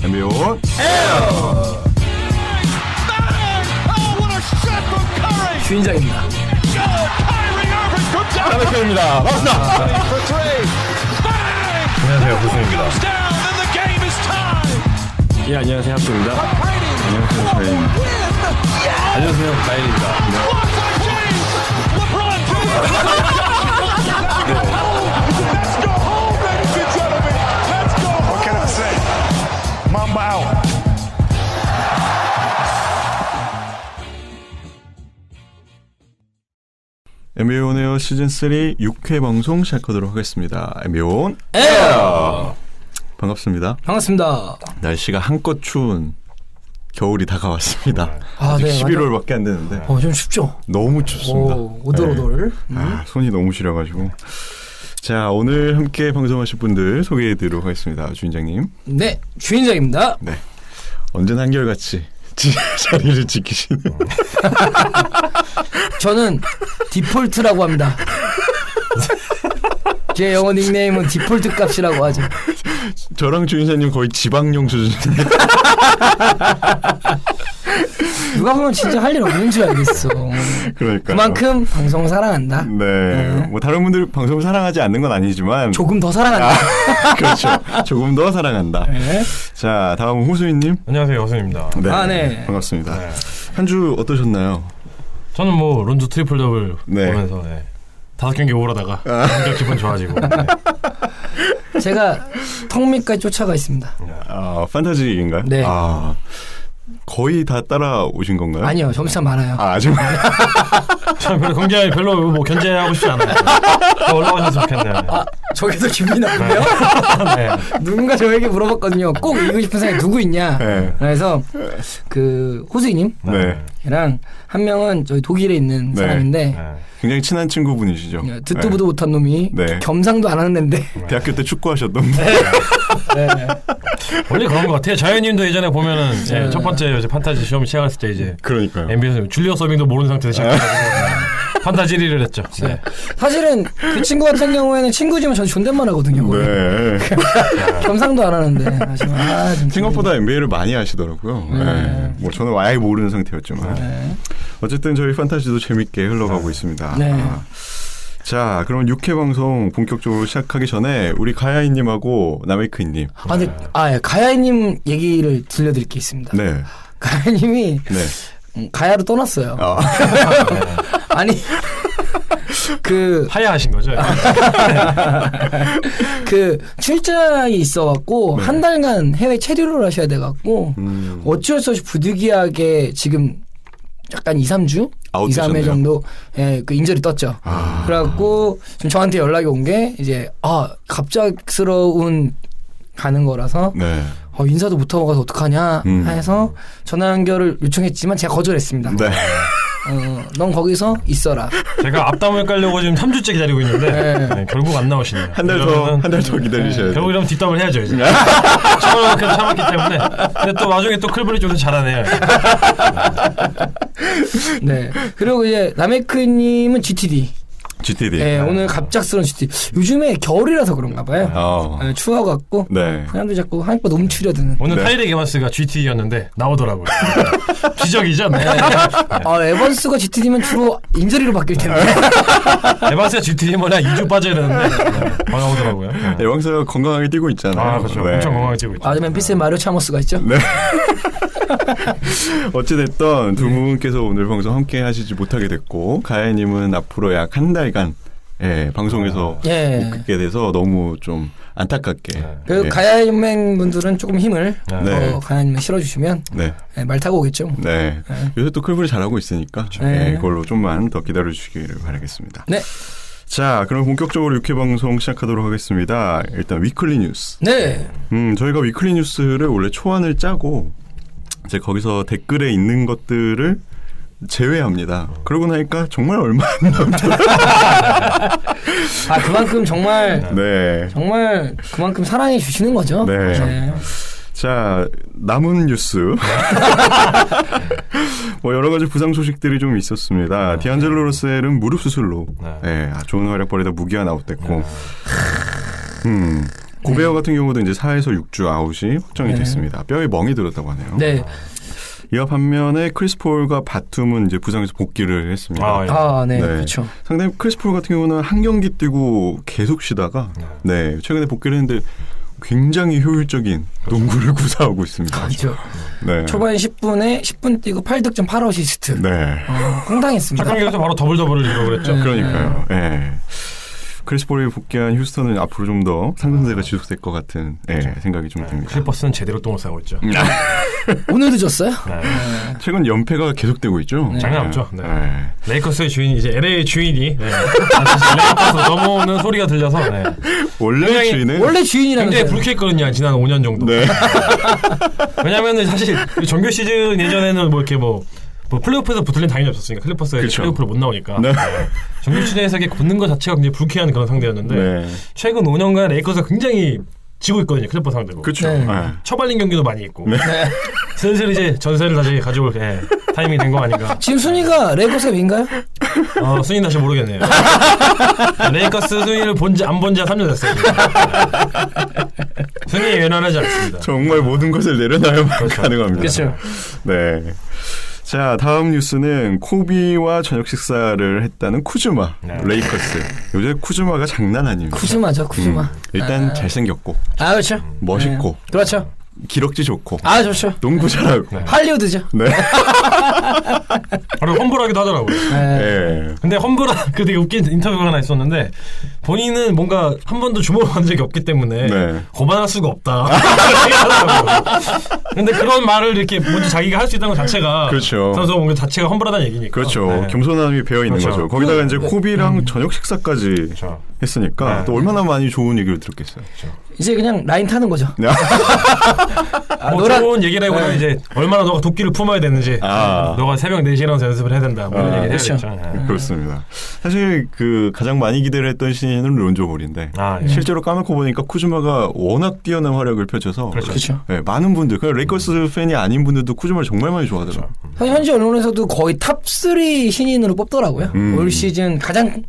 NBA 온 주인장입니다. 하나편입니다. 반갑습니다. 안녕하세요, 호수입니다. 예, 안녕하세요. 합수입니다. 안녕하세요. 가인입니다. 안녕하세요, 가인입니다. What can I say? Mamba out. NBA 온 에어 시즌3 6회 방송 시작하도록 하겠습니다. NBA 온 에어! 반갑습니다. 반갑습니다. 날씨가 한껏 추운 겨울이 다가왔습니다. 아, 아직 네, 11월밖에 안 되는데 좀 춥죠? 너무 춥습니다. 오돌오돌. 아, 손이 너무 시려가지고. 자, 오늘 함께 방송하실 분들 소개해드리도록 하겠습니다. 주인장님. 네, 주인장입니다. 네. 언제나 한결같이 자리를 지키시는. 저는 디폴트라고 합니다. 제 영어 닉네임은 디폴트 값이라고 하죠. 저랑 주인장님 거의 지방령 수준인데. 누가 보면 진짜 할 일 없는 줄 알겠어. 그러니까. 그만큼 방송을 사랑한다. 네. 뭐 다른 분들 방송을 사랑하지 않는 건 아니지만 조금 더 사랑한다. 그렇죠. 조금 더 사랑한다. 네. 자, 다음은 호수인님. 안녕하세요, 호수입니다. 네. 네. 반갑습니다. 네. 한 주 어떠셨나요? 저는 뭐 론주 트리플 더블 네. 보면서 5경기 오라다가 진짜 기분 좋아지고. 네. 제가 턱 밑까지 쫓아가 있습니다. 아, 판타지인가요? 네. 아, 거의 다 따라오신 건가요? 아니요, 점수차 많아요. 아, 아직 저는 별로 경제 별로 뭐 견제하고 싶지 않아요. 더 올라가셨으면 좋겠네요. 아, 저기서 기분이 나쁘네요. 네. 누군가 저에게 물어봤거든요. 꼭 이기고 싶은 사람이 누구 있냐. 네. 그래서 그 호수이님이랑 네. 한 명은 저희 독일에 있는 네. 사람인데 네. 굉장히 친한 친구분이시죠? 듣도 보도 못한 놈이 네. 겸상도 안 하는데 대학교 때 축구하셨던 분. 네. 원래 그런 것 같아요. 자연님도 예전에 보면은 첫 번째 이제 판타지 시험 시작했을 때 이제 그러니까요. NBA에서 줄리어 서빙도 모르는 상태에서 시작해가지고 판타지 1위를 했죠. 네. 사실은 그 친구 같은 경우에는 친구지만 전 존댓말 하거든요. 거의. 네. 겸상도 안 하는데 좀 생각보다 NBA를 많이 하시더라고요. 네. 뭐 저는 아예 모르는 상태였지만 네. 어쨌든 저희 판타지도 재밌게 흘러가고 있습니다. 네. 자, 그럼 6회 방송 본격적으로 시작하기 전에 우리 가야이님하고 나메이크님. 근데 가야님 얘기를 들려드릴 게 있습니다. 네. 가야님이 네. 가야로 떠났어요. 아니 그 하야하신 거죠? 그 출장이 있어갖고 네. 한 달간 해외 체류를 하셔야 돼갖고 어쩔 수 없이 부득이하게 지금 약간 2, 3주? 2, 3회 정도 그 인절이 떴죠. 그래갖고 지금 저한테 연락이 온 게 이제 갑작스러운 가는 거라서 네. 인사도 못하고 가서 어떡하냐 해서 전화 연결을 요청했지만 제가 거절했습니다. 네. 넌 거기서 있어라. 제가 앞담을 깔려고 지금 3주째 기다리고 있는데 네, 결국 안 나오시네요. 한 달 더 기다리셔야 돼요. 결국 이러면 뒷담을 해야죠 이제. 저만큼 참았기 때문에. 근데 또 나중에 또 클브리 쪽에서 잘하네요. 네. 그리고 이제 라메크님은 GTD. GTD. 네, 오늘 갑작스러운 GTD. 요즘에 겨울이라서 그런가 봐요. 네, 추워갖고 네. 사람들이 자꾸 하니까 너무 추려드는. 오늘 네. 타이렉 에반스가 GT였는데 나오더라고요. 기적이죠. 네. 에반스가 GTD면 주로 인저리로 바뀔 텐데. 에반스가 GT면 한 2주 빠져야 되는데 나오더라고요. 네. 에반스가 건강하게 뛰고 있잖아요. 아 그렇죠. 네. 엄청 건강하게 뛰고 있죠. 멤피스의 마리오 차모스가 있죠. 네. 어찌됐든 두 분께서 오늘 방송 함께 하시지 못하게 됐고 가야님은 앞으로 약 한 달간 방송에서 못 뵙게 돼서 너무 좀 안타깝게. 그 가야인맹 분들은 조금 힘을 네. 가야님에 실어주시면 네. 말 타고 오겠죠. 네. 요새 또 클브리 잘하고 있으니까 네. 그걸로 좀만 더 기다려주시기를 바라겠습니다. 네. 자, 그럼 본격적으로 6회 방송 시작하도록 하겠습니다. 일단 위클리 뉴스. 네. 저희가 위클리 뉴스를 원래 초안을 짜고 이제 거기서 댓글에 있는 것들을 제외합니다. 그러고 나니까 정말 얼마 안 남더라고요. 그만큼 정말 네. 정말 그만큼 사랑해 주시는 거죠. 네. 자, 남은 뉴스. 뭐 여러 가지 부상 소식들이 좀 있었습니다. 디안젤로 러셀은 무릎 수술로 좋은 활약 벌이다 무기한 아웃됐고 고베어 같은 경우도 이제 4에서 6주 아웃이 확정이 됐습니다. 뼈에 멍이 들었다고 하네요. 네. 이와 반면에 크리스 폴과 바툼은 이제 부상에서 복귀를 했습니다. 네, 그렇죠. 상당히 크리스 폴 같은 경우는 한 경기 뛰고 계속 쉬다가 최근에 복귀를 했는데 굉장히 효율적인 농구를 구사하고 있습니다. 그렇죠. 네. 초반 10분 뛰고 8득점 8어시스트. 네. 황당했습니다. 첫 경기에서 바로 더블을 이뤄버렸죠. 그러니까요. 네. 크리스 폴이 복귀한 휴스턴은 앞으로 좀 더 상승세가 지속될 것 같은 생각이 좀 듭니다. 클리퍼스는 제대로 똥을 싸고 있죠. 오늘도 졌어요? 최근 연패가 계속되고 있죠. 장난 없죠. 레이커스의 주인이 이제 LA의 주인이 레이커스로 넘어오는 소리가 들려서 원래 주인은 원래 주인이라는 굉장히 불쾌했거든요. 지난 5년 정도. 네. 왜냐하면 사실 정규 시즌 예전에는 뭐 이렇게 뭐 플레이오프에서 붙을 일은 당연히 없었으니까 클리퍼스가 플레이오프로 못 나오니까 정규 시즌에서 이렇게 붙는 것 자체가 굉장히 불쾌한 그런 상대였는데 최근 5년간 레이커스가 굉장히 지고 있거든요. 클리퍼 상대로. 그렇죠. 처발린 경기도 많이 있고 슬슬 이제 전세를 다시 가져올 타이밍이 된 거 아닌가. 지금 순위가 레이커스가 위인가요? 순위는 다시 모르겠네요. 레이커스 순위를 안 본 지 3년 됐어요. 순위에 연연하지 않습니다. 정말 모든 것을 내려놔야만 가능합니다. 그렇죠. 네. 자, 다음 뉴스는 코비와 저녁 식사를 했다는 쿠즈마, 레이커스. 요새 쿠즈마가 장난 아닙니다. 쿠즈마죠. 일단 잘생겼고 그렇죠. 멋있고 그렇죠. 기럭지 좋고 좋죠. 농구 잘하고 할리우드죠. 네. 바로 험불하기도 하더라고요. 네. 근데 그 되게 웃긴 인터뷰가 하나 있었는데 본인은 뭔가 한 번도 주목을 받은 적이 없기 때문에 거만할 수가 없다. 근데 그런 말을 이렇게 먼저 자기가 할 수 있다는 것 자체가 그렇죠. 선수 뭔가 자체가 험불하다는 얘기니까. 그렇죠. 겸손함이 배어 있는 거죠. 거기다가 이제 코비랑 저녁 식사까지 했으니까 또 얼마나 많이 좋은 얘기를 들었겠어요. 이제 그냥 라인 타는 거죠. 좋은 얘기라기보다는 이제 얼마나 너가 도끼를 품어야 되는지 너가 새벽 4시에 일어나서 연습을 해야 된다. 뭐 이런 얘기 해야겠죠. 그렇습니다. 사실 그 가장 많이 기대를 했던 신인은 론조 볼인데 실제로 까놓고 보니까 쿠즈마가 워낙 뛰어난 활약을 펼쳐서 그렇죠. 많은 분들, 그냥 레이커스 팬이 아닌 분들도 쿠즈마를 정말 많이 좋아하더라고요. 현지 언론에서도 거의 탑3 신인으로 뽑더라고요. 올 시즌 가장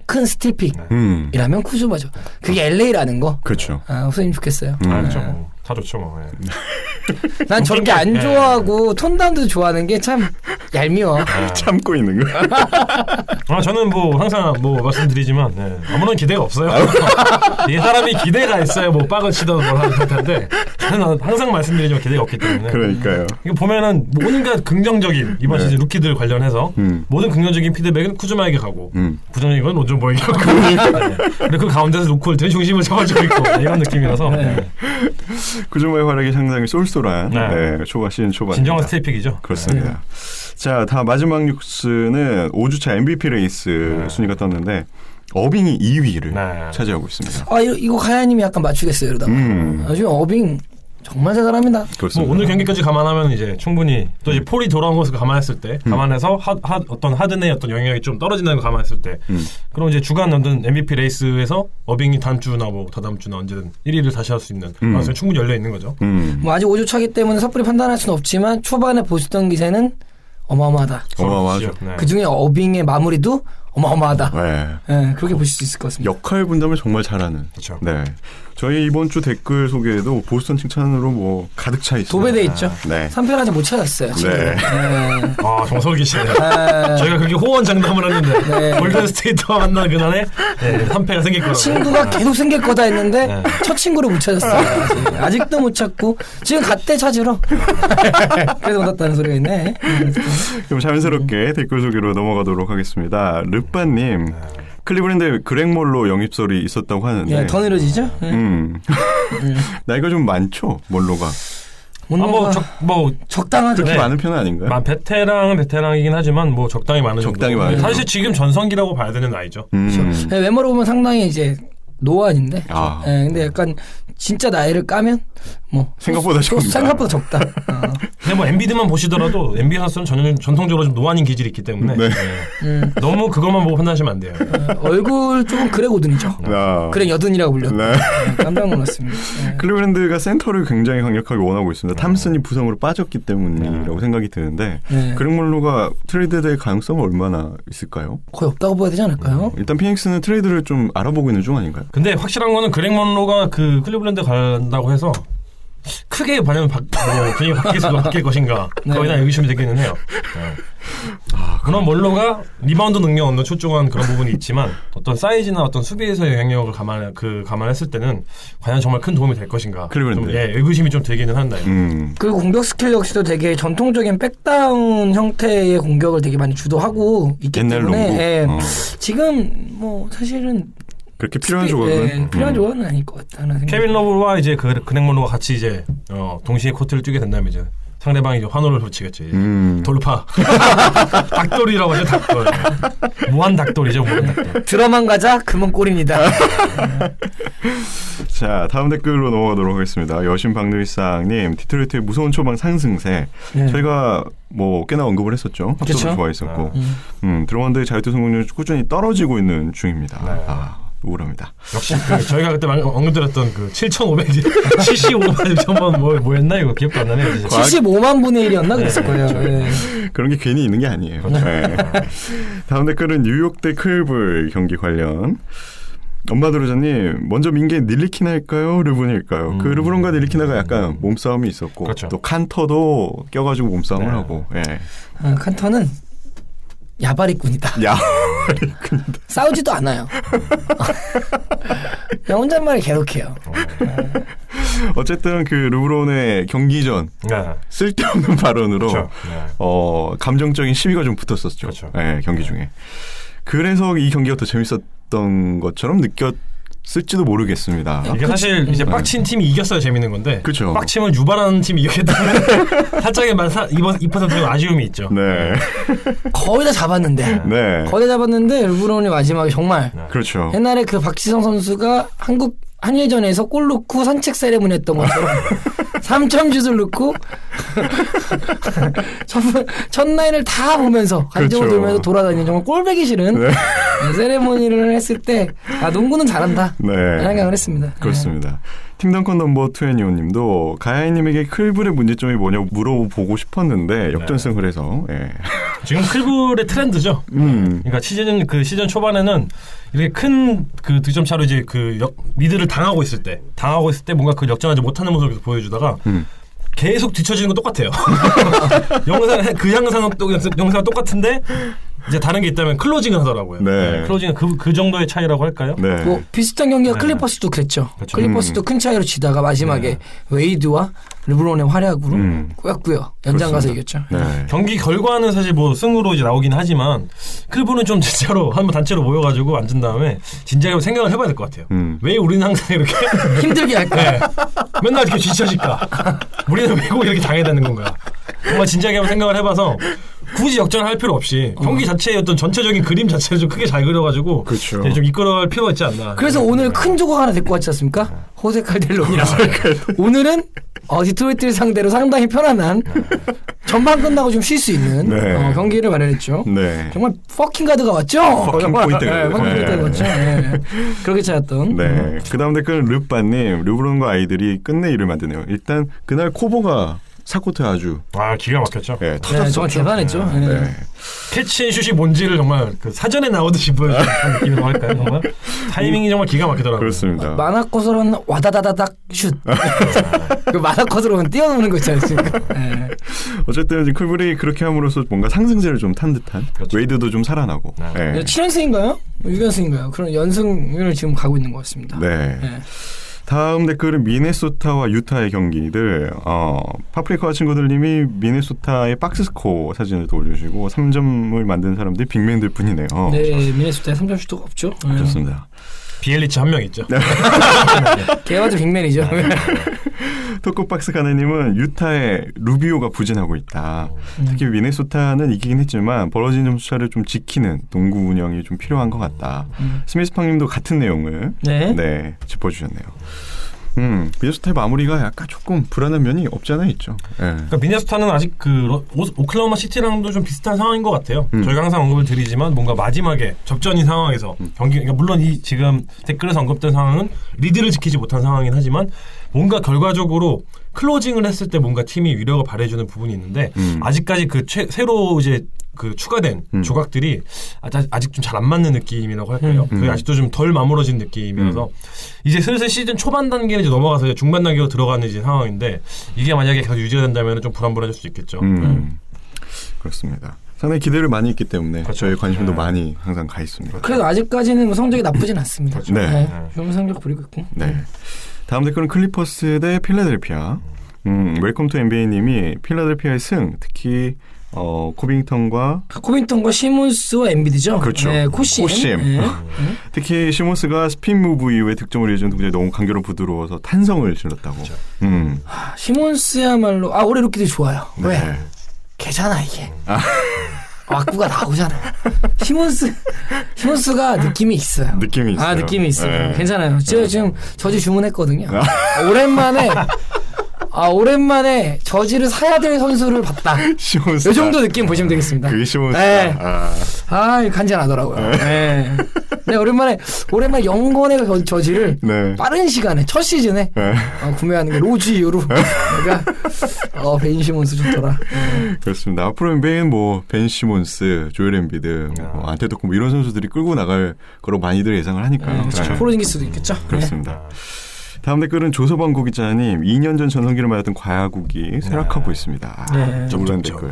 큰 스틸픽이라면 쿠즈마죠. 그게 LA라는 거. 그렇죠. 없으면 좋겠어요. 그렇죠. 다 좋죠. 뭐. 난 저렇게 안 좋아하고 톤다운도 좋아하는 게 참 얄미워. 참고 있는 거. 저는 뭐 항상 뭐 말씀드리지만 아무런 기대가 없어요. 이 사람이 기대가 있어야 뭐 빡을 치든 뭘 할 텐데 저는 항상 말씀드리지만 기대가 없기 때문에. 그러니까요. 이거 보면은 온갖 긍정적인 이번 시즌 루키들 관련해서 모든 긍정적인 피드백은 쿠즈마에게 가고 부정적인 건 론조보에게 가고 그리고 그 가운데서 루크를 되게 중심을 잡아주고 있고 이런 느낌이라서 쿠즈마의 활약이 상당히 쏠쏠한 시즌 초반. 진정한 스테이픽이죠. 그렇습니다. 자, 다 마지막 뉴스는 5주차 MVP 레이스 순위가 떴는데 어빙이 2위를 차지하고 있습니다. 이거 가야님이 약간 맞추겠어요. 이러다가. 지금 어빙 정말 대단합니다. 뭐 오늘 경기까지 감안하면 이제 충분히 또 이제 폴이 돌아온 것을 감안했을 때, 감안해서 어떤 하든의 어떤 영향이 좀 떨어진다는 걸 감안했을 때, 그럼 이제 주간 어떤 MVP 레이스에서 어빙이 다음 주나 뭐 다다음 주나 언제든 1위를 다시 할 수 있는 가능성이 충분히 열려 있는 거죠. 뭐 아직 5주 차기 때문에 섣불리 판단할 수는 없지만 초반에 보스턴 기세는 어마어마하다. 어마어마하죠. 그 중에 어빙의 마무리도 어마어마하다. 그렇게 보실 수 있을 것 같습니다. 역할 분담을 정말 잘하는. 그렇죠. 네. 저희 이번 주 댓글 소개에도 보스턴 칭찬으로 뭐 가득 차 있어요. 도배돼 있죠. 네. 3패를 아직 못 찾았어요. 네. 정석이 계시네요. 저희가 그렇게 호언장담을 했는데 골든 스테이트와 만나는 그날에 3패가 생길 거라고. 친구가 계속 생길 거다 했는데 첫 친구를 못 찾았어요. 아직도 못 찾고 지금 갔대 찾으러. 그래서 못 왔다는 소리가 있네. 그럼 자연스럽게 댓글 소개로 넘어가도록 하겠습니다. 르빠님. 클리브랜드에 그렉몰로 영입설이 있었다고 하는데 더 늘어지죠? 나이가 좀 많죠? 몰로가. 적당하죠. 그렇게 많은 편은 아닌가요? 베테랑은 베테랑이긴 하지만 뭐 적당히 많은 적당히 정도. 많은 사실 지금 전성기라고 봐야 되는 나이죠. 외모로 보면 상당히 이제 노안인데. 근데 약간 진짜 나이를 까면 뭐 생각보다 적다. 생각보다 적다. 근데 뭐 엔비드만 보시더라도 NBA 선수는 전통적으로 좀 노안인 기질이 있기 때문에 네. 너무 그것만 보고 판단하시면 안 돼요. 얼굴 조금 그렉 오든이죠. 그렉 여든이라고 불렸다. 네. 깜짝 놀랐습니다. 네. 클리블랜드가 센터를 굉장히 강력하게 원하고 있습니다. 탐슨이 부상으로 빠졌기 때문이라고 생각이 드는데 그렉 몰로가 트레이드될 가능성은 얼마나 있을까요? 거의 없다고 봐야 되지 않을까요? 일단 피닉스는 트레이드를 좀 알아보고 있는 중 아닌가요? 근데 확실한 거는 그렉 먼로가 그 클리블랜드 간다고 해서 크게 반영 분위기 바뀔 것인가 거기에 대한 의구심이 되기는 해요. 그런 몰로가 리바운드 능력 없는 출중한 그런 부분이 있지만 어떤 사이즈나 어떤 수비에서의 영향력을 감안했을 때는 과연 정말 큰 도움이 될 것인가 좀, 의구심이 좀 되기는 한다요. 그리고 공격 스킬 역시도 되게 전통적인 백다운 형태의 공격을 되게 많이 주도하고 있기 때문에 지금 뭐 사실은 그렇게 필요한 조각은 필요한 조각은 아닐 것 같다는 생각. 케빈 러브와 이제 그렉 몰로가 같이 이제 동시에 코트를 뛰게 된다면 이제 상대방이 이제 환호를 붙이겠지. 돌파. 닭돌이라고 하죠. 닭돌. 무한 닭돌이죠. 무한 닭돌. 들어만 가자. 그만 골입니다. 자, 다음 댓글로 넘어가도록 하겠습니다. 여신 박누리상님, 디트로이트의 무서운 초반 상승세. 저희가 뭐 꽤나 언급을 했었죠. 그렇죠. 좋아했었고. 드로먼드의 자유투 성공률이 꾸준히 떨어지고 있는 중입니다. 우울합니다. 역시 저희가 그때 언급드렸던 그 7,575만 6천번 뭐였나 이거 기억도 안 나네. 75만 분의 1이었나 그랬을 거예요. 그런 게 괜히 있는 게 아니에요. 다음 댓글은 뉴욕 대 클블 경기 관련. 엄마 드로자님, 먼저 민게 닐리키나일까요? 르브론일까요? 그 르브론과 닐리키나가 약간 몸싸움이 있었고 그렇죠. 또 칸터도 껴가지고 몸싸움을 하고. 칸터는 야바리꾼이다. 야바리꾼이다. 싸우지도 않아요. 그냥 혼잣말을 계속해요. 어쨌든 그 르브론의 경기 전 쓸데없는 발언으로 그렇죠. 감정적인 시비가 좀 붙었었죠. 그렇죠. 경기 중에. 그래서 이 경기가 더 재밌었던 것처럼 느꼈을지도 모르겠습니다. 이게 사실 이제 빡친 팀이 이겼어야 재밌는 건데 그쵸. 빡침을 유발하는 팀이 이겼기 때문에 살짝의 이번 2% 아쉬움이 있죠. 네. 거의 다 잡았는데. 네. 거의 다 잡았는데 르브론이 마지막에 정말 그렇죠. 옛날에 그 박지성 선수가 한일전에서 골 넣고 산책 세레모니 했던 것처럼 3점 슛을 넣고 첫 라인을 다 보면서 관중을 돌면서 돌아다니는 정말 꼴배기 싫은 세레모니를 했을 때 농구는 잘한다 생각을 했습니다. 그렇습니다. 팀덩컨 넘버 2NEO님도 가야이님에게 클블의 문제점이 뭐냐고 물어보고 싶었는데 역전승을 해서 지금 클블의 트렌드죠. 그러니까 시즌 초반에는 이렇게 큰 그 득점 차로 이제 리드를 당하고 있을 때 뭔가 그 역전하지 못하는 모습을 계속 보여주다가 계속 뒤처지는 건 똑같아요. 영상은 똑같은데 이제 다른 게 있다면 클로징을 하더라고요. 클로징은 그 정도의 차이라고 할까요? 뭐 비슷한 경기가 클리퍼스도 그랬죠. 클리퍼스도 큰 차이로 지다가 마지막에 웨이드와 르브론의 활약으로 꾸역꾸역 연장 가서 이겼죠. 경기 결과는 사실 뭐 승으로 이제 나오긴 하지만 클리퍼는 좀 진짜로 한번 단체로 모여가지고 앉은 다음에 진지하게 생각을 해봐야 될 것 같아요. 왜 우리는 항상 이렇게 힘들게 할까? 맨날 이렇게 뒤처질까? 우리는 왜 꼭 이렇게 당해야 되는 건가? 정말 진지하게 한번 생각을 해봐서 굳이 역전할 필요 없이 경기 자체의 어떤 전체적인 그림 자체를 좀 크게 잘 그려가지고 좀 이끌어갈 필요가 있지 않나. 그래서 오늘 큰 조각 하나 데리고 왔지 않습니까? 호세 칼델론이랑 오늘은 디트로이트를 상대로 상당히 편안한 전반 끝나고 좀 쉴 수 있는 경기를 마련했죠. 정말 퍼킹 가드가 왔죠. 퍼킹 포인트가 왔죠. 그렇게 찾았던. 그 다음 댓글은 르빠님, 르브론과 아이들이 끝내 일을 만드네요. 일단 그날 코보가 사코트에 아주 기가 막혔죠. 터졌죠. 정말 대단했죠. 캐치앤슛이 뭔지를 정말 그 사전에 나오듯이 보여주는 느낌으로 할까요? 정말 타이밍이 정말 기가 막히더라고요. 그렇습니다. 만화컷으로는 와다다다닥 슛. 그 만화컷으로는 뛰어노는 거 있지 않습니까? 어쨌든 지금 클블이 그렇게 함으로써 뭔가 상승세를 좀 탄 듯한 웨이드도 좀 살아나고 7연승인가요? 6연승인가요? 그런 연승을 지금 가고 있는 것 같습니다. 다음 댓글은 미네소타와 유타의 경기들. 파프리카 친구들님이 미네소타의 박스스코어 사진을 또 올려주시고 3점을 만든 사람들이 빅맨들 뿐이네요. 미네소타에 3점 슈터가 없죠. 그렇습니다. 비엘리치 한 명 있죠. 걔와도 빅맨이죠. 토크박스 가네님은 유타의 루비오가 부진하고 있다. 특히 미네소타는 이기긴 했지만 벌어진 점수차를 좀 지키는 농구 운영이 좀 필요한 것 같다. 스미스팡님도 같은 내용을 짚어주셨네요. 미네소타의 마무리가 약간 조금 불안한 면이 없지 않아 있죠. 예. 그러니까 미네소타는 아직 그 오클라호마 시티랑도 좀 비슷한 상황인 것 같아요. 저희가 항상 언급을 드리지만 뭔가 마지막에 접전인 상황에서 경기, 그러니까 물론 이 지금 댓글에서 언급된 상황은 리드를 지키지 못한 상황이긴 하지만 뭔가 결과적으로 클로징을 했을 때 뭔가 팀이 위력을 발휘해주는 부분이 있는데 아직까지 그 새로 이제 그 추가된 조각들이 아직 좀 잘 안 맞는 느낌이라고 할까요? 그게 아직도 좀 덜 마무러진 느낌이라서 이제 슬슬 시즌 초반 단계는 이제 넘어가서 이제 중반 단계로 들어가는 이제 상황인데 이게 만약에 계속 유지가 된다면 좀 불안불안할 수도 있겠죠. 그렇습니다. 상당히 기대를 많이 했기 때문에 그렇죠. 저희 관심도 많이 항상 가 있습니다. 그래도 아직까지는 뭐 성적이 나쁘진 않습니다. 그렇죠. 네. 좋은 성적 보이고 있고. 네. 다음 댓글은 클리퍼스 대 필라델피아. 웰컴 투 NBA님이 필라델피아의 승, 특히 코빙턴과 시몬스와 엠비드죠. 그렇죠. 네, 코심. 네. 특히 시몬스가 스핀 무브 이후에 득점을 이어준 동작이 너무 간결로 부드러워서 탄성을 질렀다고. 그렇죠. 시몬스야말로 올해 루키들 좋아요. 네. 왜? 걔잖아 이게. 왁구가 나오잖아. 시몬스가 느낌이 있어요. 느낌이 있어요. 느낌이 있어요. 네. 괜찮아요. 제가 지금 저지 주문했거든요. 오랜만에 저지를 사야 될 선수를 봤다. 시몬스. 이 정도 느낌 보시면 되겠습니다. 그게 시몬스. 네. 간지나더라고요. 네. 네, 오랜만에 영권의 저지를 네. 빠른 시간에 첫 시즌에 구매하는 게 로즈 이후로 내가 벤 시몬스 좋더라. 그렇습니다. 앞으로 NBA는 뭐 벤 시몬스, 조엘 엠비드, 안테토쿤보 이런 선수들이 끌고 나갈 거로 많이들 예상을 하니까요. 네. 포로징기스도 있겠죠. 그렇습니다. 다음 댓글은 조서방구 기자님 2년 전 전성기를 맞았던 과야국이 쇠락하고 있습니다. 놀란 댓글.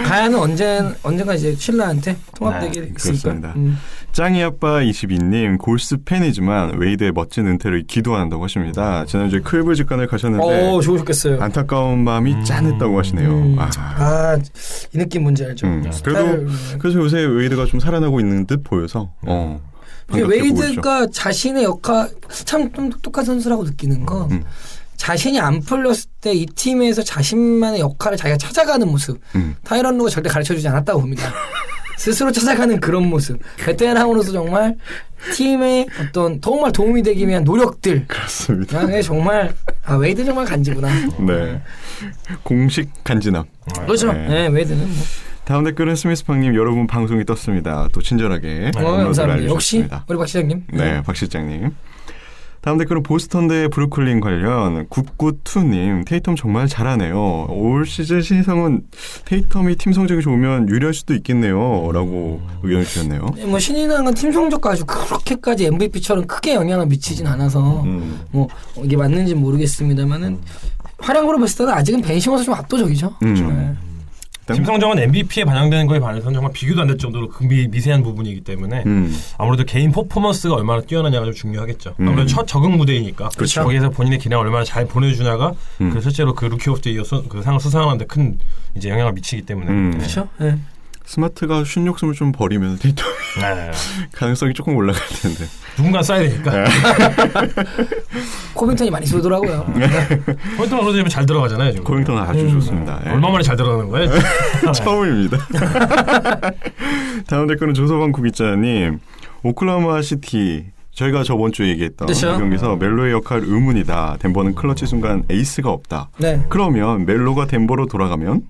가야는 언젠가 이제 신라한테 통합되게 있으니까. 그렇습니다. 짱이 아빠 22님 골스 팬이지만 웨이드의 멋진 은퇴를 기도한다고 하십니다. 지난주에 클브 직관을 가셨는데 좋으셨겠어요. 안타까운 마음이 짠했다고 하시네요. 이 느낌 뭔지 알죠. 그래서 요새 웨이드가 좀 살아나고 있는 듯 보여서 웨이드가 자신의 역할 참 좀 똑똑한 선수라고 느끼는 건 자신이 안 풀렸을 때 이 팀에서 자신만의 역할을 자기가 찾아가는 모습. 타이런 루가 절대 가르쳐주지 않았다고 봅니다. 스스로 찾아가는 그런 모습. 베테랑으로서 정말 팀의 어떤 정말 도움이 되기 위한 노력들. 그렇습니다. 정말 웨이드 정말 간지구나. 네. 공식 간지남. 그렇죠. 네, 웨이드는 뭐. 다음 댓글은 스미스팡님 여러분 방송이 떴습니다. 또 친절하게 감사합니다. 역시 우리 박 시장님. 네, 박 실장님. 다음 댓글은 보스턴 대 브루클린 관련 992님 테이텀 정말 잘하네요. 올 시즌 신상은 테이텀이 팀 성적이 좋으면 유리할 수도 있겠네요. 라고 의견을 주셨네요. 뭐 신인왕은 팀 성적과 아주 그렇게까지 MVP처럼 크게 영향을 미치진 않아서 뭐 이게 맞는지 모르겠습니다만은 활약으로 봤을 때는 아직은 벤 시몬스 좀 압도적이죠. 네. 팀 성적은 MVP에 반영되는 거에 반해서는 정말 비교도 안 될 정도로 미세한 부분이기 때문에 아무래도 개인 퍼포먼스가 얼마나 뛰어나냐가 좀 중요하겠죠. 아무래도 첫 적응 무대이니까 그렇죠. 거기에서 본인의 기량을 얼마나 잘 보내주냐가 그 실제로 그 루키 오브 더 이어 그 상을 수상하는데 큰 이제 영향을 미치기 때문에 그렇죠. 네. 스마트가 슛 욕심을 좀 버리면 테이텀이 가능성이 조금 올라갈 텐데. 누군가 써야 되니까. 코빙턴이 많이 쏘더라고요. 코빙턴은 그러면 잘 들어가잖아요. 지금. 코빙턴은 아주 좋습니다. 얼마 만에 잘 들어가는 거예요? 처음입니다. 다음 댓글은 조서방 구기자님. 오클라호마 시티 저희가 저번 주에 얘기했던 그렇죠. 그 경기에서 멜로의 역할 의문이다. 덴버는 클러치 순간 에이스가 없다. 네. 그러면 멜로가 덴버로 돌아가면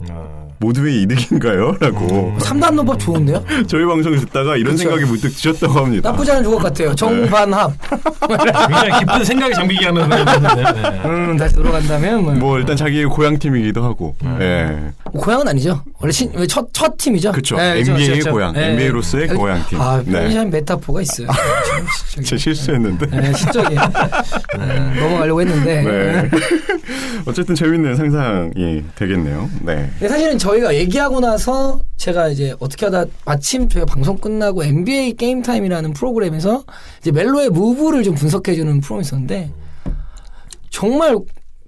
모두의 이득인가요? 라고 3단 노법 좋은데요? 저희 방송을 듣다가 이런 그렇죠. 생각이 문득 드셨다고 합니다. 나쁘지 않은 조각 같아요. 정반합. 굉장히 깊은 생각이 잠기게 하는 건데. 다시 돌아간다면 뭐 일단 자기의 고향팀이기도 하고. 예. 고향은 아니죠. 원래 첫 팀이죠. 그렇죠. 네, NBA의 그렇죠. 고향. 네. NBA로서의 고향팀. 편의점 메타포가 있어요. 제 실수했는데. 네, 시적이에요. 넘어가려고 했는데. 네. 어쨌든 재밌는 상상이 되겠네요. 네. 근데 사실은 저희가 얘기하고 나서 제가 이제 어떻게 하다 마침 저희가 방송 끝나고 NBA 게임 타임이라는 프로그램에서 이제 멜로의 무브를 좀 분석해주는 프로그램이 있었는데 정말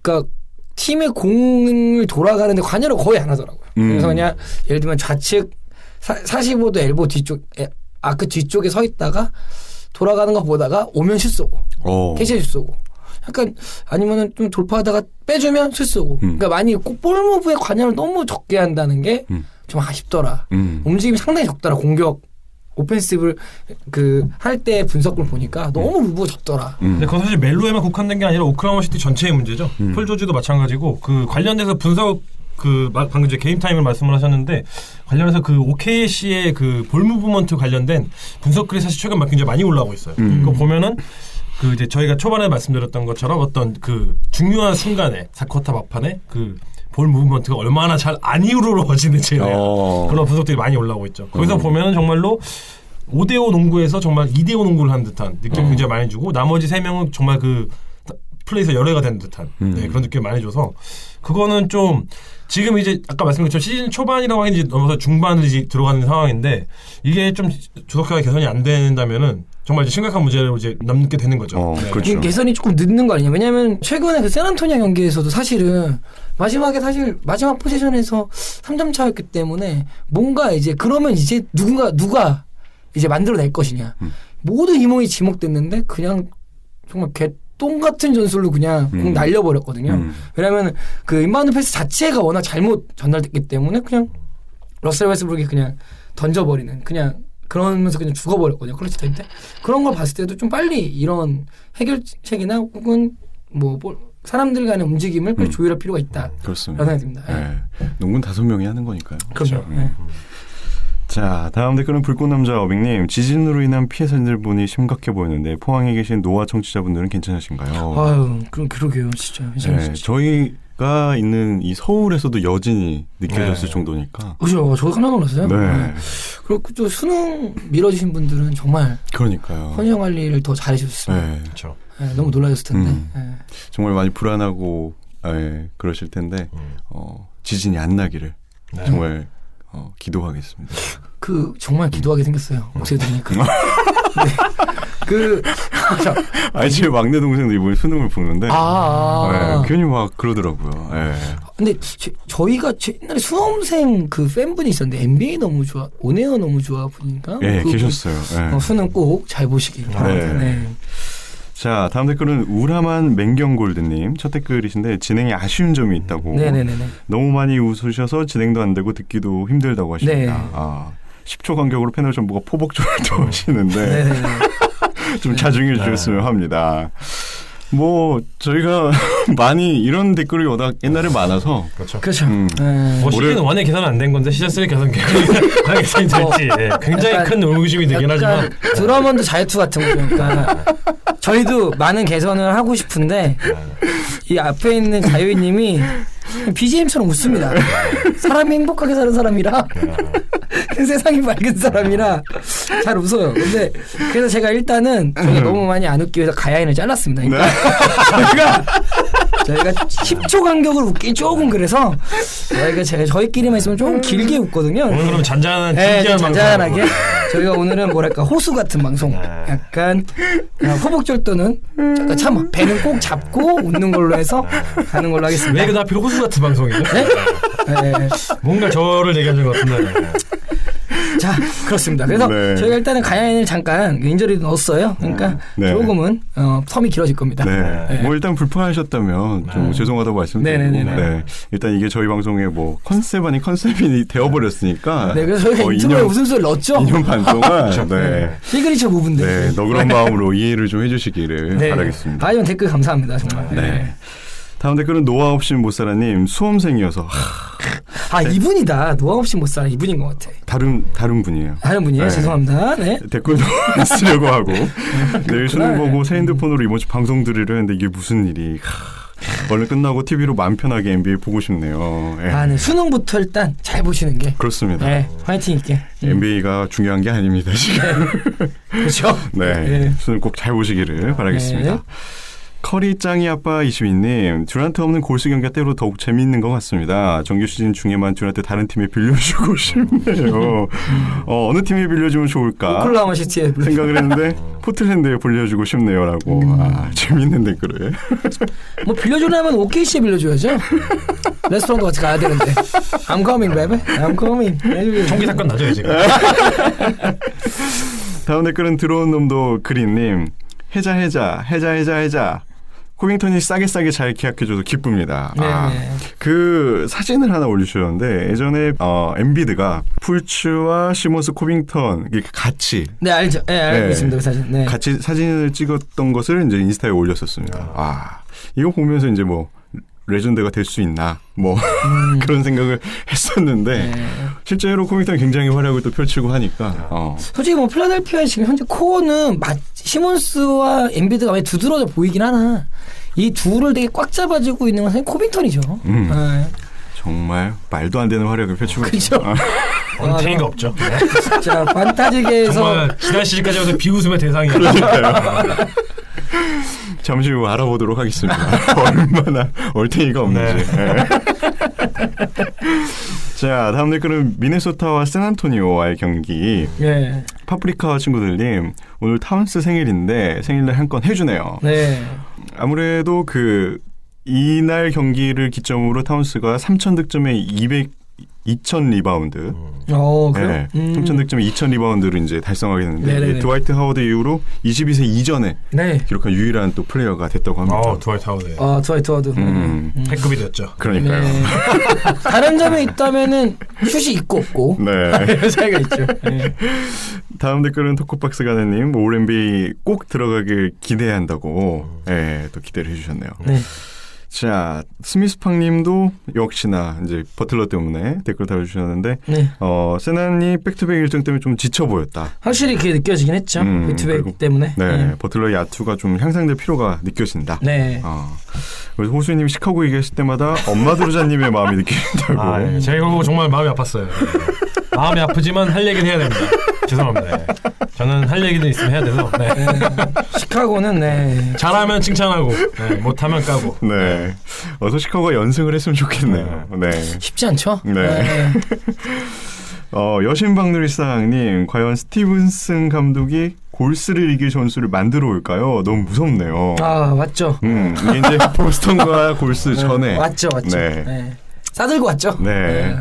그러니까 팀의 공을 돌아가는데 관여를 거의 안 하더라고요. 그래서 그냥 예를 들면 좌측 45도 엘보 뒤쪽 아크 뒤쪽에 서 있다가 돌아가는 거 보다가 오면 슛 쏘고 캐시해 슛 쏘고 약간 아니면은 좀 돌파하다가 빼주면 슛 쏘고 그러니까 많이 꼭 볼 무브에 관여를 너무 적게 한다는 게 좀 아쉽더라. 움직임이 상당히 적더라 공격 오펜시브를 할 때 분석을 보니까 너무 무거워졌더라. 근데 그건 사실 멜로에만 국한된 게 아니라 오클라호마 시티 전체의 문제죠. 폴 조지도 마찬가지고 그 관련돼서 분석 방금 이제 게임 타임을 말씀을 하셨는데 관련해서 그 OKC의 그 볼 무브먼트 관련된 분석글이 사실 최근 굉장히 많이 올라오고 있어요. 그거 보면은 그 이제 저희가 초반에 말씀드렸던 것처럼 어떤 그 중요한 순간에 4쿼터 막판에 그 볼 무브먼트가 얼마나 잘 안 이루어지는지에 대한 그런 분석들이 많이 올라오고 있죠. 거기서 보면은 정말로 5대5 농구에서 정말 2대5 농구를 하는 듯한 느낌 굉장히 많이 주고 나머지 3명은 정말 그 플레이에서 열애가 되는 듯한 그런 느낌을 많이 줘서 그거는 좀 지금 이제 아까 말씀드린 것처럼 시즌 초반이라고 하긴 이제 넘어서 중반을 이제 들어가는 상황인데 이게 좀 조속하게 개선이 안 된다면은 정말 이제 심각한 문제로 이제 남게 되는 거죠. 그렇죠. 개선이 조금 늦는 거 아니냐? 왜냐하면 최근에 그 샌안토니아 경기에서도 사실은 마지막 포지션에서 3점 차였기 때문에 뭔가 이제 그러면 이제 누가 이제 만들어낼 것이냐? 모두 이목이 지목됐는데 그냥 정말 똥 같은 전술로 그냥 공 날려버렸거든요. 왜냐하면 그 인바운드 패스 자체가 워낙 잘못 전달됐기 때문에 그냥 러셀 웨스브룩이 그냥 던져버리는 그냥 그러면서 그냥 죽어버렸거든요. 클러치 타임 때. 그런 걸 봤을 때도 좀 빨리 이런 해결책이나 혹은 뭐 사람들 간의 움직임을 빨리 조율할 필요가 있다. 그렇습니다. 생각이 듭니다. 네. 농구는 5명이 하는 거니까요. 그렇죠. 네. 자, 다음 댓글은 불꽃남자 어빙님. 지진으로 인한 피해 사진들 보니 심각해 보이는데 포항에 계신 노아 청취자분들은 괜찮으신가요? 아유, 그러게요. 진짜. 네, 저희가 있는 이 서울에서도 여진이 느껴졌을 정도니까. 그죠. 저도 깜짝 놀랐어요. 네. 그리고 또 수능 미뤄주신 분들은 정말 그러니까요. 컨디션 관리를 더 잘해주셨습니다. 네. 그렇죠. 네, 너무 놀라셨을 텐데. 정말 많이 불안하고 그러실 텐데 지진이 안 나기를 정말 기도하겠습니다. 정말 기도하게 생겼어요. 목소리 들으니까. 네. 아니 제 막내 동생도 이번에 수능을 보는데 네, 괜히 막 그러더라고요. 네. 근데 저희가 옛날에 수험생 그 팬분이 있었는데 NBA 너무 좋아, 온에어 너무 좋아 보니까. 네, 계셨어요. 네. 수능 꼭 잘 보시기 바랍니다. 네. 자, 다음 댓글은 우라만 맹경골드님 첫 댓글이신데 진행에 아쉬운 점이 있다고. 네네네. 너무 많이 웃으셔서 진행도 안 되고 듣기도 힘들다고 하십니다. 네. 10초 간격으로 패널 정보가 포복조를 하시는데 좀 자중해 주셨으면 합니다. 뭐 저희가 많이 이런 댓글이 워낙 옛날에 많아서 그렇죠. 뭐 시즌 1에 개선 안 된 건데 시즌 3 개선이 될지 굉장히 큰 의구심이 들긴 하지만 드러먼드 자유투 같은 거 그러니까 저희도 많은 개선을 하고 싶은데 이 앞에 있는 자유인님이 BGM처럼 웃습니다. 사람이 행복하게 사는 사람이라 세상이 밝은 사람이라 잘 웃어요. 근데 그래서 제가 일단은 저희가 너무 많이 안 웃기 위해서 가야인을 잘랐습니다. 그러니까 저희가 10초 간격을 웃기 조금 그래서 저희끼리만 있으면 좀 길게 웃거든요. 오늘 그럼 잔잔한 잔잔하게 저희가 오늘은 뭐랄까 호수 같은 방송 약간 호복절도는 잠깐 참아 배는 꼭 잡고 웃는 걸로 해서 가는 걸로 하겠습니다. 왜 그 하필 호수 같은 방송이죠? 네? 네. 뭔가 저를 얘기하는 것 같은데. 자, 그렇습니다. 그래서 저희가 일단은 가야인을 잠깐 인저리도 넣었어요. 그러니까 조금은 텀이 길어질 겁니다. 뭐 일단 불편하셨다면 좀 죄송하다고 말씀드리고 일단 이게 저희 방송의 뭐 컨셉 아닌 컨셉이 되어버렸으니까 그래서 저희가 인트로에 웃음소리를 넣었죠. 2년 반 동안 시그니처 부분들 너그러운 마음으로 이해를 좀 해주시기를 바라겠습니다. 아니면 댓글 감사합니다. 정말. 다음 댓글은 노아 없이 못 살아님 수험생이어서 이분이다. 노아 없이 못 살아 이분인 것 같아. 다른 분이에요. 다른 분이에요. 죄송합니다. 댓글도 쓰려고 하고 내일 수능 보고 새 핸드폰으로 이번 주 방송 들으려 했는데 이게 무슨 일이 얼른 끝나고 TV로 마음 편하게 NBA 보고 싶네요. 수능부터 일단 잘 보시는 게 그렇습니다. 화이팅 있게. NBA가 중요한 게 아닙니다 지금. 그렇죠. 수능 꼭 잘 보시기를 바라겠습니다. 커리 짱이 아빠 22님 듀란트 없는 골스 경기가 때로 더욱 재미있는 것 같습니다. 정규 시즌 중에만 듀란트 다른 팀에 빌려주고 싶네요. 어느 팀에 빌려주면 좋을까 오클라호마 시티에 생각을 했는데 포틀랜드에 빌려주고 싶네요라고. 재미있는 댓글을. 뭐 빌려주려면 OKC에 빌려줘야죠. 레스토랑도 같이 가야 되는데. I'm coming, baby. I'm coming. 총기 사건 나죠 지금. 다음 댓글은 들어온 놈도 그린님 해자 코빙턴이 싸게 잘 계약해줘서 기쁩니다. 네. 그 사진을 하나 올려주셨는데 예전에 엠비드가 풀츠와 시몬스 코빙턴 같이 네, 알죠. 네, 알고 네. 있습니다. 그 사진. 네. 같이 사진을 찍었던 것을 이제 인스타에 올렸었습니다. 이거 보면서 이제 뭐 레전드가 될 수 있나 뭐 그런 생각을 했었는데 실제로 코빙턴이 굉장히 활약을 또 펼치고 하니까 솔직히 뭐 필라델피아의 지금 현재 코어는 시몬스와 엠비드가 많이 두드러져 보이긴 하나 이 둘을 되게 꽉 잡아주고 있는 건 사실 코빙턴이죠. 네. 정말 말도 안 되는 활약을 펼치고 그죠? 있죠. 언태이가 없죠. 네. 진짜 판타지계에서 정말 지난 시즌까지 와서 비웃음의 대상이에요. 잠시 후 알아보도록 하겠습니다. 얼마나 얼탱이가 없는지. 네. 자, 다음 댓글은 미네소타와 샌안토니오와의 경기. 네. 파프리카 친구들님, 오늘 타운스 생일인데 생일날 한 건 해주네요. 네. 아무래도 이날 경기를 기점으로 타운스가 3,000득점에 2,000 리바운드. 그래요? 네. 3,000득점에 2,000 리바운드를 이제 달성하게 됐는데 네네네. 드와이트 하워드 이후로 22세 이전에 네. 기록한 유일한 또 플레이어가 됐다고 합니다. 드와이트 하워드. 드와이트 하워드. 패급이 됐죠. 그러니까요. 네. 다른 점이 있다면은 슛이 있고 없고. 네. 차이가 있죠. 네. 다음 댓글은 토크박스 가네님 올 NBA 꼭 들어가길 기대한다고 또 기대를 해주셨네요. 네. 자, 스미스팡님도 역시나 이제 버틀러 때문에 댓글 달아주셨는데 네. 세난이 백투백 일정 때문에 좀 지쳐 보였다. 확실히 그게 느껴지긴 했죠. 백투백 때문에. 네, 버틀러의 야투가 좀 향상될 필요가 느껴진다. 네. 그래서 호수님이 시카고 얘기했을 때마다 엄마 도르자님의 마음이 느껴진다고. 제가 이거 보고 정말 마음이 아팠어요. 마음이 아프지만 할 얘기는 해야 됩니다. 죄송합니다. 네. 저는 할 얘기는 있으면 해야 돼서. 네. 시카고는 잘하면 칭찬하고 못하면 까고. 네. 어서 시카고가 연승을 했으면 좋겠네요. 네. 쉽지 않죠. 네. 여신박누리상님 과연 스티븐슨 감독이 골스를 이길 전술을 만들어 올까요? 너무 무섭네요. 맞죠. 이게 이제 보스턴과 골스 전에 맞죠. 네. 네. 싸들고 왔죠. 네.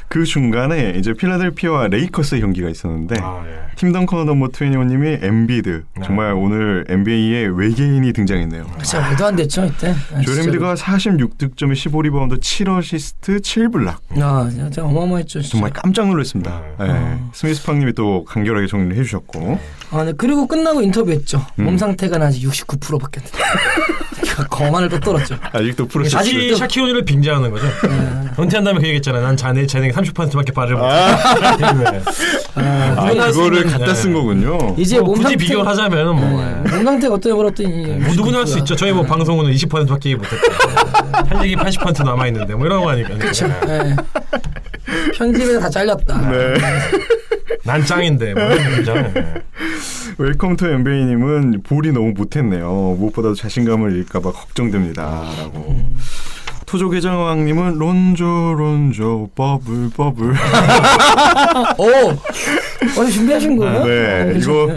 그 중간에 이제 필라델피아와 레이커스의 경기가 있었는데 팀덩커 넘버 21님이 엠비드 정말 오늘 NBA에 외계인이 등장했네요. 진짜 말도 안 됐죠 이때. 조엘 엠비드가 46득점에 15리바운드 7어시스트 7블락. 진짜 어마어마했죠. 진짜. 정말 깜짝 놀랐습니다. 스미스팡님이 또 간결하게 정리를 해주셨고. 네. 그리고 끝나고 인터뷰했죠. 몸 상태가 아직 69%밖에 안 돼. 거만을 또 떨었죠. 아직도 프로세스. 샤키오니를 빙자하는 거죠. 은퇴한 다음에 그 얘기했잖아요. 난 재능이 30%밖에 발을 못해. 그거를 갖다 쓴 거군요. 이제 몸 굳이 상태 비교를 하자면 몸 상태가 어떠냐 물었더니 누구나 할 수 있죠. 저희 뭐 방송은 20%밖에 못했다. 할 얘기 80% 남아 있는데 뭐 이런 거 하니까. 그렇죠. 네. 편집에서 다 잘렸다. 네. 난 짱인데 뭐 이런 거잖아요. 웰컴 투 MBA님은 볼이 너무 못했네요. 무엇보다도 자신감을 잃을까봐 걱정됩니다라고. 토조 계장왕님은 론조 버블. 어디 준비하신 거예요? 네, 이거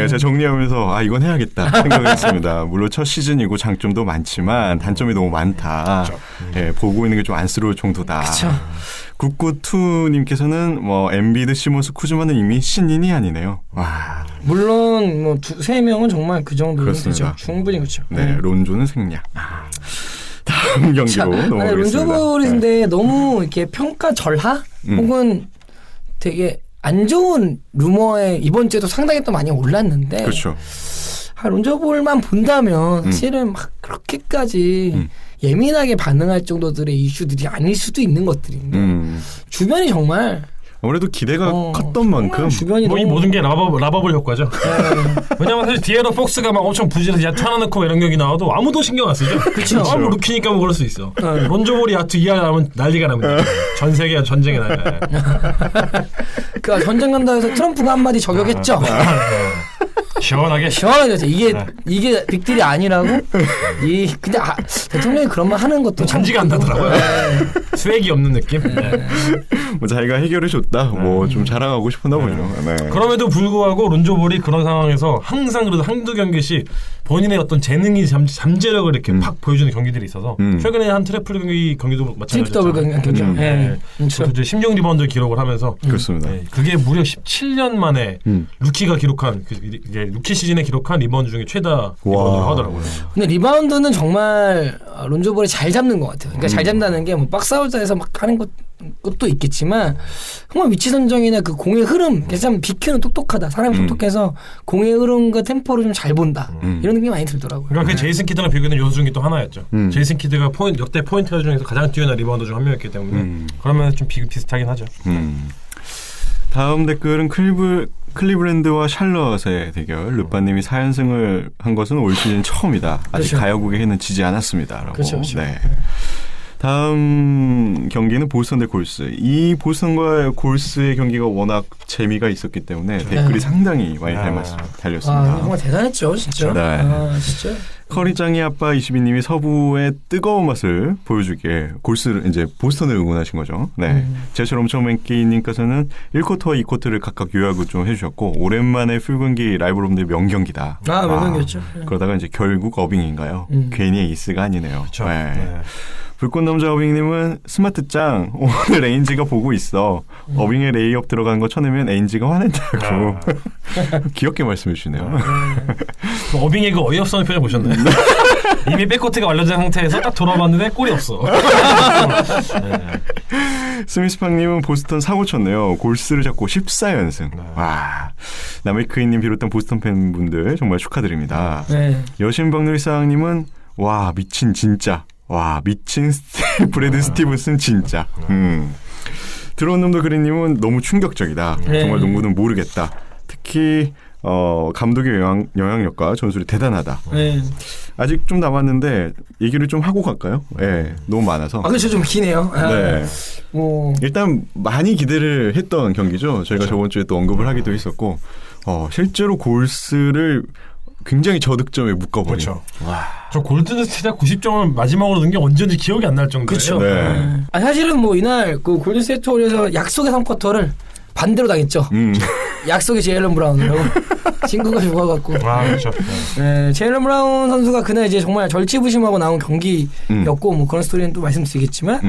제가 정리하면서 이건 해야겠다 생각했습니다. 물론 첫 시즌이고 장점도 많지만 단점이 너무 많다. 보고 있는 게 좀 안쓰러울 정도다. 그쵸. 992님께서는 엠비드, 시몬스, 쿠즈마는 이미 신인이 아니네요. 와. 물론 세 명은 정말 그 정도는 되죠. 충분히 그렇죠. 네, 론조는 생략. 다음 경기로 넘어가겠습니다. 론조볼인데 너무 이렇게 평가 절하 혹은 되게 안 좋은 루머에 이번 주에도 상당히 또 많이 올랐는데 그렇죠. 론조볼만 본다면 사실은 막 그렇게까지 예민하게 반응할 정도들의 이슈들이 아닐 수도 있는 것들인데 주변이 정말 아무래도 기대가 컸던 만큼 주변이 이 모든 게 라버블 효과죠. 왜냐면 사실 디에런 폭스가 막 엄청 부지런히 야투 하나 넣고 이런 경기 나와도 아무도 신경 안 쓰죠. 그렇죠. 뭐 루키니까 뭐 그럴 수 있어. 론조볼이 야투 이하 나면 난리가 납니다. 전 세계가 전쟁에 나요. 그러니까 전쟁 간다 해서 트럼프가 한마디 저격했죠. 시원하게. 시원하게 이게 빅딜이 아니라고. 근데 대통령이 그런 말 하는 것도 잔지가 안 나더라고요. 수액이 없는 느낌. 뭐 자기가 해결해줬다. 뭐 좀 자랑하고 싶었나 보죠. 네. 그럼에도 불구하고 론조볼이 그런 상황에서 항상 그래도 한두 경기씩 본인의 어떤 재능이 잠재력을 이렇게 팍 보여주는 경기들이 있어서 최근에 한 트래플 경기도 마찬가지였죠. 트리플 경기. 그것도 16 리바운드 기록을 하면서 그렇습니다. 그게 무려 17년 만에 루키가 기록한 루키 시즌에 기록한 리바운드 중에 최다 리바운드를 하더라고요. 근데 리바운드는 정말 론조 볼이 잘 잡는 것 같아요. 그러니까 잘 잡는다는 게 뭐 박스아웃에서 막 하는 것도 있겠지만 정말 위치 선정이나 그 공의 흐름, 참 BQ는 똑똑하다. 사람이 똑똑해서 공의 흐름과 템포를 좀 잘 본다. 이런 느낌이 많이 들더라고요. 그러니까 그 제이슨 키드랑 비교되는 요소 중에 또 하나였죠. 제이슨 키드가 역대 포인트 가드 중에서 가장 뛰어난 리바운더 중 한 명이었기 때문에 그러면 좀 비슷하긴 하죠. 다음 댓글은 클리브랜드와 샬럿의 대결. 르빠님이 4연승을 한 것은 올 시즌 처음이다. 아직 그렇죠. 가야국의 해는 지지 않았습니다라고. 그렇죠. 네. 다음 경기는 보스턴 대 골스. 이 보스턴과 골스의 경기가 워낙 재미가 있었기 때문에 댓글이 상당히 많이 달렸습니다. 정말 대단했죠, 진짜. 네. 진짜. 커리짱이 아빠 22님이 서부의 뜨거운 맛을 보여주기에 골스를 이제 보스턴을 응원하신 거죠. 네. 제처럼 처음맨끼님께서는 1쿼터와 2쿼터를 각각 요약을 좀 해주셨고 오랜만에 풀경기 라이브롬드의 명경기다. 명경기였죠. 그러다가 이제 결국 어빙인가요? 괜히 에이스가 아니네요. 그렇죠. 네. 네. 불꽃남자 어빙님은 스마트 짱 오늘 에인지가 보고 있어. 어빙에 레이업 들어가는 거 쳐내면 에인지가 화낸다고 귀엽게 말씀해 주시네요. 어빙의 그 어이없어하는 표정 보셨나요? 이미 백코트가 완료된 상태에서 딱 돌아봤는데 골이 없어. 스미스팡님은 보스턴 사고 쳤네요. 골스를 잡고 14연승. 와, 나메크이님 비롯한 보스턴 팬분들 정말 축하드립니다. 네. 여신박누리사장님은 와 미친 진짜. 와 미친 브래드 스티븐슨 진짜. 들어온 놈도 그린님은 너무 충격적이다. 정말 농구는 모르겠다. 특히 감독의 영향력과 전술이 대단하다. 아직 좀 남았는데 얘기를 좀 하고 갈까요? 네, 너무 많아서. 그렇죠. 좀 기네요. 네. 일단 많이 기대를 했던 경기죠. 저희가 저번 주에 또 언급을 하기도 했었고 실제로 골스를 굉장히 저득점에 묶어버린. 그렇죠. 저 골든스테이트가 90점을 마지막으로 넣은 게 언제인지 기억이 안 날 정도예요. 그렇죠. 네. 사실은 뭐 이날 그 골든스테이트 워리어스가 약속의 3쿼터를 반대로 당했죠. 약속의 제일런 브라운이라고 친구가 죽어갖고. 그렇죠. 네, 제일런 브라운 선수가 그날 이제 정말 절치부심하고 나온 경기였고 뭐 그런 스토리는 또 말씀드리겠지만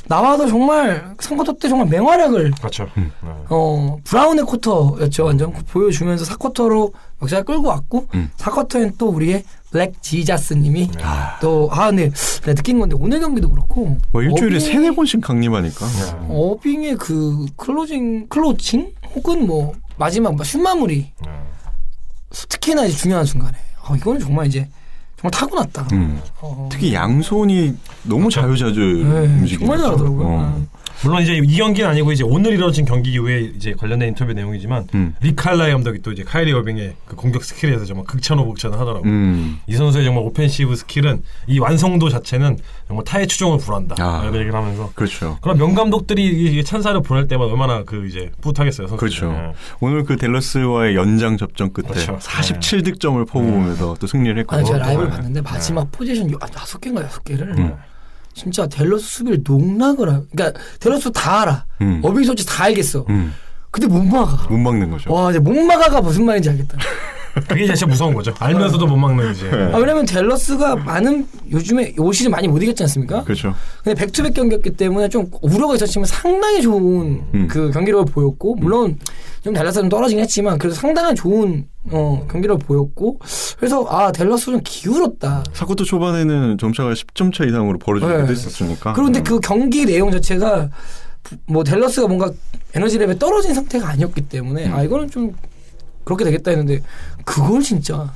나와도 정말 3쿼터 때 정말 맹활약을. 그렇죠. 브라운의 쿼터였죠. 완전 보여주면서 4쿼터로 역사를 끌고 왔고 4쿼터엔 또 우리의 블랙 지자스님이 근데 내가 느낀 건데 오늘 경기도 그렇고 일주일에 3-4번씩 강림하니까 어빙의 그 클로칭 혹은 뭐 마지막 슛 마무리 특히나 이제 중요한 순간에 이거는 정말 이제 정말 타고났다. 특히 양손이 너무 자유자재 움직이죠. 정말 잘하더라고요. 물론 이제 이 경기는 아니고 이제 오늘 이루어진 경기 이후에 이제 관련된 인터뷰 내용이지만 리 칼라이 감독이 또 이제 카이리 어빙의 그 공격 스킬에 대해서 정말 극찬을 하더라고요. 이 선수의 정말 오펜시브 스킬은 이 완성도 자체는 정말 타의 추종을 불한다. 이런 얘기를 하면서 그렇죠. 그런 명감독들이 이 찬사를 보낼 때마다 얼마나 그 이제 뿌듯하겠어요. 선수들. 그렇죠. 오늘 그 댈러스와의 연장 접전 끝에 47득점을 퍼부으면서 또 승리를 했거든요. 제가 라이브를 봤는데 마지막 포지션 5개인가 6개를 진짜 댈러스 수비를 농락을 그러니까 댈러스 다 알아. 어빙 솔직히 다 알겠어. 근데 못 막아. 못 막는 거죠. 와, 이제 못 막아가 무슨 말인지 알겠다. 그게 진짜 무서운 거죠. 알면서도 못 막는 이제. 왜냐면 댈러스가 요즘에 올 시즌 많이 못 이겼지 않습니까? 그렇죠. 근데 백투백 경기였기 때문에 좀 우려가 있었지만 상당히 좋은 그 경기력을 보였고 물론 좀 댈러스는 떨어지긴 했지만 그래도 상당한 좋은 경기를 보였고 그래서 댈러스는 기울었다. 4쿼터 초반에는 점차가 10점 차 이상으로 벌어지기도 했었으니까. 그런데 그 경기 내용 자체가 뭐 댈러스가 뭔가 에너지 레벨이 떨어진 상태가 아니었기 때문에 이거는 좀 그렇게 되겠다 했는데 그걸 진짜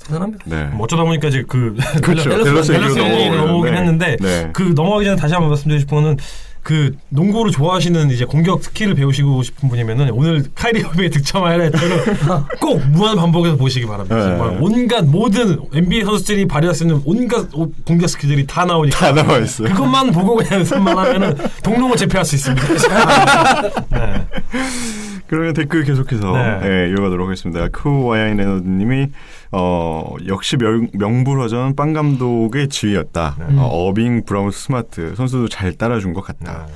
대단합니다. 네. 어쩌다 보니까 이제 그렇죠. 댈러스 얘기로 넘어오긴 했는데 그 넘어가기 전에 다시 한번 말씀드리고 싶은 거는 그 농구를 좋아하시는 이제 공격 스킬을 배우시고 싶은 분이면은 오늘 카이리 어빙의 득점 하이라이트를 꼭 무한 반복해서 보시기 바랍니다. 정말 온갖 모든 NBA 선수들이 발휘할 수 있는 온갖 공격 스킬들이 다 나오니까 다 나와 있어요. 그것만 보고 그냥 연습만 하면은 동롱을 제패할 수 있습니다. 네. 그러면 댓글 계속해서 이어가도록 하겠습니다. 크와야인 에너드님이 역시 명불허전 빵 감독의 지휘였다. 어빙, 브라운, 스마트 선수도 잘 따라준 것 같다.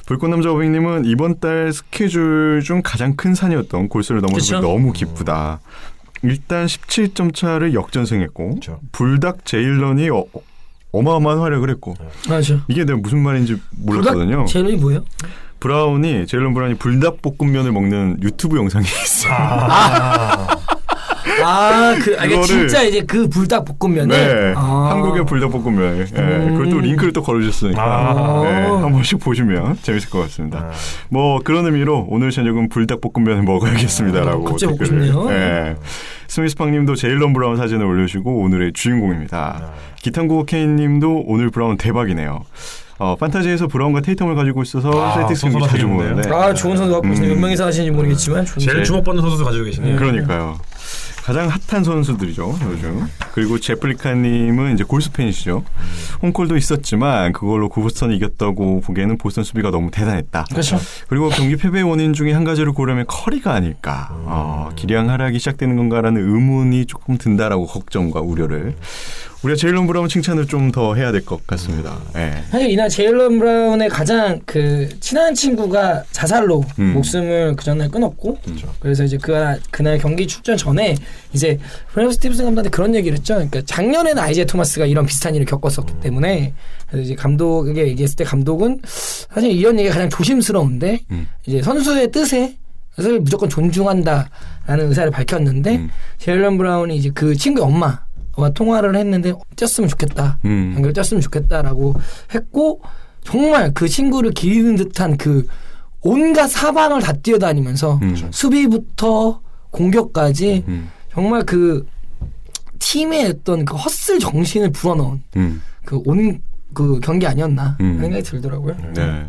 불꽃남자 어빙님은 이번 달 스케줄 중 가장 큰 산이었던 골스를 넘어서 너무 기쁘다. 일단 17점 차를 역전승했고 불닭 제일런이 어마어마한 활약을 했고 이게 내가 무슨 말인지 몰랐거든요. 불닭 제일런이 뭐예요? 제일런 브라운이 불닭볶음면을 먹는 유튜브 영상이 있어요. 이게 진짜 이제 그 불닭볶음면을 네, 한국의 불닭볶음면. 그걸 또 링크를 또 걸어주셨으니까 네, 한 번씩 보시면 재밌을 것 같습니다. 뭐 그런 의미로 오늘 저녁은 불닭볶음면을 먹어야겠습니다라고. 갑자기 먹고 싶네요. 네. 스미스팡님도 제일런 브라운 사진을 올려주시고 오늘의 주인공입니다. 기탄국어 K님도 오늘 브라운 대박이네요. 판타지에서 브라운과 테이텀을 가지고 있어서 셀틱스 경기 자주 보는데 좋은 선수 갖고 계시네요. 몇 명이서 하시는지 모르겠지만 제일 주목받는 선수 가지고 계시네요. 그러니까요. 가장 핫한 선수들이죠 요즘. 그리고 제플리카님은 이제 골스 팬이시죠. 홈콜도 있었지만 그걸로 보스턴이 이겼다고 보기에는 보스턴 수비가 너무 대단했다. 그렇죠. 그리고 경기 패배의 원인 중에 한 가지를 고르면 커리가 아닐까. 기량 하락이 시작되는 건가라는 의문이 조금 든다라고 걱정과 우려를. 우리가 제일런 브라운 칭찬을 좀 더 해야 될 것 같습니다. 네. 사실 이날 제일런 브라운의 가장 친한 친구가 자살로 목숨을 그 전날 끊었고, 그래서 이제 그날 경기 출전 전에 이제 브래드 스티븐슨 감독한테 그런 얘기를 했죠. 그러니까 작년에는 아이지아 토마스가 이런 비슷한 일을 겪었었기 때문에 그래서 이제 감독에게 얘기했을 때 감독은 사실 이런 얘기가 가장 조심스러운데 이제 선수의 뜻을 무조건 존중한다라는 의사를 밝혔는데 제일런 브라운이 이제 그 친구의 엄마와 통화를 했는데 뛰었으면 좋겠다. 연결 뛰었으면 좋겠다라고 했고 정말 그 친구를 기리는 듯한 그 온갖 사방을 다 뛰어다니면서 수비부터 공격까지 정말 그 팀의 어떤 그 헛슬 정신을 불어넣은 그 경기 아니었나 하는 생각이 들더라고요. 네.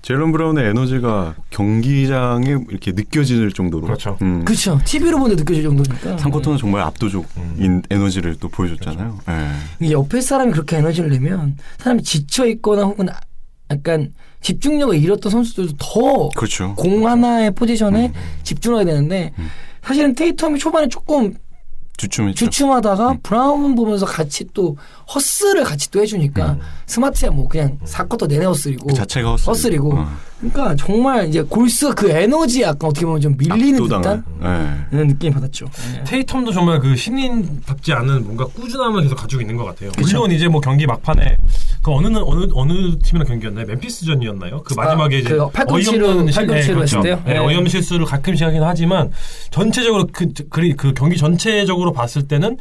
제일런 브라운의 에너지가 경기장에 이렇게 느껴질 정도로. 그렇죠. 그렇죠. TV로 보는데 느껴질 정도니까. 3쿼터는 정말 압도적인 에너지를 또 보여줬잖아요. 그렇죠. 네. 옆에 사람이 그렇게 에너지를 내면 사람이 지쳐있거나 혹은 약간 집중력을 잃었던 선수들도 더 그렇죠. 공 하나의 포지션에 집중하게 되는데 사실은 테이텀이 초반에 조금 주춤하다가 브라운 보면서 같이 또 헛스를 같이 또 해주니까 스마트야 뭐 그냥 4쿼터 내내 헛스리고 그 자체가 헛스리고 그러니까 정말 이제 골스가 그 에너지에 약간 어떻게 보면 좀 밀리는 듯한 그런 느낌이 받았죠. 네. 테이텀도 정말 그 신인답지 않은 뭔가 꾸준함을 계속 가지고 있는 것 같아요. 그쵸? 물론 이제 뭐 경기 막판에 그 어느 팀이랑 경기였나요? 멤피스전이었나요? 그 마지막에 이제 어이없는 실수를 했을 때요. 네, 어이없는 실수를 가끔씩 하긴 하지만 전체적으로 그 경기 전체적으로 봤을 때는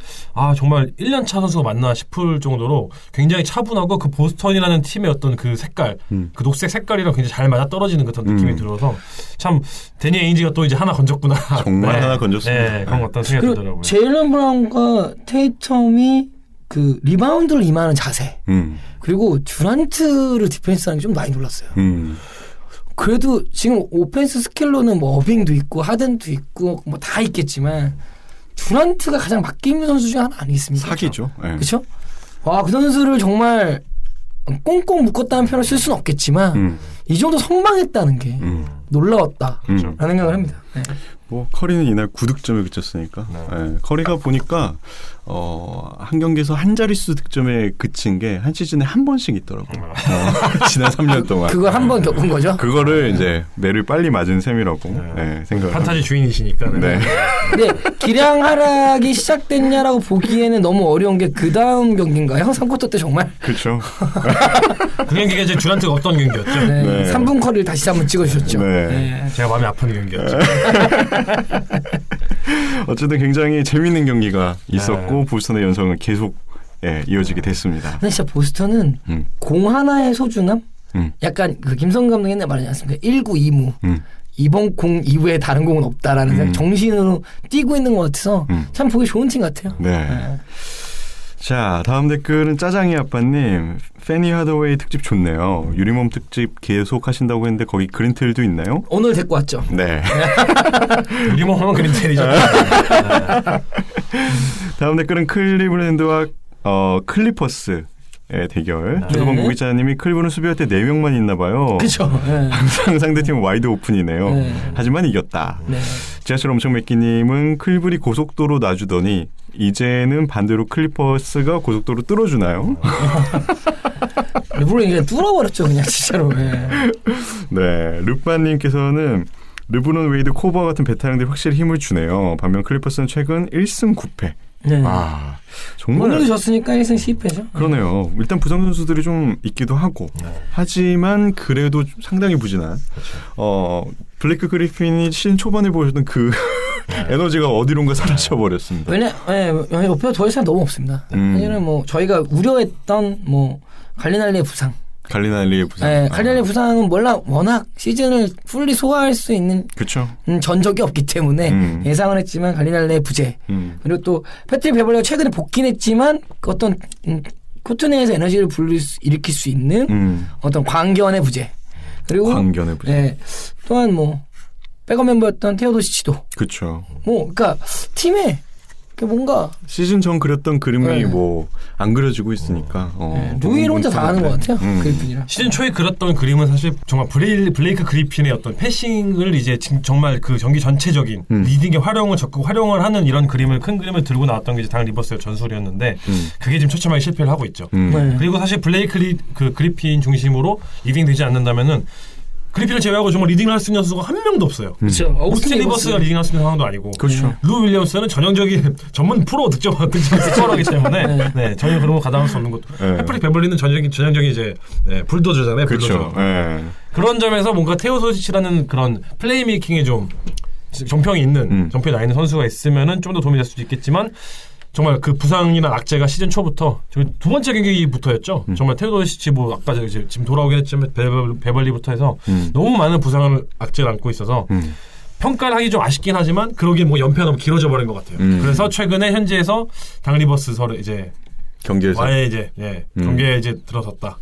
정말 1년차 선수가 맞나 싶을 정도로 굉장히 차분하고 그 보스턴이라는 팀의 어떤 그 색깔, 그 녹색 색깔이랑 굉장히 잘 맞아 떨어지는 그런 느낌이 들어서 참 데니 에인지가 또 이제 하나 건졌구나. 정말 하나 건졌습니다. 네, 그런 어떤 생각이 들더라고요. 제일런 브라운과 테이텀이 그 리바운드를 임하는 자세 그리고 듀란트를 디펜스하는 게 좀 많이 놀랐어요. 그래도 지금 오펜스 스킬로는 뭐 어빙도 있고 하든도 있고 뭐 다 있겠지만 듀란트가 가장 맡기는 선수 중에 하나 아니겠습니까? 사기죠. 그렇죠? 그 선수를 정말 꽁꽁 묶었다는 표현을 쓸 수는 없겠지만 이 정도 선방했다는 게 놀라웠다라는 생각을 합니다. 네. 뭐 커리는 이날 9득점에 그쳤으니까 커리가 보니까 한 경기에서 한 자릿수 득점에 그친 게 한 시즌에 한 번씩 있더라고요. 지난 3년 동안. 그걸 한 번 겪은 거죠? 그거를 이제 매를 빨리 맞은 셈이라고 생각을 판타지 주인이시니까. 네. 근데 기량 하락이 시작됐냐라고 보기에는 너무 어려운 게 그 다음 경기인가요? 3쿼터 때 정말? 그렇죠. 그 경기가 이제 듀란트가 없던 경기였죠. 네. 3분 커리를 다시 한번 찍어주셨죠. 네. 제가 마음이 아픈 경기였죠. 어쨌든 굉장히 재밌는 경기가 있었고 보스턴의 연성은 계속 이어지게 됐습니다. 근데 진짜 보스턴은 공 하나의 소중함? 약간 그 김성 감독이 옛날에 말하지 않습니까? 1구 2무. 이번 공 이후에 다른 공은 없다라는 정신으로 뛰고 있는 것 같아서 참 보기 좋은 팀 같아요. 네. 자, 다음 댓글은 짜장이 아빠님. 페니 하더웨이 특집 좋네요. 유리몸 특집 계속 하신다고 했는데 거기 그린텔도 있나요? 오늘 데리고 왔죠. 네. 유리몸 하면 그린텔이죠. 다음 댓글은 클리블랜드와 클리퍼스의 대결. 조성원 고기자님이 클리브는 수비할 때 4명만 있나 봐요. 그렇죠. 항상 상대팀은 와이드 오픈이네요. 하지만 이겼다. 지하철 엄청 맺기님은 클리블이 고속도로 놔주더니 이제는 반대로 클리퍼스가 고속도로 뚫어주나요? 르브론이 그냥 뚫어버렸죠. 그냥 진짜로. 네. 르빠님께서는 르브론 웨이드 코버 같은 베테랑들이 확실히 힘을 주네요. 반면 클리퍼스는 최근 1승 9패. 네. 정말 오늘도 졌으니까 1승 10패죠. 그러네요. 일단 부상 선수들이 좀 있기도 하고 하지만 그래도 상당히 부진한 블레이크 그리핀이 시즌 초반에 보여줬던 그 에너지가 어디론가 사라져버렸습니다. 옆에 더 이상 너무 없습니다. 사실은 뭐 저희가 우려했던 뭐 갈리날리의 부상. 갈리날리의 부상. 네, 갈리날리의 부상은 워낙 시즌을 풀리 소화할 수 있는 그쵸. 전적이 없기 때문에 예상은 했지만 갈리날리의 부재. 그리고 또 패트릭 베벌리가 최근에 복귀는 했지만 어떤 코트 내에서 에너지를 일으킬 수 있는 어떤 광견의 부재. 그리고 광견의 부재. 네, 또한 뭐 백업 멤버였던 테오도시치도. 그렇죠. 뭐 그러니까 팀에 뭔가 시즌 전 그렸던 그림이 뭐 안 그려지고 있으니까 루이를 혼자 다 하는 것 같아요. 그리핀이랑 시즌 초에 그렸던 그림은 사실 정말 블레이크 그리핀의 어떤 패싱을 이제 정말 그 경기 전체적인 리딩의 활용을 적극 활용을 하는 이런 큰 그림을 들고 나왔던 게 이제 당 리버스의 전술이었는데 그게 지금 처참하게 실패를 하고 있죠. 그리고 사실 블레이크 그리핀 중심으로 리딩되지 않는다면은 그리핀을 제외하고 정말 리딩을 할 수 있는 선수가 한 명도 없어요. 그렇죠. 오스틴 리버스가 리딩할 수 있는 상황도 아니고. 그렇죠. 루 윌리엄스는 전형적인 전문 프로 득점하기 때문에 네, 전혀 그런 거 가담할 수 없는 것도. 패트릭 베벌리는 전형적인 이제 불도저잖아요. 그렇죠. 그런 점에서 뭔가 테오 소시치라는 그런 플레이메이킹에 좀 정평이 있는 정평이 나 있는 선수가 있으면은 좀 더 도움이 될 수도 있겠지만. 정말 그 부상이나 악재가 시즌 초부터 두 번째 경기부터였죠. 정말 테오도시치 뭐 아까 지금 돌아오긴 했지만 베벌리부터 해서 너무 많은 부상을 악재를 안고 있어서 평가를 하기 좀 아쉽긴 하지만 그러기에 뭐 연패가 너무 길어져 버린 것 같아요. 그래서 최근에 현지에서 당 리버스 서로 이제 경기에서 와의 이제 경기에 이제 들어섰다.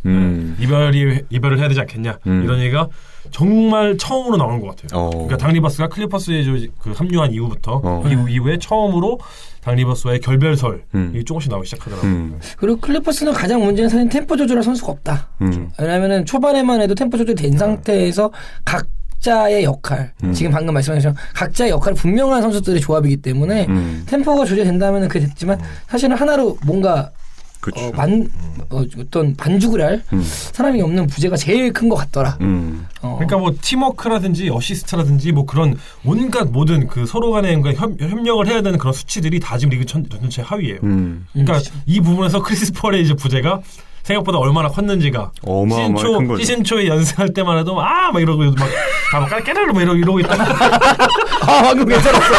이별을 해야 되지 않겠냐 이런 얘기가 정말 처음으로 나오는 것 같아요. 그러니까 당 리버스가 클리퍼스에 그 합류한 이후부터 이후에 처음으로 당 리버스와의 결별설이 조금씩 나오기 시작하더라고요. 그리고 클리퍼스는 가장 문제는 사실 템포 조절할 선수가 없다. 왜냐하면 초반에만 해도 tem포 조절이 된 상태에서 각자의 역할, 지금 방금 말씀하신 각자의 역할이 분명한 선수들의 조합이기 때문에 템포가 조절된다면 그게 됐지만 사실은 하나로 뭔가 어떤 반죽을 할 사람이 없는 부재가 제일 큰 것 같더라. 그러니까 뭐 팀워크라든지 어시스트라든지 뭐 그런 온갖 모든 그 서로 간의 협력을 해야 되는 그런 수치들이 다 지금 리그 전체 하위예요. 그러니까 이 부분에서 크리스 폴의 이제 부재가 생각보다 얼마나 컸는지가 시즌 초에 연습할 때만 해도 막 이러고 막 깨르르 막 이러고 있다가 방금 괜찮았어.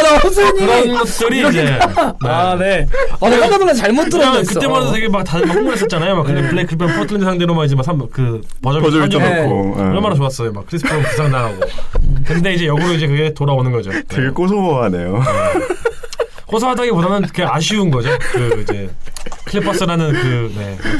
나 호수님 그런 것들이 이제 네. 내가 하다보다 잘못 들었어. 그때만 해도 되게 막 다들 흥분했었잖아요. 막 근데 블랙 크리핀 포틀랜드 상대로 막 이제 막 그 버저를 던져놓고 얼마나 좋았어요. 막 크리스 폴 부상 당하고. 근데 이제 역으로 이제 그게 돌아오는 거죠. 되게 고소하네요. 고소하다기보다는 그게 아쉬운 거죠. 그 이제 클리퍼스라는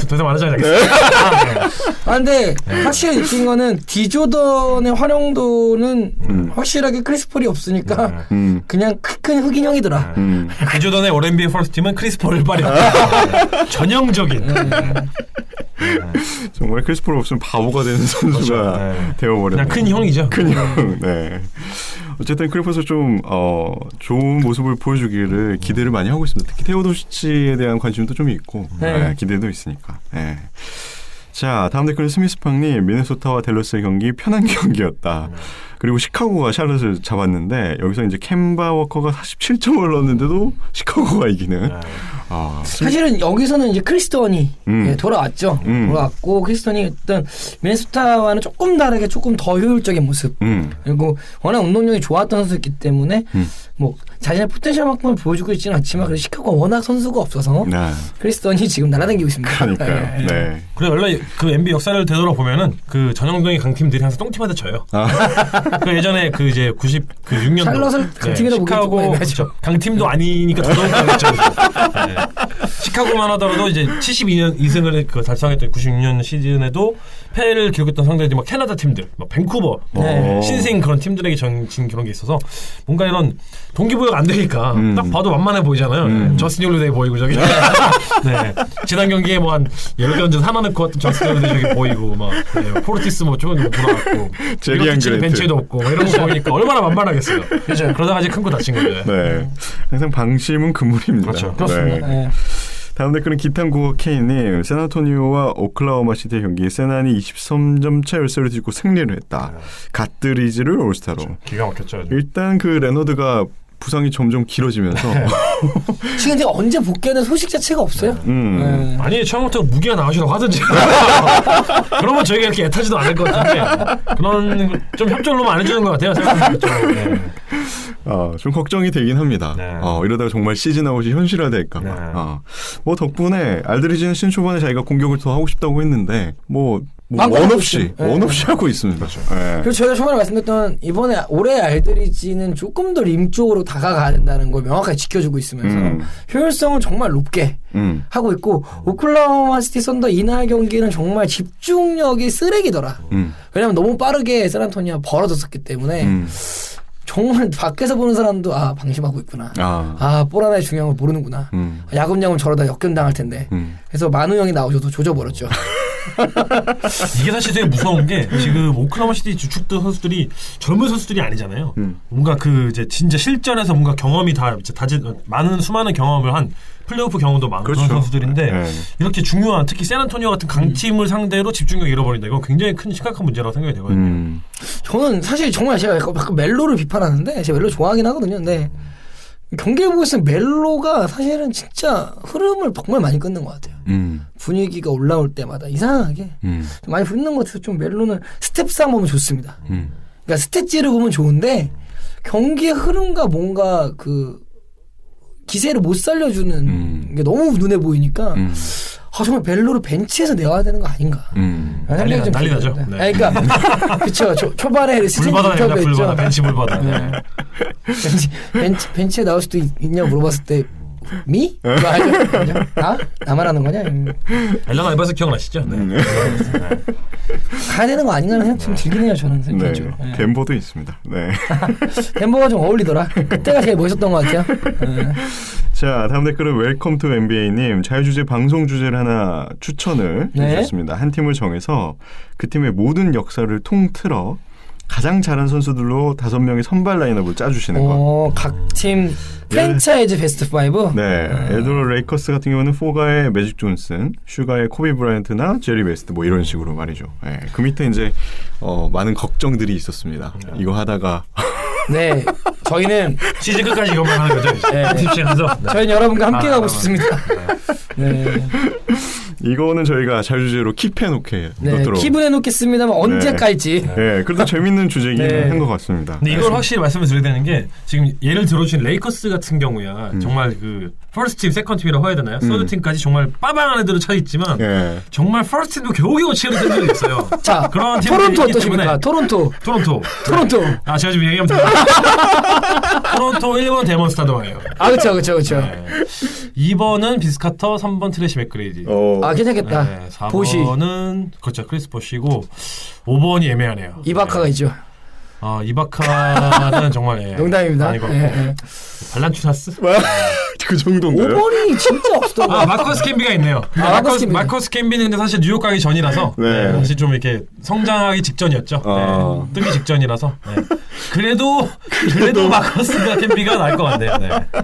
더 이상 말하지 않겠습니다. 근데 확실히 느낀 거는 디조던의 활용도는 확실하게 크리스 폴이 없으니까 그냥 큰 흑인형이더라. 디조던의 오렌비의 퍼스트 팀은 크리스 폴을 발휘한다. 전형적인. 정말 크리스 폴 없으면 바보가 되는 선수가 되어버렸네. 그냥 큰 형이죠. 큰 형. 네. 어쨌든 클리퍼스 좀 좋은 모습을 보여주기를 기대를 많이 하고 있습니다. 특히 테오도시치에 대한 관심도 좀 있고 기대도 있으니까. 네. 자, 다음 댓글은 스미스팡님. 미네소타와 댈러스의 경기 편한 경기였다. 그리고 시카고가 샬럿을 잡았는데 여기서 이제 켐바 워커가 47점을 넣었는데도 시카고가 이기는. 사실은 여기서는 이제 크리스턴이 돌아왔죠. 돌아왔고 크리스턴이 어떤 미네소타와는 조금 다르게 조금 더 효율적인 모습. 그리고 워낙 운동력이 좋았던 선수였기 때문에 뭐 자신의 포텐셜만큼을 보여주고 있지는 않지만 그래도 시카고가 워낙 선수가 없어서 크리스턴이 지금 날아다니고 있습니다. 그러니까요. 네. 그래 원래 그 NBA 역사를 되돌아보면은 그 전형적인 강팀들이 항상 똥팀한테 져요. 그 예전에 그 이제 96년도 샬럿을 강팀이라 시카고 강팀도 아니니까 더더욱 강했죠. 시카고만 하더라도 이제 72년 2승을 달성했던 96년 시즌에도 패를 기록했던 상대들이 막 캐나다 팀들, 막 밴쿠버, 신생 그런 팀들에게 진 그런 게 있어서 뭔가 이런 동기부여가 안 되니까 딱 봐도 만만해 보이잖아요. 저스틴 홀리데이 보이고 저기. 지난 경기에 뭐 한 10개 던져서 하나 넣고 왔던 저스틴 홀리데이 저기 보이고 막 포르티스 뭐 조금 돌아왔고 제리안 그랜트 벤치에도 없고 막 이런 거 보이니까 얼마나 만만하겠어요. 그렇죠. 그러다가 이제 큰 거 다친 거죠. 네. 항상 방심은 금물입니다. 그렇죠. 그렇습니다. 네. 다음 댓글은 기탄국어 K님. 샌안토니오와 오클라호마 시티 경기 세난이 23점 차 열세를 뒤집고 승리를 했다. 갓드리즈를 올스타로. 기가 막혔죠. 일단 그 레너드가 부상이 점점 길어지면서 지금 제가 언제 복귀하는 소식 자체가 없어요. 네. 아니 처음부터 무기가 나오시라고 하든지 그러면 저희가 이렇게 애타지도 않을 것 같은데 그런 좀 협조를 안 해주는 것 같아요. 네. 좀 걱정이 되긴 합니다. 네. 이러다가 정말 시즌 아웃이 현실화될까봐. 네. 뭐 덕분에 알드리지는 시즌 초반에 자기가 공격을 더 하고 싶다고 했는데 원 없이 하고 있습니다. 그렇죠. 네. 그리고 저희가 초반에 말씀드렸던 이번에 올해 알드리지는 조금 더 림 쪽으로 다가가야 된다는 걸 명확하게 지켜주고 있으면서 효율성을 정말 높게 하고 있고 오클라호마 시티 선더 이날 경기는 정말 집중력이 쓰레기더라. 왜냐하면 너무 빠르게 샌안토니가 벌어졌었기 때문에 정말 밖에서 보는 사람도 방심하고 있구나. 볼 하나의 중요한 걸 모르는구나. 야금야금 저러다 역견당할 텐데. 그래서 만우 형이 나오셔도 조져버렸죠. 이게 사실 되게 무서운 게 지금 오클라호마 시티 주축들 선수들이 젊은 선수들이 아니잖아요. 뭔가 이제 진짜 실전에서 뭔가 경험이 많은 수많은 경험을 한 플레이오프 경험도 많은 그렇죠. 그런 선수들인데 네. 이렇게 중요한 특히 샌안토니오 같은 강팀을 상대로 집중력 잃어버린다. 이건 굉장히 큰 심각한 문제라고 생각이 되거든요. 저는 사실 정말 제가 약간 멜로를 비판하는데 제가 멜로 좋아하긴 하거든요. 근데 경기를 보고 있으면 멜로가 사실은 진짜 흐름을 정말 많이 끊는 것 같아요. 분위기가 올라올 때마다 이상하게 좀 많이 붙는 것 같아서 좀 멜로는 스텝상 보면 좋습니다. 그러니까 스탯지를 보면 좋은데 경기의 흐름과 뭔가 기세를 못 살려주는 게 너무 눈에 보이니까 정말 멜로를 벤치에서 내와야 되는 거 아닌가. 난리 나죠. 네. 그러니까 그쵸. 초반에 시즌 불바다입니다. 인터뷰했죠. 벤치 불바다. 네. 벤치에 나올 수도 있냐고 물어봤을 때 미? 나만 하는 거냐? 앨런 알바스 기억나시죠? 네. 가야 되는 거 아닌가 하는 생각 좀 들긴 해요. 저는 개인적으로. 네. 덴버도 있습니다. 네. 덴버가 좀 어울리더라. 그때가 제일 멋있었던 것 같아요. 자, 다음 댓글은 웰컴 투 NBA님 자유주제 방송 주제를 하나 추천을 해주셨습니다. 한 팀을 정해서 그 팀의 모든 역사를 통틀어 가장 잘한 선수들로 5명의 선발 라인업을 짜주시는 거. 각 팀 프랜차이즈 베스트 5? 네. 예를 들어 레이커스 같은 경우는 포가의 매직 존슨, 슈가의 코비 브라이언트나 제리 베스트 뭐 이런 식으로 말이죠. 네. 그 밑에 이제 많은 걱정들이 있었습니다. 이거 하다가 네. 저희는 시즌 끝까지 이것만 하는 거죠. 네. 팁시에서 저희는 여러분과 함께 가고 싶습니다. 네. 이거는 저희가 자유주제로 킵해놓게 놓도록. 킵은 해놓겠습니다만 언제 깔지. 네, 그래도 재밌는 주제긴 네. 한 것 같습니다. 근데 이걸 확실히 말씀을 드려야 되는 게 지금 예를 들어주신 레이커스 같은 경우야 정말 퍼스트 팀, 세컨드 팀이라고 해야 되나요? 서드 팀까지 정말 빠방한 애들을 차있지만 정말 퍼스트 팀도 겨우겨우 치는 팀들이 있어요. 자, 그런 토론토 어떠십니까? 토론토. 제가 지금 얘기하면 토론토 1번 데몬스타더예요. 그쵸. 네. 2번은 비스카터, 3번 트래시 맥그레이디. 괜찮겠다. 네, 4번은 그렇죠. 크리스 보시고 5번이 애매하네요. 이바카가 있죠. 이바카는 정말 농담입니다. 발란추사스? 그 정도인가요? 5번이 진짜 없었던 마커스 캠비가 있네요. 마커스 캠비는 근데 사실 뉴욕 가기 전이라서 사실 좀 이렇게 성장하기 직전이었죠. 뜨기 직전이라서 그래도 마커스가 캠비가 나을 것 같네요.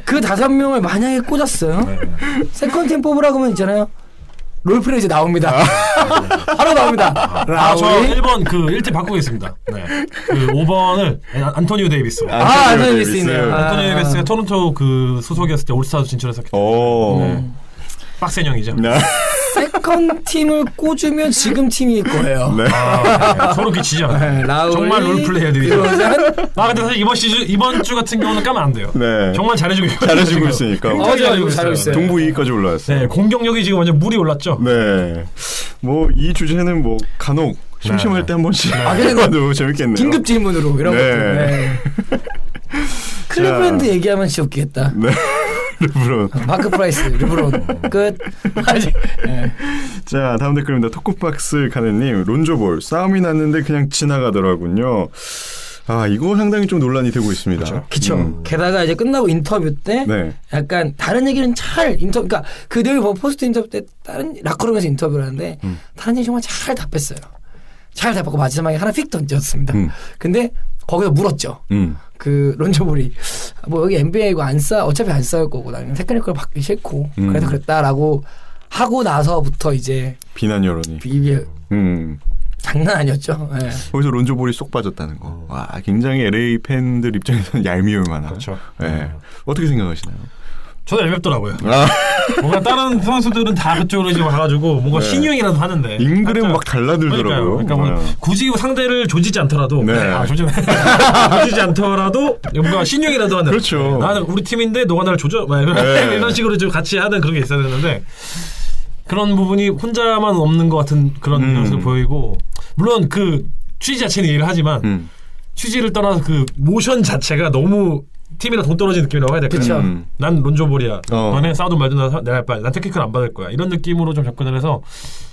그 5명을 만약에 꽂았어요. 세컨드 팀 뽑으라고 하면 있잖아요. 롤플레이 이제 나옵니다. 바로 나옵니다. 저 1번 1팀 바꾸겠습니다. 네. 5번을 안토니오 데이비스. 안토니오 데이비스네요. 안토니오 데이비스가 토론토 소속이었을 때 올스타도 진출했었기 때문에 빡센 형이죠. 세컨드 팀을 꽂으면 지금 팀일 거예요. 소름 끼치죠. 라울리, 정말 롤플레이 해드리죠. 근데 사실 이번 주 같은 경우는 까면 안 돼요. 정말 잘해주고 있으니까. 잘해주고 있어요. 동부 2위까지 올라왔어요. 네, 공격력이 지금 완전 물이 올랐죠. 네. 이 주제는 간혹 심심할 때 한 번씩 해봐도 재밌겠네요. 긴급 질문으로 이런 것들. 클리브랜드 얘기하면 진짜 웃기겠다. 네. 르브론. 마크 프라이스, 르브론. 끝. 자, 다음 댓글입니다. 토크박스 가네님, 론조볼 싸움이 났는데 그냥 지나가더라군요. 이거 상당히 좀 논란이 되고 있습니다. 그렇죠. 게다가 이제 끝나고 인터뷰 때 약간 다른 얘기는 그러니까 그 내일 포스트 인터뷰 때 다른 라커룸에서 인터뷰를 하는데 다른 얘기 정말 잘 답했어요. 잘 답하고 마지막에 하나 픽 던졌습니다. 근데 거기서 물었죠. 그 론조볼이 여기 NBA고 어차피 안 싸울 거고 나는 테크니컬 받기 싫고 그래서 그랬다라고 하고 나서부터 이제 비난 여론이 장난 아니었죠. 네. 거기서 론조볼이 쏙 빠졌다는 거. 와, 굉장히 LA 팬들 입장에서는 얄미울 만한. 그렇죠. 네. 어떻게 생각하시나요? 저도 얄밉더라고요. 뭔가 다른 선수들은 다 그쪽으로 지금 가가지고 뭔가 신유행이라도 하는데 잉그램 막 달라들더라고요. 그러니까 뭐 굳이 상대를 조지지 않더라도 조지지 않더라도 뭔가 신유행이라도 하는. 그렇죠. 나는 우리 팀인데 너가 나를 조져 이런 식으로 좀 같이 하는 그런 게 있어야 되는데 그런 부분이 혼자만 없는 것 같은 그런 모습을 보이고 물론 그 취지 자체는 이해를 하지만 취지를 떠나서 그 모션 자체가 너무 팀이랑 동떨어진 느낌이라고 해야 될까요? 난 론조볼이야. 너네 싸우든 말든 내가 할 바야. 난 테크니컬 안 받을 거야. 이런 느낌으로 좀 접근을 해서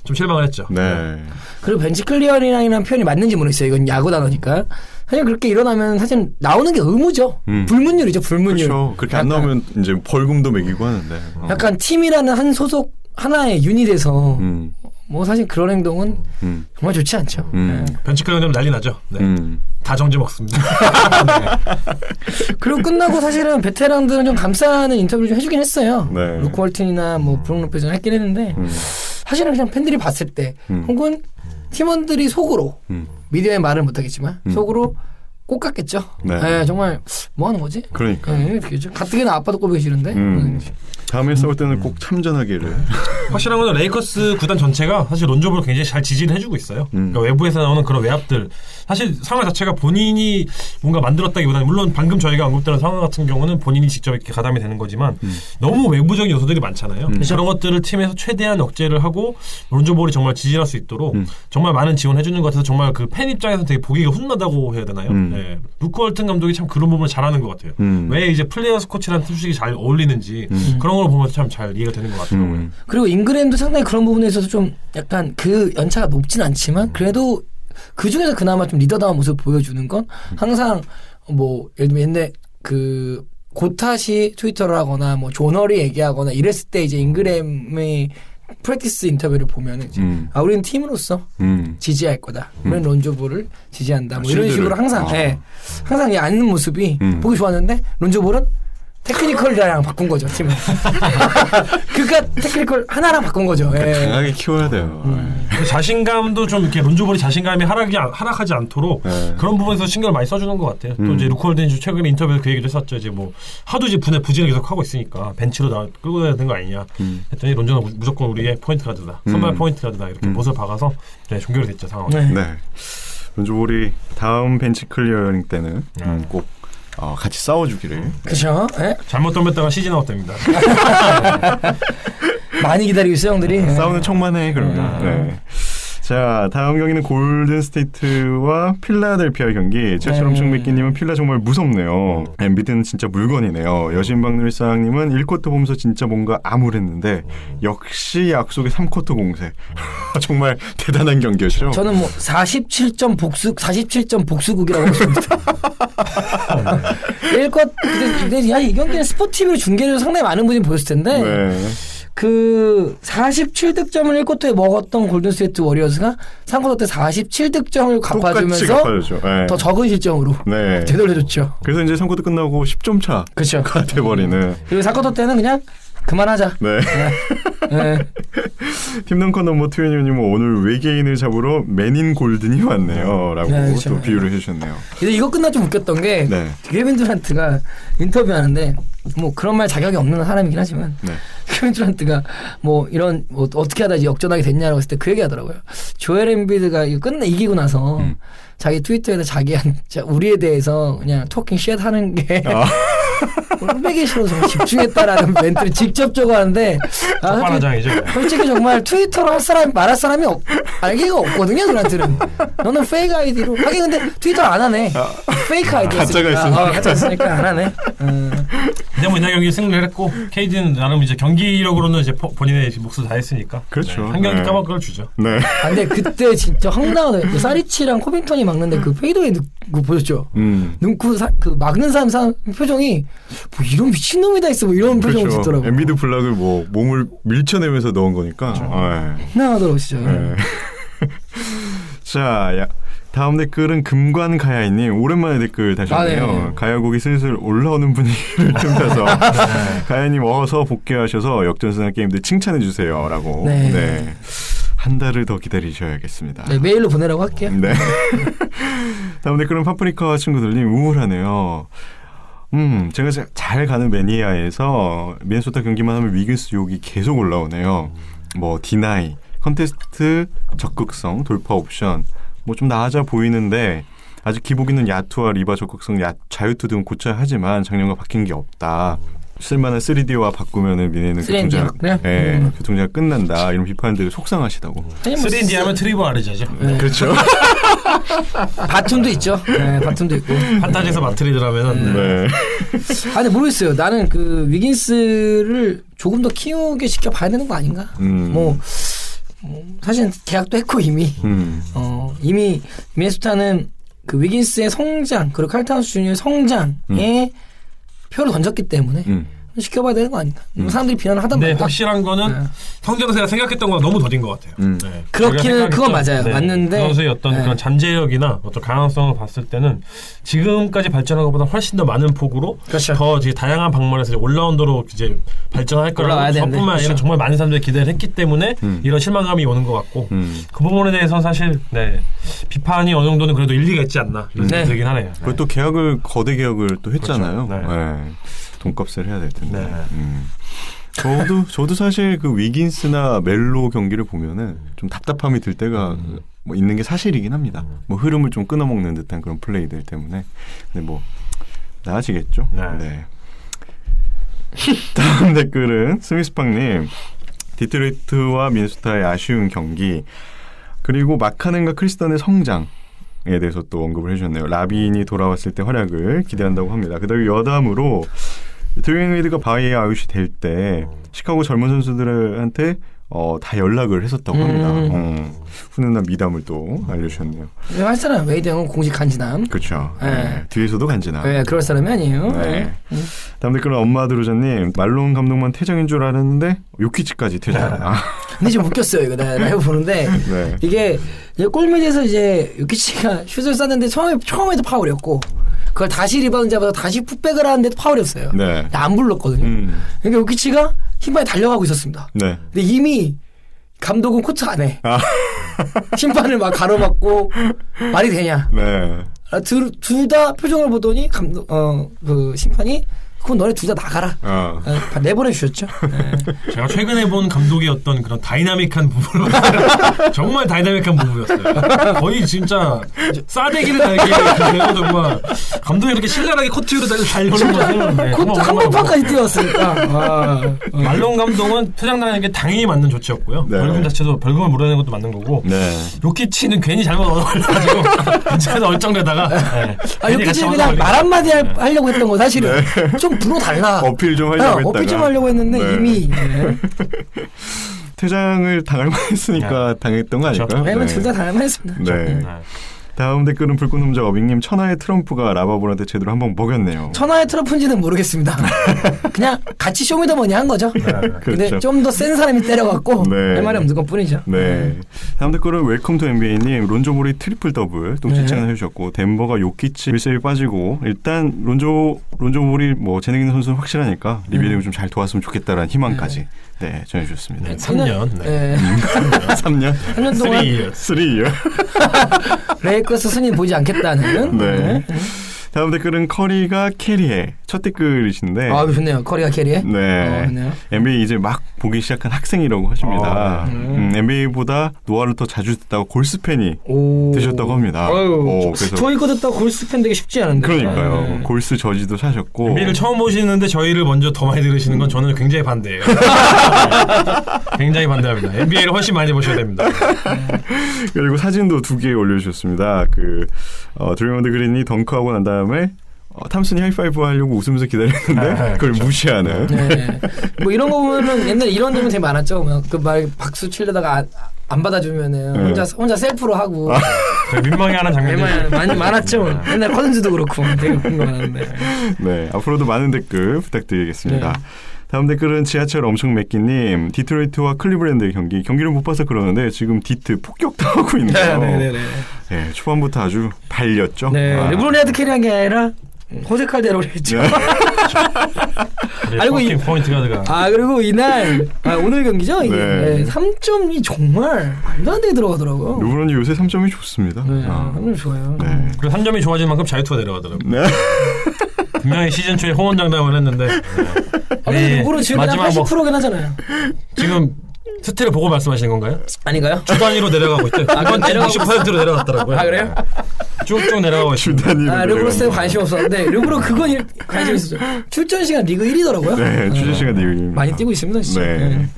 좀 실망을 했죠. 네. 그리고 벤치 클리어링이라는 표현이 맞는지 모르겠어요. 이건 야구 단어니까. 사실 그렇게 일어나면 사실 나오는 게 의무죠. 불문율이죠. 불문율. 그렇죠. 그렇게 안 나오면 이제 벌금도 매기고 하는데. 약간 팀이라는 한 소속 하나의 유닛에서 뭐 사실 그런 행동은 정말 좋지 않죠. 벤치 클리어 되면 난리 나죠. 네. 다 정지 먹습니다. 그리고 끝나고 사실은 베테랑들은 좀 감싸는 인터뷰를 좀 해주긴 했어요. 네. 루크 월튼이나 뭐 브룩 로페즈는 했긴 했는데 사실은 그냥 팬들이 봤을 때 혹은 팀원들이 속으로 미디어에 말을 못하겠지만 속으로 꼭 같겠죠. 네. 네, 정말 뭐 하는 거지? 그러니까. 네, 가뜩이나 아빠도 꼽기 싫은데. 다음에 싸울 때는 꼭 참전하기를. 확실한 건 레이커스 구단 전체가 사실 론조볼을 굉장히 잘 지지를 해주고 있어요. 그러니까 외부에서 나오는 그런 외압들 사실 상황 자체가 본인이 뭔가 만들었다기보다는 물론 방금 저희가 언급드린 상황 같은 경우는 본인이 직접 이렇게 가담이 되는 거지만 너무 외부적인 요소들이 많잖아요. 그런 것들을 팀에서 최대한 억제를 하고 론조볼이 정말 지지할 수 있도록 정말 많은 지원해 주는 것 같아서 정말 그 팬 입장에서 되게 보기가 훈훈하다고 해야 되나요? 네. 루크 월튼 감독이 참 그런 부분을 잘하는 것 같아요. 왜 이제 플레이어스 코치라는 팀식이 잘 어울리는지 그런 걸 보면서 참 잘 이해가 되는 것 같더라고요. 그리고 잉그램도 상당히 그런 부분에 있어서 좀 약간 그 연차가 높진 않지만 그래도 그 중에서 그나마 좀 리더다운 모습을 보여주는 건 항상 뭐 예를 들면 옛날 그 고탓이 트위터를 하거나 뭐 조널이 얘기하거나 이랬을 때 이제 잉그램의 프랙티스 인터뷰를 보면은 이제 우리는 팀으로서 지지할 거다. 우리는 론조볼을 지지한다. 뭐 이런 식으로 항상 항상 앉는 모습이 보기 좋았는데 론조볼은 테크니컬이랑 바꾼 거죠, 팀을. 그러니까 테크니컬 하나랑 바꾼 거죠. 강하게 키워야 돼요. 자신감도 좀 이렇게 론조볼이 자신감이 하락하지 않도록 그런 부분에서 신경을 많이 써주는 것 같아요. 또 이제 루크 월튼이 최근에 인터뷰에서 그 얘기도 했었죠. 이제 뭐 하도 이제 부진을 계속 하고 있으니까 벤치로 끌고 다야 되는 거 아니냐. 했더니 론조는 무조건 우리의 포인트 가드다. 선발 포인트 가드다. 이렇게 못을 박아서 종결이 됐죠, 상황이. 네. 론조볼이 다음 벤치 클리어링 때는 꼭 같이 싸워주기를. 그렇죠. 잘못 덤볐다가 시즌 아웃됩니다. 많이 기다리고 있어요, 형들이. 싸우는 척만 해 그러면. 네. 자, 다음 경기는 골든 스테이트와 필라델피아 경기. 최철엄 충미끼님은 필라 정말 무섭네요. 엠비드는 진짜 물건이네요. 여신박률상님은 1쿼터 보면서 진짜 뭔가 암울했는데 역시 약속의 3쿼터 공세. 정말 대단한 경기였죠. 저는 뭐 47점 복수국이라고 했습니다. 1쿼터 근데 이 경기는 스포티비로 중계를 상당히 많은 분이 보셨을 텐데. 네. 그 47득점을 1쿼터에 먹었던 골든스테이트 워리어스가 3쿼터 때 47득점을 갚아주면서 네. 더 적은 실점으로 되돌려줬죠. 그래서 이제 3쿼터 끝나고 10점 차가 그렇죠. 돼버리는. 그리고 4쿼터 때는 그냥 그만하자. 네. 네. 팀덩컨 넘버 2님은 오늘 외계인을 잡으러 맨인 골든이 왔네요. 라고 그렇죠. 또 비유를 해주셨네요. 근데 이거 끝나 좀 웃겼던 게 케빈 듀란트가 인터뷰하는데 뭐 그런 말 자격이 없는 사람이긴 하지만 케빈 듀란트가 뭐 이런 뭐 어떻게 하다 이제 역전하게 됐냐라고 했을 때 그 얘기하더라고요. 조엘 엠비드가 이거 이기고 나서 자기 트위터에서 우리에 대해서 그냥 토킹 쉣 하는 게 꼴배기 싫어서 집중했다라는 멘트를 직접 적어하는데 첫판화장이죠. 솔직히 정말 트위터로 말할 사람이 알기가 없거든요. 듀란트는. 너는 페이크 아이디로 하긴 근데 트위터 안 하네. 페이크 아이디 가짜가 있으니까 안 하네. 근데 뭐 이날 경기 승리를 했고 KD는 나름 이제 경기력으로는 이제 본인의 몫을 다 했으니까. 그렇죠. 한 경기 까먹을 주죠. 네. 근데 그때 진짜 황당하다. 사리치랑 코빙턴이 막는데 그 페이드웨이 그 보셨죠? 그 막는 사람 표정이 뭐 이런 미친놈이 다 있어 뭐 이런 표정을 짓더라고요. 엠비드 블락을 뭐 몸을 밀쳐내면서 넣은 거니까. 황당하더라고요 진짜. 자, 다음 댓글은 금관가야이님. 오랜만에 댓글 다시 왔네요. 가야곡이 슬슬 올라오는 분위기를 틈타서 가야님 어서 복귀하셔서 역전승 게임들 칭찬해 주세요. 라고. 한 달을 더 기다리셔야겠습니다. 네, 메일로 보내라고 할게요. 네. 다음 댓글은 파프리카 친구들님 우울하네요. 제가 잘 가는 매니아에서 미네소타 경기만 하면 위긴스 욕이 계속 올라오네요. 뭐 디나이, 컨테스트 적극성, 돌파 옵션 뭐 좀 나아져 보이는데 아직 기복 있는 야투와 리바 적극성, 자유투 등은 고쳐야 하지만 작년과 바뀐 게 없다. 쓸만한 3D와 바꾸면은 미네는 교통제가 끝난다. 이런 비판들이 속상하시다고. 3D 하면 트리버 아르자죠. 네. 그렇죠. 바툼도 있죠. 네, 바툼도 있고. 판타지에서 마트리드라면. 네. 근데 모르겠어요. 나는 그 위긴스를 조금 더 키우게 시켜봐야 되는 거 아닌가? 뭐 사실 계약도 했고 이미. 이미 미네소타는 그 위긴스의 성장 그리고 칼 타운스 주니어의 성장에 표를 던졌기 때문에 시켜봐야 되는 거 아닌가. 사람들이 비난을 하단 말이야. 네, 확실한 거는 성장은 제가 생각했던 거보다 너무 더딘 것 같아요. 네. 그렇기는 그건 맞아요. 네. 맞는데 선수의 어떤 그런 잠재력이나 어떤 가능성을 봤을 때는 지금까지 발전한 것보다 훨씬 더 많은 폭으로 그렇죠. 더 이제 다양한 방면에서 이제 올라운더로 이제 발전할 거라고 저뿐만 아니라 그렇죠. 정말 많은 사람들이 기대를 했기 때문에 이런 실망감이 오는 것 같고 그 부분에 대해서는 사실 비판이 어느 정도는 그래도 일리가 있지 않나 이런 생각이 들긴 하네요. 그리고 또 거대 계약을 또 했잖아요. 그렇죠. 네. 돈값을 해야 될 텐데. 저도 사실 그 위긴스나 멜로 경기를 보면은 좀 답답함이 들 때가 뭐 있는 게 사실이긴 합니다. 뭐 흐름을 좀 끊어먹는 듯한 그런 플레이들 때문에. 근데 뭐 나아지겠죠. 네. 다음 댓글은 스미스팡님. 디트로이트와 미네소타의 아쉬운 경기 그리고 마카넨과 크리스턴의 성장에 대해서 또 언급을 해주셨네요. 라빈이 돌아왔을 때 활약을 기대한다고 합니다. 그다음에 여담으로 드웨인 웨이드가 바이에 아웃이 될 때 시카고 젊은 선수들한테 다 연락을 했었다고 합니다. 훈훈한 미담을 또 알려주셨네요. 할 사람 웨이드 형은 공식 간지남. 그렇죠. 네. 뒤에서도 간지남. 네, 그럴 사람이 아니에요. 네. 다음 댓글은 엄마 드루자님. 말론 감독만 퇴장인 줄 알았는데 요키치까지 퇴장. 근데 좀 웃겼어요 이거 내가 보는데 이게 골밑에서 이제 요키치가 슛을 쐈는데 처음에도 파울이었고 그걸 다시 리바운드 잡아서 다시 풋백을 하는데도 파울이었어요. 네. 안 불렀거든요. 그러니까 요키치가 힘많이 달려가고 있었습니다. 네. 근데 이미 감독은 코트 안에 심판을 막 가로막고 말이 되냐? 네. 둘 다 표정을 보더니 감독 그 심판이 그건 너네 둘 다 나가라. 내보내주셨죠. 네. 제가 최근에 본 감독의 어떤 그런 다이나믹한 부분을 정말 다이나믹한 부분이었어요. 거의 진짜 싸대기를 달게 정말 감독이 이렇게 신랄하게 코트 위로 달려오는 것은 코트 한복판까지 뛰었으니까. 말론 감독은 퇴장당하는 게 당연히 맞는 조치였고요. 네. 벌금 자체도 벌금을 물어내는 것도 맞는 거고 요키치는 괜히 잘못 얻어걸려가지고 괜찮아서 얼쩡대다가 요키치는 그냥 말 한마디 하려고 했던 거 사실은 좀 불어달라. 어필 좀 하려고 했다가. 어필 좀 하려고 했는데 이미. 퇴장을 당할 만했으니까 당했던 거 아닐까요? 왜냐면 둘 다 당할 만했습니다. 네. 다음 댓글은 불꽃놈자 어빙님. 천하의 트럼프가 라바볼한테 제대로 한번 먹였네요. 천하의 트럼프인지는 모르겠습니다. 그냥 같이 쇼미더머니 한 거죠. 근데 그렇죠. 좀 더 센 사람이 때려갖고 할 말이 없는 것 뿐이죠. 네. 다음 댓글은 웰컴 투 NBA님. 론조볼이 트리플 더블 또 칭찬을 해주셨고 덴버가 요키치 밀세이 빠지고 일단 론조볼이 뭐 재능 있는 선수는 확실하니까 리빌링을 좀 잘 도왔으면 좋겠다라는 희망까지 전해주셨습니다. 3년. 3년? 3년 동안 3 year. 레이커스 승인 보지 않겠다는. 네. 다음 댓글은 커리가 캐리해. 첫 댓글이신데. 좋네요. 커리가 캐리해. 네. 좋네요. NBA 이제 막 보기 시작한 학생이라고 하십니다. NBA보다 노아를 더 자주 듣다가 골스 팬이 되셨다고 합니다. 그래서 저희 거 듣다가 골스 팬 되기 쉽지 않은데. 그러니까요. 골스 저지도 사셨고. NBA를 처음 보시는데 저희를 먼저 더 많이 들으시는 건 저는 굉장히 반대예요. 굉장히 반대합니다. NBA를 훨씬 많이 보셔야 됩니다. 그리고 사진도 2개 올려주셨습니다. 드레이먼드 그린이 덩크하고 난 다음에 탐슨이 하이파이브 하려고 웃으면서 기다렸는데 그걸 무시하는. 네. 뭐 이런 거 보면은 옛날에 이런 점은 되게 많았죠. 그 말 박수 치려다가 안 받아주면은 혼자 셀프로 하고. 민망해하는 장면이 많이 많았죠. 옛날 커든즈도 그렇고 되게 웃긴 거 많은데. 네, 앞으로도 많은 댓글 부탁드리겠습니다. 네. 다음 댓글은 지하철 엄청 맺기님. 디트로이트와 클리블랜드의 경기를 못 봐서 그러는데 지금 디트 폭격당하고 있네요. 네, 초반부터 아주 발렸죠. 네, 르브론 헤드 캐리한 게 아니라 호세 칼데로를 했죠. 그리고 이 포인트 가드가. 그리고 이날 오늘 경기죠. 이게 네. 3점이 정말 말도 안 되게 들어가더라고요. 르브론이 요새 3점이 좋습니다. 네, 3점 좋아요. 네. 그리고 3점이 좋아진 만큼 자유투가 내려가더라고요. 네. 분명히 시즌 초에 호언장담을 했는데 근데 르브론 지금 그냥 마지막 80%긴 하잖아요. 지금 스틸을 보고 말씀하시는 건가요? 아닌가요? 주 단위로 내려가고 있대. 이번 주 60%로 내려갔더라고요. 그래요? 쭉쭉 내려가고 있습니다. 주 단위로 르브론 스텝 관심 없었는데 르브론 그건 관심 있었죠. 출전 시간 리그 1위더라고요. 네, 출전 시간 리그 1위입니다. 많이 뛰고 있습니다, 진짜. 네.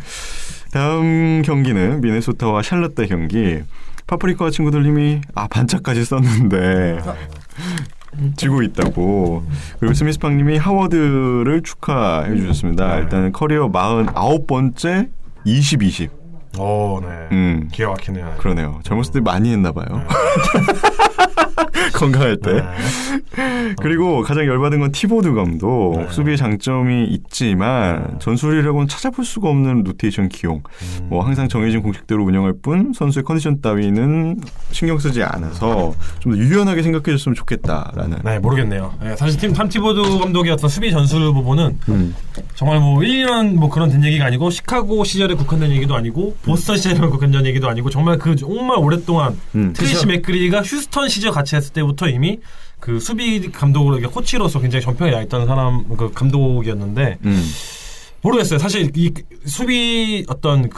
다음 경기는 미네소타와 샬럿대 경기. 파프리카 친구들 이미 반짝까지 썼는데 지고 있다고. 그리고 스미스팡님이 하워드를 축하해 주셨습니다. 일단 커리어 49번째 20-20. 오, 네. 기가 막히네요. 그러네요. 젊었을 때 많이 했나 봐요. 건강할 때. 그리고 가장 열받은 건 티보드 감독. 수비의 장점이 있지만 전술이라고는 찾아볼 수가 없는 로테이션 기용. 뭐 항상 정해진 공식대로 운영할 뿐 선수의 컨디션 따위는 신경 쓰지 않아서 좀 더 유연하게 생각해 줬으면 좋겠다라는. 네, 모르겠네요. 네, 사실 탐 티보드 감독의 어떤 수비 전술 부분은 정말 뭐 1년 뭐 그런 된 얘기가 아니고 시카고 시절에 국한된 얘기도 아니고 보스턴 시절에 국한된 얘기도 아니고 정말 오랫동안 트리시 맥그리가 휴스턴 시절 같이 했을 때부터 이미 그 수비 감독으로 코치로서 굉장히 전평에 나 있던 사람 그 감독이었는데 모르겠어요. 사실 이 수비 어떤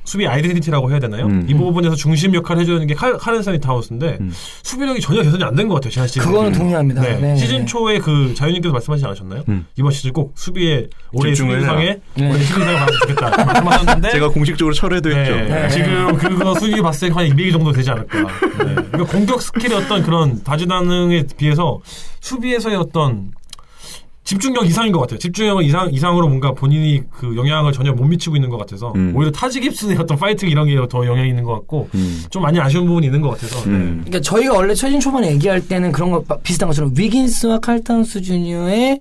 수비 아이덴티티라고 해야 되나요? 이 부분에서 중심 역할을 해주는 게 카렌 타우스인데 수비력이 전혀 개선이 안 된 것 같아요. 지난 시즌. 그거는 동의합니다. 네. 네. 시즌 초에 그 자유님께서 말씀하시지 않으셨나요? 이번 시즌 꼭 수비에 올해 수비상에 올해 수비상을 받으면 좋겠다 말씀하셨는데 제가 공식적으로 철회도 했죠. 네. 지금 그거 수비 봤을 때 한 200개 정도 되지 않을까. 네. 그러니까 공격 스킬의 어떤 그런 다재다능에 비해서 수비에서의 어떤 집중력 이상인 것 같아요. 집중력 이상으로 뭔가 본인이 그 영향을 전혀 못 미치고 있는 것 같아서 오히려 타지 깁슨의 어떤 파이팅 이런 게 더 영향이 있는 것 같고 좀 많이 아쉬운 부분이 있는 것 같아서. 그러니까 저희가 원래 최진 초반에 얘기할 때는 그런 거 비슷한 것처럼 위긴스와 칼타운스 주니어의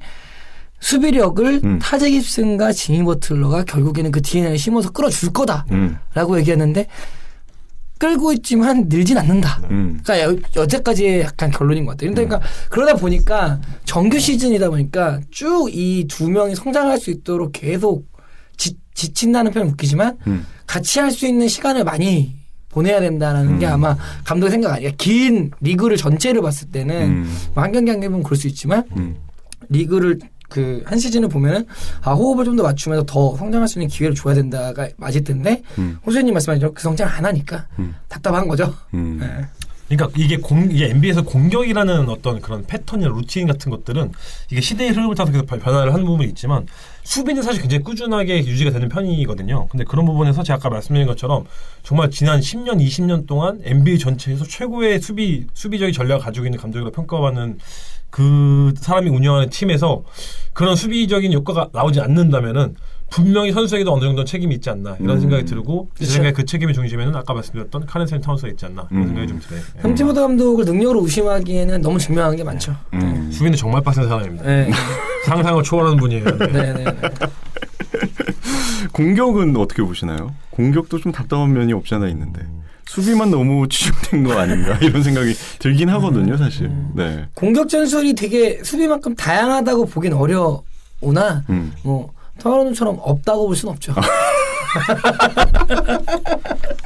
수비력을 타지 깁슨과 지미 버틀러가 결국에는 그 DNA를 심어서 끌어줄 거다라고 얘기했는데 끌고 있지만 늘진 않는다. 그러니까 여태까지의 약간 결론인 것 같아요. 그러니까 그러다 보니까 정규 시즌이다 보니까 쭉 이 두 명이 성장할 수 있도록 계속 지친다는 표현은 웃기지만 같이 할 수 있는 시간을 많이 보내야 된다는 게 아마 감독의 생각 아니에요. 긴 리그를 전체를 봤을 때는 뭐 한 경기 한 경기 보면 그럴 수 있지만 리그를 그 한 시즌을 보면은 호흡을 좀 더 맞추면서 더 성장할 수 있는 기회를 줘야 된다가 맞을 텐데 호수님 말씀하신 그 성장을 안 하니까 답답한 거죠. 네. 그러니까 이게 NBA에서 공격이라는 어떤 그런 패턴이나 루틴 같은 것들은 이게 시대의 흐름을 타서 계속 변화를 하는 부분이 있지만 수비는 사실 굉장히 꾸준하게 유지가 되는 편이거든요. 근데 그런 부분에서 제가 아까 말씀드린 것처럼 정말 지난 10년, 20년 동안 NBA 전체에서 최고의 수비적인 전략을 가지고 있는 감독으로 평가받는 그 사람이 운영하는 팀에서 그런 수비적인 효과가 나오지 않는다면은 분명히 선수에게도 어느 정도 책임이 있지 않나 이런 생각이 들고 제 생각에 그 책임의 중심에는 아까 말씀드렸던 카렌 타운스가 있지 않나 이런 생각이 좀 들어요. 탐티보드 감독을 능력으로 의심하기에는 너무 증명한 게 많죠. 수비는 정말 빡센 사람입니다. 네. 상상을 초월하는 분이에요. 네. 공격은 어떻게 보시나요? 공격도 좀 답답한 면이 없지 않아 있는데 수비만 너무 치중된 거 아닌가 이런 생각이 들긴 하거든요, 사실. 네. 공격 전술이 되게 수비만큼 다양하다고 보긴 어려우나 뭐 타로는처럼 없다고 볼 수는 없죠.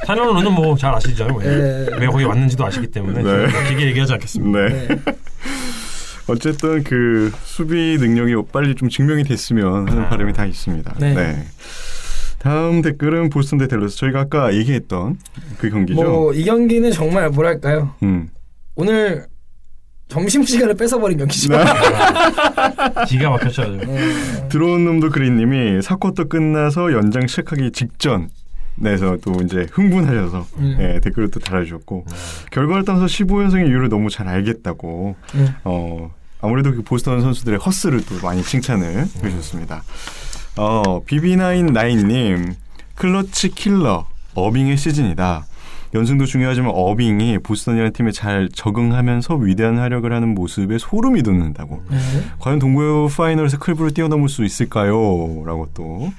타로는 뭐 잘 아시죠? 왜 거기 왔는지도 아시기 때문에 길게 얘기하지 않겠습니다. 네. 어쨌든 그 수비 능력이 빨리 좀 증명이 됐으면 하는 바람이 다 있습니다. 네. 다음 댓글은 보스턴 대 댈러스. 저희가 아까 얘기했던 그 경기죠. 뭐 이 경기는 정말 뭐랄까요? 오늘 점심시간을 뺏어버린 경기죠. 기가 막혔죠. 들어온 놈도 그린님이 4쿼터 끝나서 연장 시작하기 직전 내서 또 이제 흥분하셔서 댓글을 또 달아주셨고 결과를 따라서 15연승의 이유를 너무 잘 알겠다고 아무래도 그 보스턴 선수들의 허스를 또 많이 칭찬을 해주셨습니다. BB99님 클러치 킬러 어빙의 시즌이다. 연승도 중요하지만 어빙이 보스턴이라는 팀에 잘 적응하면서 위대한 활약을 하는 모습에 소름이 돋는다고. 과연 동부 파이널에서 클브를 뛰어넘을 수 있을까요? 라고 또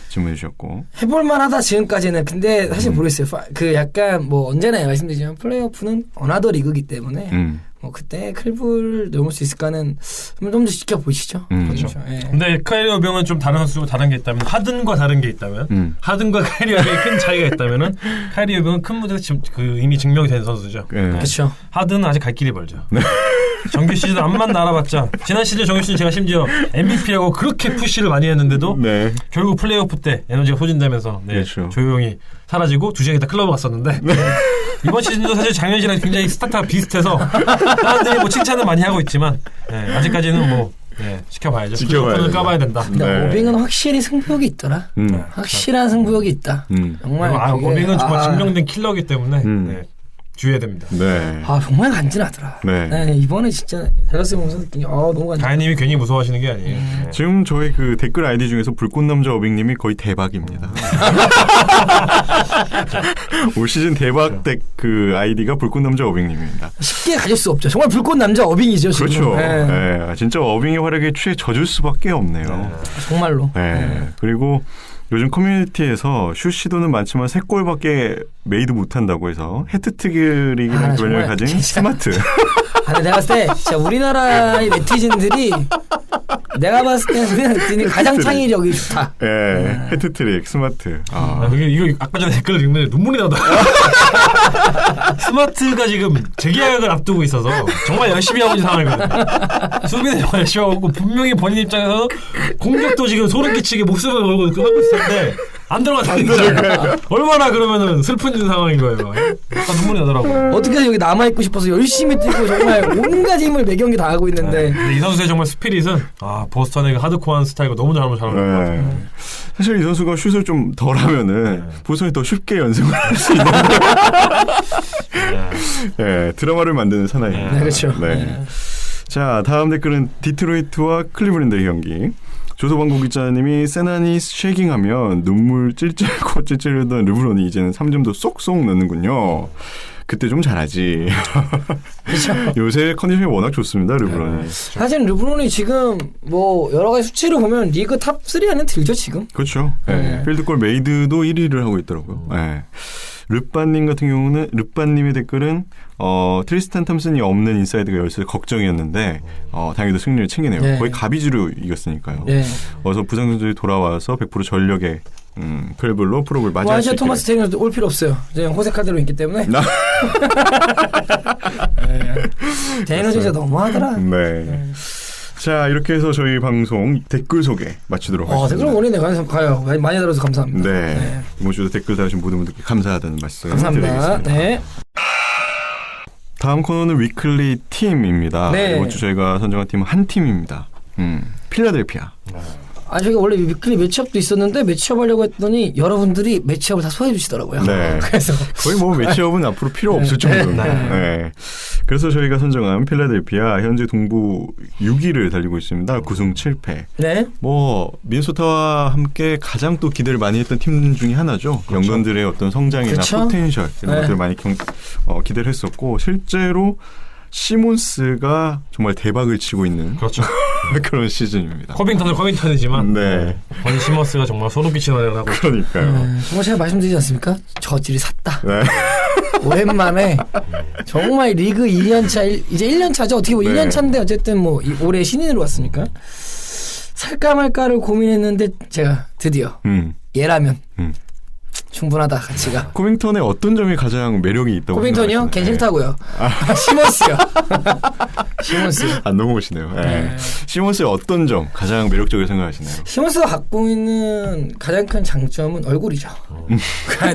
질문해 주셨고. 해볼만하다 지금까지는. 근데 사실 모르겠어요. 그 약간 뭐 언제나 말씀드리지만 플레이오프는 어나더 리그이기 때문에 그때 클브를 넘을 수 있을까는 좀 더 지켜보시죠. 그렇죠. 예. 근데 카이리 어빙은 좀 다른 선수가 다른 게 있다면 하든과 다른 게 있다면 하든과 카이리 어빙이 큰 차이가 있다면은 카이리 어빙은 큰 무대에서 지금 이미 증명이 된 선수죠. 그렇죠. 하든은 아직 갈 길이 멀죠. 정규 시즌 앞만 날아봤자 지난 시즌 정규 시즌 제가 심지어 MVP라고 그렇게 푸시를 많이 했는데도 결국 플레이오프 때 에너지가 소진되면서 그렇죠. 조용히 사라지고 2시간 있다 클럽 갔었는데 이번 시즌도 사실 작년 시즌이랑 굉장히 스타트가 비슷해서 사람들이 뭐 칭찬을 많이 하고 있지만 아직까지는 뭐 지켜봐야죠. 지켜봐야죠. 까봐야 된다. 근데 어빙은 확실히 승부욕이 있더라. 확실한 승부욕이 있다. 정말 어빙은 정말 증명된 킬러이기 때문에 주의해야 됩니다. 정말 간지나더라. 이번에 진짜 댈러스 보면서 느낀 게 너무 간지나. 가연님이 괜히 무서워하시는 게 아니에요. 지금 저희 그 댓글 아이디 중에서 불꽃남자 어빙님이 거의 대박입니다. 올 시즌 대박 그 아이디가 불꽃남자 어빙님입니다. 쉽게 가질 수 없죠. 정말 불꽃남자 어빙이죠. 지금. 그렇죠. 진짜 어빙의 활약에 취해 젖을 수밖에 없네요. 정말로. 그리고 요즘 커뮤니티에서 슛 시도는 많지만 3골밖에 메이드 못한다고 해서 해트트릭이라는 별명을 가진 스마트. 내가 봤을 때 진짜 우리나라의 네티즌들이 내가 봤을 때 우리나라 네티즌이 가장 창의력이 좋다. 해트트릭 스마트. 이거 아까 전에 댓글 읽는데 눈물이 나더라. 스마트가 지금 재계약을 앞두고 있어서 정말 열심히 하고 있는 상황이거든요. 수비는 정말 열심히 하고 있고 분명히 본인 입장에서 공격도 지금 소름 끼치게 목숨을 걸고 하고 있었는데 안 들어가는 거잖아요. 얼마나 그러면은 슬픈 상황인 거예요. 눈물이 나더라고요. 어떻게든 여기 남아있고 싶어서 열심히 뛰고 정말 온갖 힘을 매경기 다 하고 있는데 근데 이 선수의 정말 스피릿은 보스턴의 하드코어한 스타일과 너무 잘하는 것 같아요. 사실 이 선수가 슛을 좀 덜 하면은 보스턴이 더 쉽게 연승을 할 수 있는 드라마를 만드는 사나이입니다. 그렇죠. 자, 다음 댓글은 디트로이트와 클리블랜드의 경기. 조소방구 기자님이 세나니 쉐깅하면 눈물 찔찔고 찔찔하던 르브론이 이제는 3점도 쏙쏙 넣는군요. 그때 좀 잘하지. 그렇죠. 요새 컨디션이 워낙 좋습니다, 르브론이. 사실 르브론이 지금 뭐 여러 가지 수치를 보면 리그 탑 3 안에 들죠 지금. 그렇죠. 필드골 메이드도 1위를 하고 있더라고요. 르빠님 같은 경우는 르빠님의 댓글은 트리스탄 탐슨이 없는 인사이드가 열쇠 걱정이었는데 다행히도 승리를 챙기네요. 거의 가비주로 이겼으니까요. 어서 부상 선수들이 돌아와서 100% 전력의 클블로 프로를 맞이할 수 있게. 토마스 테이너도 올 필요 없어요. 이제 호세 칼데로 있기 때문에. 테이너 진짜 너무하더라. 자, 이렇게 해서 저희 방송 댓글 소개 마치도록 하겠습니다. 댓글 원인에 가요. 많이 들어서 감사합니다. 이번 주도 댓글 달으신 모든 분들께 감사하다는 말씀 감사합니다. 드리겠습니다. 다음 코너는 위클리 팀입니다. 이번 주 저희가 선정한 팀은 한 팀입니다. 필라델피아. 저희가 원래 위클리 매치업도 있었는데 매치업 하려고 했더니 여러분들이 매치업을 다 소화해 주시더라고요. 그래서 거의 뭐 매치업은 앞으로 필요 없을 정도로. 그래서 저희가 선정한 필라델피아 현재 동부 6위를 달리고 있습니다. 9승 7패. 뭐 미네소타와 함께 가장 또 기대를 많이 했던 팀 중에 하나죠. 연관들의 어떤 성장이나 포텐셜 이런 것들을 많이 기대를 했었고 실제로 시몬스가 정말 대박을 치고 있는 그런 시즌입니다. 커빙턴이지만 버니 시몬스가 정말 소름 끼치는 활약을 하고 그러니까요. 정말 제가 말씀드리지 않습니까? 저질이 샀다. 오랜만에 정말 리그 2년차 이제 1년차죠. 어떻게 보면 2년차인데 어쨌든 뭐 올해 신인으로 왔으니까 살까 말까를 고민했는데 제가 드디어 얘라면 충분하다 가치가. 코빙턴의 어떤 점이 가장 매력이 있다고 코빙턴이요? 걔 싫다고요. 시몬스요. 시몬스. 안 넘어오시네요. 시몬스의 어떤 점 가장 매력적으로 생각하시나요? 시몬스가 갖고 있는 가장 큰 장점은 얼굴이죠.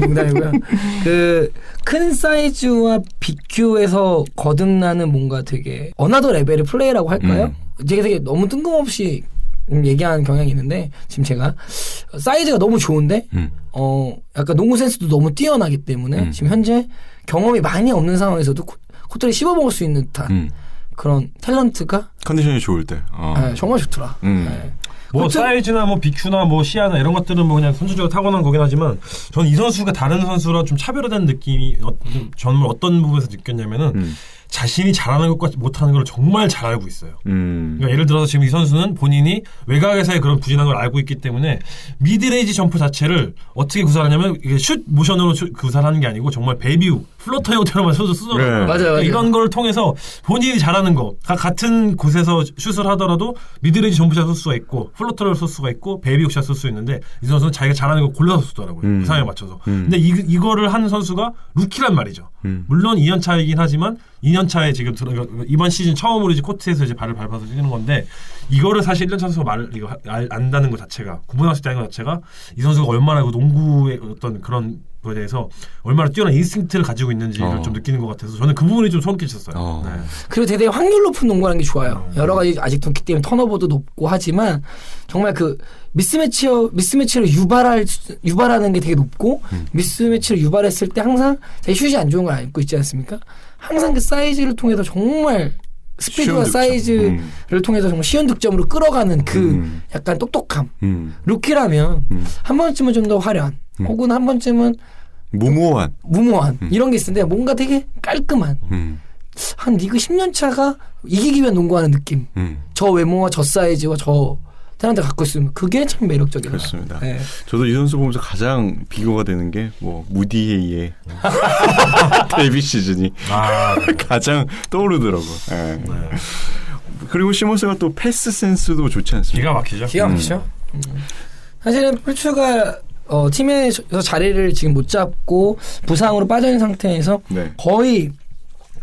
농담이고요. 그 큰 사이즈와 BQ에서 거듭나는 뭔가 되게 어나더 레벨의 플레이라고 할까요? 제가 되게 너무 뜬금없이 얘기하는 경향이 있는데 지금 제가 사이즈가 너무 좋은데 약간 농구 센스도 너무 뛰어나기 때문에 지금 현재 경험이 많이 없는 상황에서도 코트를 씹어먹을 수 있는 듯한 그런 탤런트가 컨디션이 좋을 때 정말 좋더라. 뭐 사이즈나 뭐 BQ나 뭐 시야나 이런 것들은 뭐 그냥 선수적으로 타고난 거긴 하지만 저는 이 선수가 다른 선수랑 좀 차별화된 느낌이 저는 어떤 부분에서 느꼈냐면은 자신이 잘하는 것과 못하는 걸 정말 잘 알고 있어요. 그러니까 예를 들어서 지금 이 선수는 본인이 외곽에서의 그런 부진한 걸 알고 있기 때문에 미드레인지 점프 자체를 어떻게 구사하냐면 슛 모션으로 구사하는 게 아니고 정말 베이비 플로터 형태로만 쓰더라고요. 네. 맞아요. 이런 걸 통해서 본인이 잘하는 거 같은 곳에서 슛을 하더라도 미드레인지 점프샷 쏠 수가 있고 플로터를 쏠 수가 있고 베이비옥샷 쏠 수 있는데 이 선수는 자기가 잘하는 거 골라서 쏘더라고요. 그 상황에 맞춰서. 근데 이거를 하는 선수가 루키란 말이죠. 물론 2년 차이긴 하지만 2년 차에 지금 이번 시즌 처음으로 이제 코트에서 이제 발을 밟아서 뛰는 건데 이거를 사실 1년 선수가 안다는 것 자체가 구분할 수 있다는 것 자체가 이 선수가 얼마나 그 농구의 어떤 그런 거에 대해서 얼마나 뛰어난 인스팅트를 가지고 있는지를 좀 느끼는 것 같아서 저는 그 부분이 좀 소름 끼쳤어요. 네. 그리고 되게 확률 높은 농구라는 게 좋아요. 여러 가지 아직도 있기 때문에 턴오버도 높고 하지만 정말 그 미스매치를 유발하는 게 되게 높고 미스매치를 유발했을 때 항상 자기 슛이 안 좋은 걸 알고 있지 않습니까? 항상 그 사이즈를 통해서 정말 스피드와 사이즈를 통해서 정말 쉬운 득점으로 끌어가는 그 약간 똑똑함. 루키라면 한 번쯤은 좀 더 화려한 혹은 한 번쯤은 무모한 이런 게 있는데 뭔가 되게 깔끔한 한 리그 10년 차가 이기기 위한 농구하는 느낌. 저 외모와 저 사이즈와 저 사람들 갖고 있으면 그게 참 매력적이에요. 그렇습니다. 네. 저도 이 선수 보면서 가장 비교가 되는 게 뭐 무디헤이의 데뷔 시즌이 가장 떠오르더라고. 네. 그리고 시몬스가 또 패스 센스도 좋지 않습니까? 기가 막히죠. 기가 막히죠. 사실은 폴추가 팀에서 자리를 지금 못 잡고 부상으로 빠져있는 상태에서 네. 거의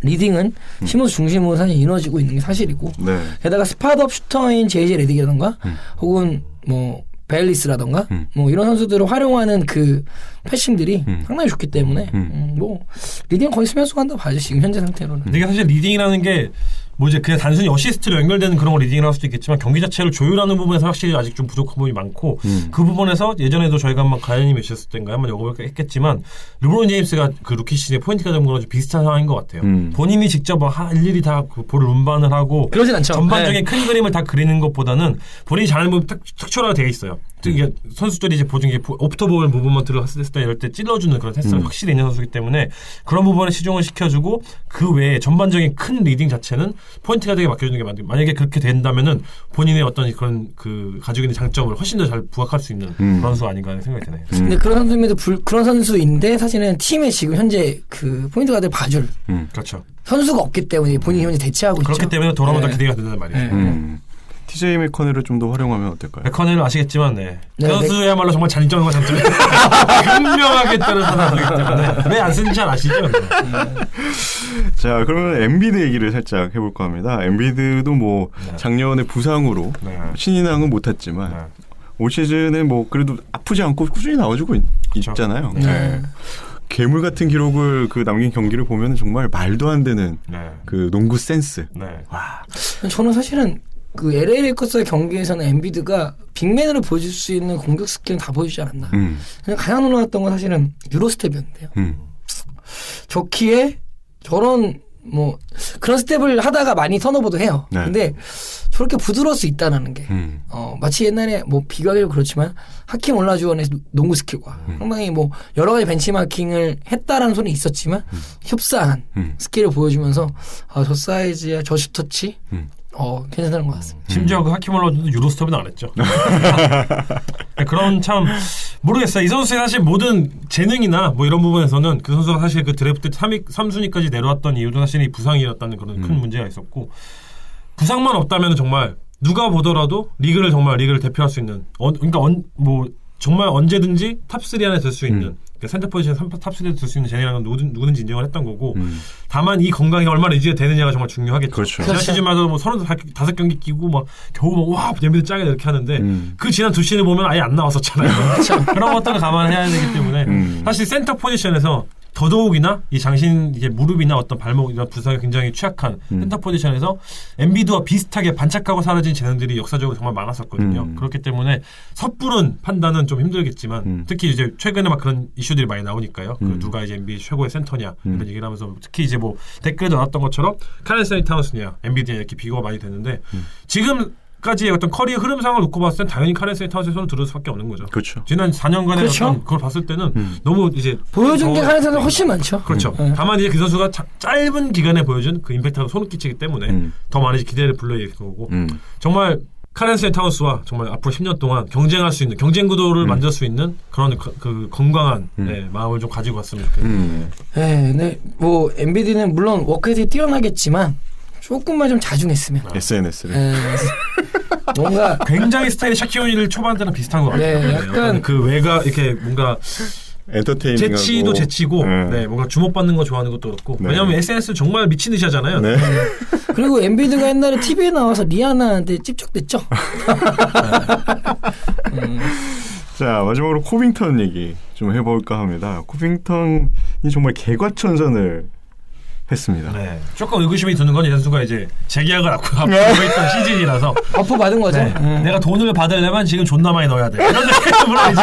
리딩은 시몬스 중심으로 사실 이루어지고 있는 게 사실이고 네. 게다가 스팟업 슈터인 제이제 레딕이라던가 혹은 뭐 벨리스라던가 뭐 이런 선수들을 활용하는 그 패싱들이 상당히 좋기 때문에 뭐 리딩은 거의 수면수 한다고 봐야죠 지금 현재 상태로는. 근데 이게 사실 리딩이라는 게 뭐 이제 그냥 단순히 어시스트로 연결되는 그런 걸 리딩이라고 할 수도 있겠지만 경기 자체를 조율하는 부분에서 확실히 아직 좀 부족한 부분이 많고 그 부분에서 예전에도 저희가 한번 가연님이 있었을 때인가 한번 여쭤볼까 했겠지만 르브론 제임스가 그 루키 시즌에 포인트가 된 거랑 좀 비슷한 상황인 것 같아요. 본인이 직접 일일이 다 그 볼을 운반을 하고 그러진 않죠. 전반적인 큰 그림을 다 그리는 것보다는 본인이 잘하는 부분 특초라가 되어 있어요. 이게 선수들이 이제 보증 오프터볼 무브먼트를 했을 때 이럴 때 찔러주는 그런 센스가 확실히 있는 선수이기 때문에 그런 부분에 시종을 시켜주고 그 외에 전반적인 큰 리딩 자체는 포인트가 되게 맡겨주는 게 만약에 그렇게 된다면은 본인의 어떤 그런 그 가지고 있는 장점을 훨씬 더 잘 부각할 수 있는 그런 선수 아닌가 하는 생각이 드네요. 근데 그런 선수임에도 그런 선수인데 사실은 팀에 지금 현재 그 포인트 가드를 봐줄 그렇죠. 선수가 없기 때문에 본인이 현재 대체하고 있죠. 그렇기 때문에 돌아오면 더 기대가 된다는 말이죠. TJ 맥커넬을 좀 더 활용하면 어떨까요? 맥커넬은 아시겠지만 그 선수야말로 정말 장점과 장점이 분명하게 따라서나기 때문에 왜 안 쓰는지 잘 아시죠? 자, 그러면 엔비드 얘기를 살짝 해볼까 합니다. 엔비드도 뭐 작년에 부상으로 신인왕은 못했지만 올 시즌에 뭐 그래도 아프지 않고 꾸준히 나와주고 있잖아요. 네. 괴물 같은 기록을 남긴 경기를 보면 정말 말도 안 되는 그 농구 센스. 와. 저는 사실은 그 LA 레이커스의 경기에서는 엔비드가 빅맨으로 보여줄 수 있는 공격 스킬은 다 보여주지 않았나. 그냥 가장 놀라웠던 건 사실은 유로스텝이었는데요. 좋기에 저런 뭐 그런 스텝을 하다가 많이 턴오버도 해요. 근데 저렇게 부드러울 수 있다는 게 마치 옛날에 뭐 비교하기도 그렇지만 하킴 올라주원의 농구 스킬과 상당히 뭐 여러 가지 벤치마킹을 했다라는 소리 있었지만 흡사한 스킬을 보여주면서 저 사이즈야 저 슈터치 괜찮다는 것 같습니다. 심지어 그 하키몰라도 유로스텝은 안 했죠. 그런 참 모르겠어요. 이 선수의 사실 모든 재능이나 뭐 이런 부분에서는 그 선수가 사실 그 드래프트 3순위까지 내려왔던 이유도 사실 이 부상이었다는 그런 큰 문제가 있었고 부상만 없다면 정말 누가 보더라도 리그를 대표할 수 있는 그러니까 뭐 정말 언제든지 탑3 안에 들 수 있는 그러니까 센터 포지션 탑3에 들 수 있는 재능이라는 건 누구든지 인정을 했던 거고 다만 이 건강이 얼마나 유지가 되느냐가 정말 중요하겠죠. 그렇죠. 지난 시즌마다 뭐 35경기 끼고 막 겨우 와 예비도 짱이다 이렇게 하는데 그 지난 두 시즌을 보면 아예 안 나왔었잖아요. 그런 것들을 감안해야 되기 때문에 사실 센터 포지션에서 더더욱이나 이 장신 이게 무릎이나 어떤 발목 이런 부상에 굉장히 취약한 센터 포지션에서 엔비드와 비슷하게 반짝하고 사라진 재능들이 역사적으로 정말 많았었거든요. 그렇기 때문에 섣부른 판단은 좀 힘들겠지만 특히 이제 최근에 막 그런 이슈들이 많이 나오니까요. 그 누가 이제 NBA 최고의 센터냐 이런 얘기를 하면서 특히 이제 뭐 댓글에 나왔던 것처럼 카렌 앤서니 타운스냐 엔비드냐 이렇게 비교가 많이 되는데 지금까지의 어떤 커리어 흐름상을 놓고 봤을 땐 당연히 카렌 앤서니 타운스의 손을 들을 수밖에 없는 거죠. 그렇죠. 지난 4년간의 그렇죠? 어떤 그걸 봤을 때는 너무 이제 보여준 게 카렌 앤서니가 훨씬 많죠. 그렇죠. 다만 이제 그 선수가 짧은 기간에 보여준 그 임팩트가 손을 끼치기 때문에 더 많이 기대를 불러일으킬 거고 정말 카렌스 타운스와 정말 앞으로 10년 동안 경쟁할 수 있는 경쟁 구도를 만들 수 있는 그런 그 건강한 마음을 좀 가지고 왔으면 좋겠네요. 네, 뭐 엔비디는 물론 워크에이 뛰어나겠지만 조금만 좀 자중했으면. SNS를. 뭔가 굉장히 스타일이 샤키오니를 초반 때는 비슷한 것 같아요. 네, 약간 그 외가 이렇게 뭔가 엔터테이닝하고 재치도 재치고 네, 뭔가 주목받는 거 좋아하는 것도 그렇고 네. 왜냐하면 SNS 정말 미친 듯이 하잖아요. 네. 그리고 엔비디가 옛날에 TV에 나와서 리아나한테 찝쩍댔죠. 자, 마지막으로 코빙턴 얘기 좀 해볼까 합니다. 코빙턴이 정말 개과천선을 했습니다. 네. 조금 의구심이 드는 건 이 선수가 이제 재계약을 앞두고 있던 시즌이라서 어퍼 받은 거죠. 네. 내가 돈을 받으려면 지금 존나 많이 넣어야 돼. 이런 물론 이제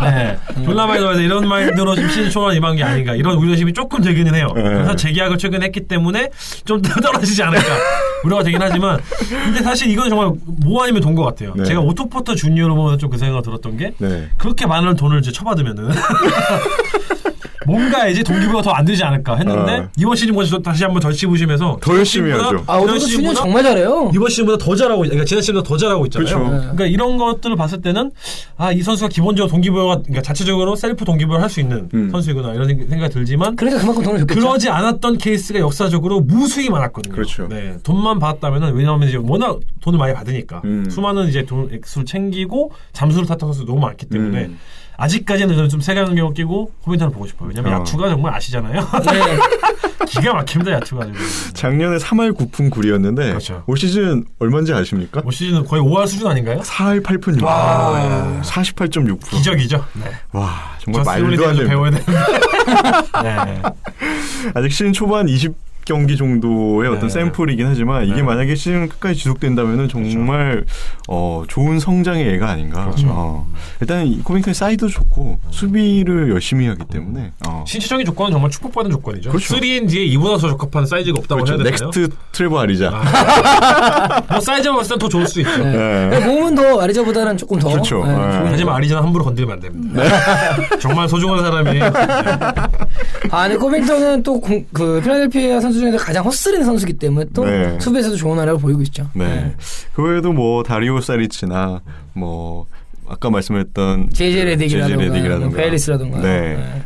네. 존나 많이 넣어야 돼. 이런 마인드로 지금 시즌 초반 임한 게 아닌가 이런 우려심이 조금 되기는 해요. 그래서 재계약을 최근 했기 때문에 좀 떨어지지 않을까 우려가 되긴 하지만 근데 사실 이건 정말 뭐 아니면 돈 것 같아요. 네. 제가 오토포터 주니어로 보면 좀 그 생각을 들었던 게 네. 그렇게 많은 돈을 이제 쳐받으면은 뭔가 이제 동기부여가 더 안 되지 않을까 했는데 이번 시즌보다 다시 한번 덜 씹으시면서 더 열심히 하죠. 아, 오늘 준현 정말 잘해요. 이번 시즌보다 더 잘하고 그러니까 지난 시즌보다 더 잘하고 있잖아요. 그렇죠. 그러니까 이런 것들을 봤을 때는 아, 이 선수가 기본적으로 동기부여가 그러니까 자체적으로 셀프 동기부여를 할 수 있는 선수이구나 이런 생각이 들지만 그러니까 그만큼 돈을 줬겠죠. 그러지 않았던 케이스가 역사적으로 무수히 많았거든요. 그렇죠. 네, 돈만 받았다면은 왜냐하면 이제 워낙 돈을 많이 받으니까 수많은 이제 돈 액수를 챙기고 잠수를 탔던 선수 너무 많기 때문에. 아직까지는 저는 좀 색안경을 끼고 코빙턴을 보고 싶어요. 왜냐면 야투가 정말 아시잖아요. 네. 기가 막힙니다 야투가. 작년에 3할 9푼 9리였는데 그렇죠. 올 시즌 얼마인지 아십니까? 올 시즌은 거의 5할 수준 아닌가요? 4할 8푼 6푼. 48.6%. 기적이죠. 네. 와, 정말 말도 안 좀 되는. 배워야 되는데. 네. 아직 시즌 초반 20경기 정도의 어떤 샘플이긴 하지만 이게 만약에 시즌 끝까지 지속된다면은 정말 좋은 성장의 애가 아닌가. 일단 이 코빙턴 사이드 좋고 수비를 열심히 하기 때문에 신체적인 조건은 정말 축복받은 조건이죠. 그렇죠. 3ND에 이보다 더 적합한 사이즈가 없다고 그렇죠. 해야 되나요? 넥스트 트레버 아리자. 뭐 사이즈가 봤을 땐 더 좋을 수 있죠. 네. 몸은 더 아리자보다는 조금 더. 그렇죠. 네, 하지만 아리자는 함부로 건드리면 안 됩니다. 정말 소중한 사람이. 근데 코빙턴은 또 그 필라델피아 선수 중에서 가장 헛스린 선수기 때문에 또 수비에서도 좋은 활약을 보이고 있죠. 네. 그 외에도 뭐 다리오 사리치나 뭐 아까 말씀했던 제이제 레딕이라든가 베리스라든가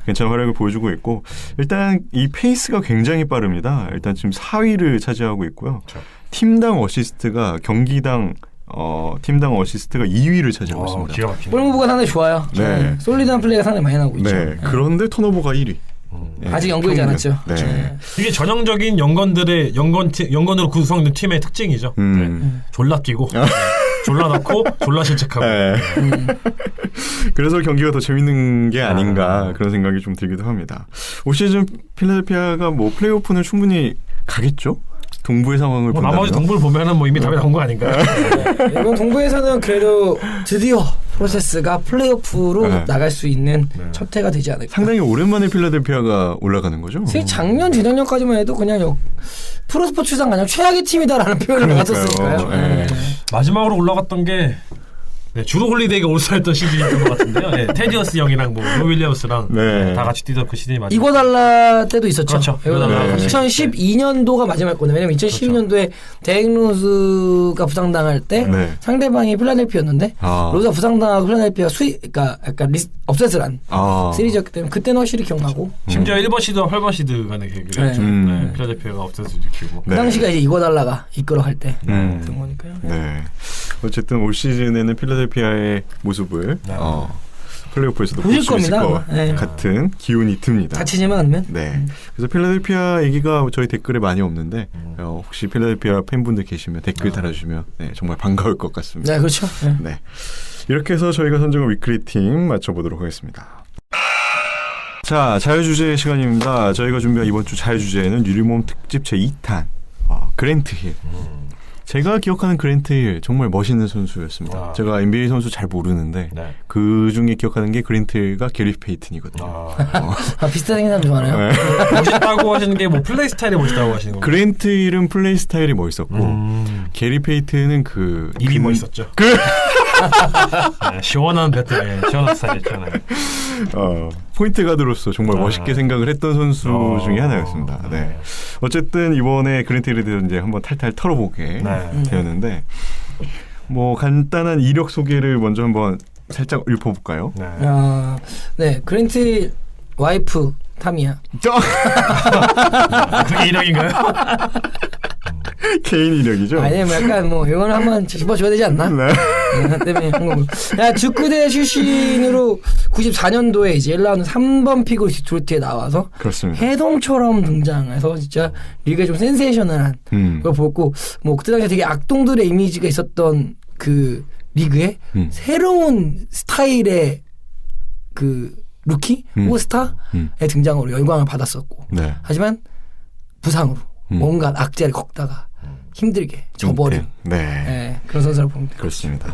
괜찮은 활약을 보여주고 있고 일단 이 페이스가 굉장히 빠릅니다. 일단 지금 4위를 차지하고 있고요. 그렇죠. 팀당 어시스트가 경기당 팀당 어시스트가 2위를 차지하고 있습니다. 기가 막히네. 볼무브가 상당히 좋아요. 네. 솔리드한 플레이가 상당히 많이 나오고 있죠. 네. 그런데 턴오버가 1위. 아직 연결되지 않았죠. 네. 이게 전형적인 연건들의 연건으로 구성된 팀의 특징이죠. 졸라 끼고 졸라 넣고 졸라 실책하고. 그래서 경기가 더 재밌는 게 아닌가 그런 생각이 좀 들기도 합니다. 올 시즌 필라델피아가 뭐 플레이오프는 충분히 가겠죠? 동부의 상황을 본다면 나머지 동부를 보면은 뭐 이미 답이 나온 거 아닌가요? 이번 동부에서는 그래도 드디어 프로세스가 플레이오프로 나갈 수 있는 첫 해가 되지 않을까. 상당히 오랜만에 필라델피아가 올라가는 거죠? 사실 작년, 재작년까지만 해도 그냥 프로스포츠상 가장 최악의 팀이다라는 표현을 나왔었으니까요. 네. 마지막으로 올라갔던 게 주로 홀리데이가 올스타였던 시즌이었던 것 같은데요. 테디어스 형이랑 뭐 로 윌리엄스랑 다 같이 뛰던 그 시즌이 맞아요. 이고달라 때도 있었죠. 그렇죠. 2012년도가 마지막이거든요. 왜냐면 2012년도에 데릭 로즈가 부상당할 때 상대방이 필라델피아였는데 로즈가 부상당하고 필라델피아가 그러니까 약간 업셋을 한 시리즈였기 때문에 그때는 확실히 기억나고 심지어 1번 시드, 8번 시드 간의 계기를 필라델피아가 업셋을 일으키고 그 당시가 이제 이고달라가 이끌어갈 때 그런 거니까요. 네. 어쨌든 올 시즌에는 필라델피아의 모습을 플레이오프에서도 볼 수 있을 것 같은 기운이 듭니다. 다치지만 않으면. 네. 그래서 필라델피아 얘기가 저희 댓글에 많이 없는데 혹시 필라델피아 팬분들 계시면 댓글 달아주시면 정말 반가울 것 같습니다. 네, 그렇죠. 네. 이렇게 해서 저희가 선정한 위클리 팀 맞춰보도록 하겠습니다. 자, 자유주제 시간입니다. 저희가 준비한 이번 주 자유주제는 유리몸 특집 제2탄 그랜트 힐. 제가 기억하는 그랜트 힐 정말 멋있는 선수였습니다. 제가 NBA 선수 잘 모르는데 그 중에 기억하는 게 그랜트 힐과 게리 페이튼이거든요. 비슷한 생각 좋아하나요? 멋있다고 하시는 게 뭐 플레이 스타일이 멋있다고 하시는 거예요? 그랜트 힐은 플레이 스타일이 멋있었고 게리 페이튼은 입이 멋있었죠. 시원한 배트, 시원한 스타일이었잖아요. 포인트 가드로서 정말 멋있게 생각을 했던 선수 중에 하나였습니다. 네. 어쨌든 이번에 그랜트 힐에 대해서 이제 한번 탈탈 털어보게 되었는데 뭐 간단한 이력 소개를 먼저 한번 살짝 읊어볼까요? 네. 네, 그랜트 와이프 타미야. 그게 이력인가요? 개인 이력이죠? 아니, 뭐 약간 뭐 이건 한번 짚어줘야 되지 않나? 네. 때문에 한 거고. 야, 축구대 출신으로 94년도에 이제 1라운드 3번 픽으로 디트로이트에 나와서 그렇습니다. 해동처럼 등장해서 진짜 리그에 좀 센세이셔널한 걸 보고 뭐 그때 당시에 되게 악동들의 이미지가 있었던 그 리그에 새로운 스타일의 그 루키 혹은 스타의 등장으로 영광을 받았었고 네. 하지만 부상으로 뭔가 악재를 걷다가 힘들게 져버린 네. 그런 선수를 봅니다. 그렇습니다.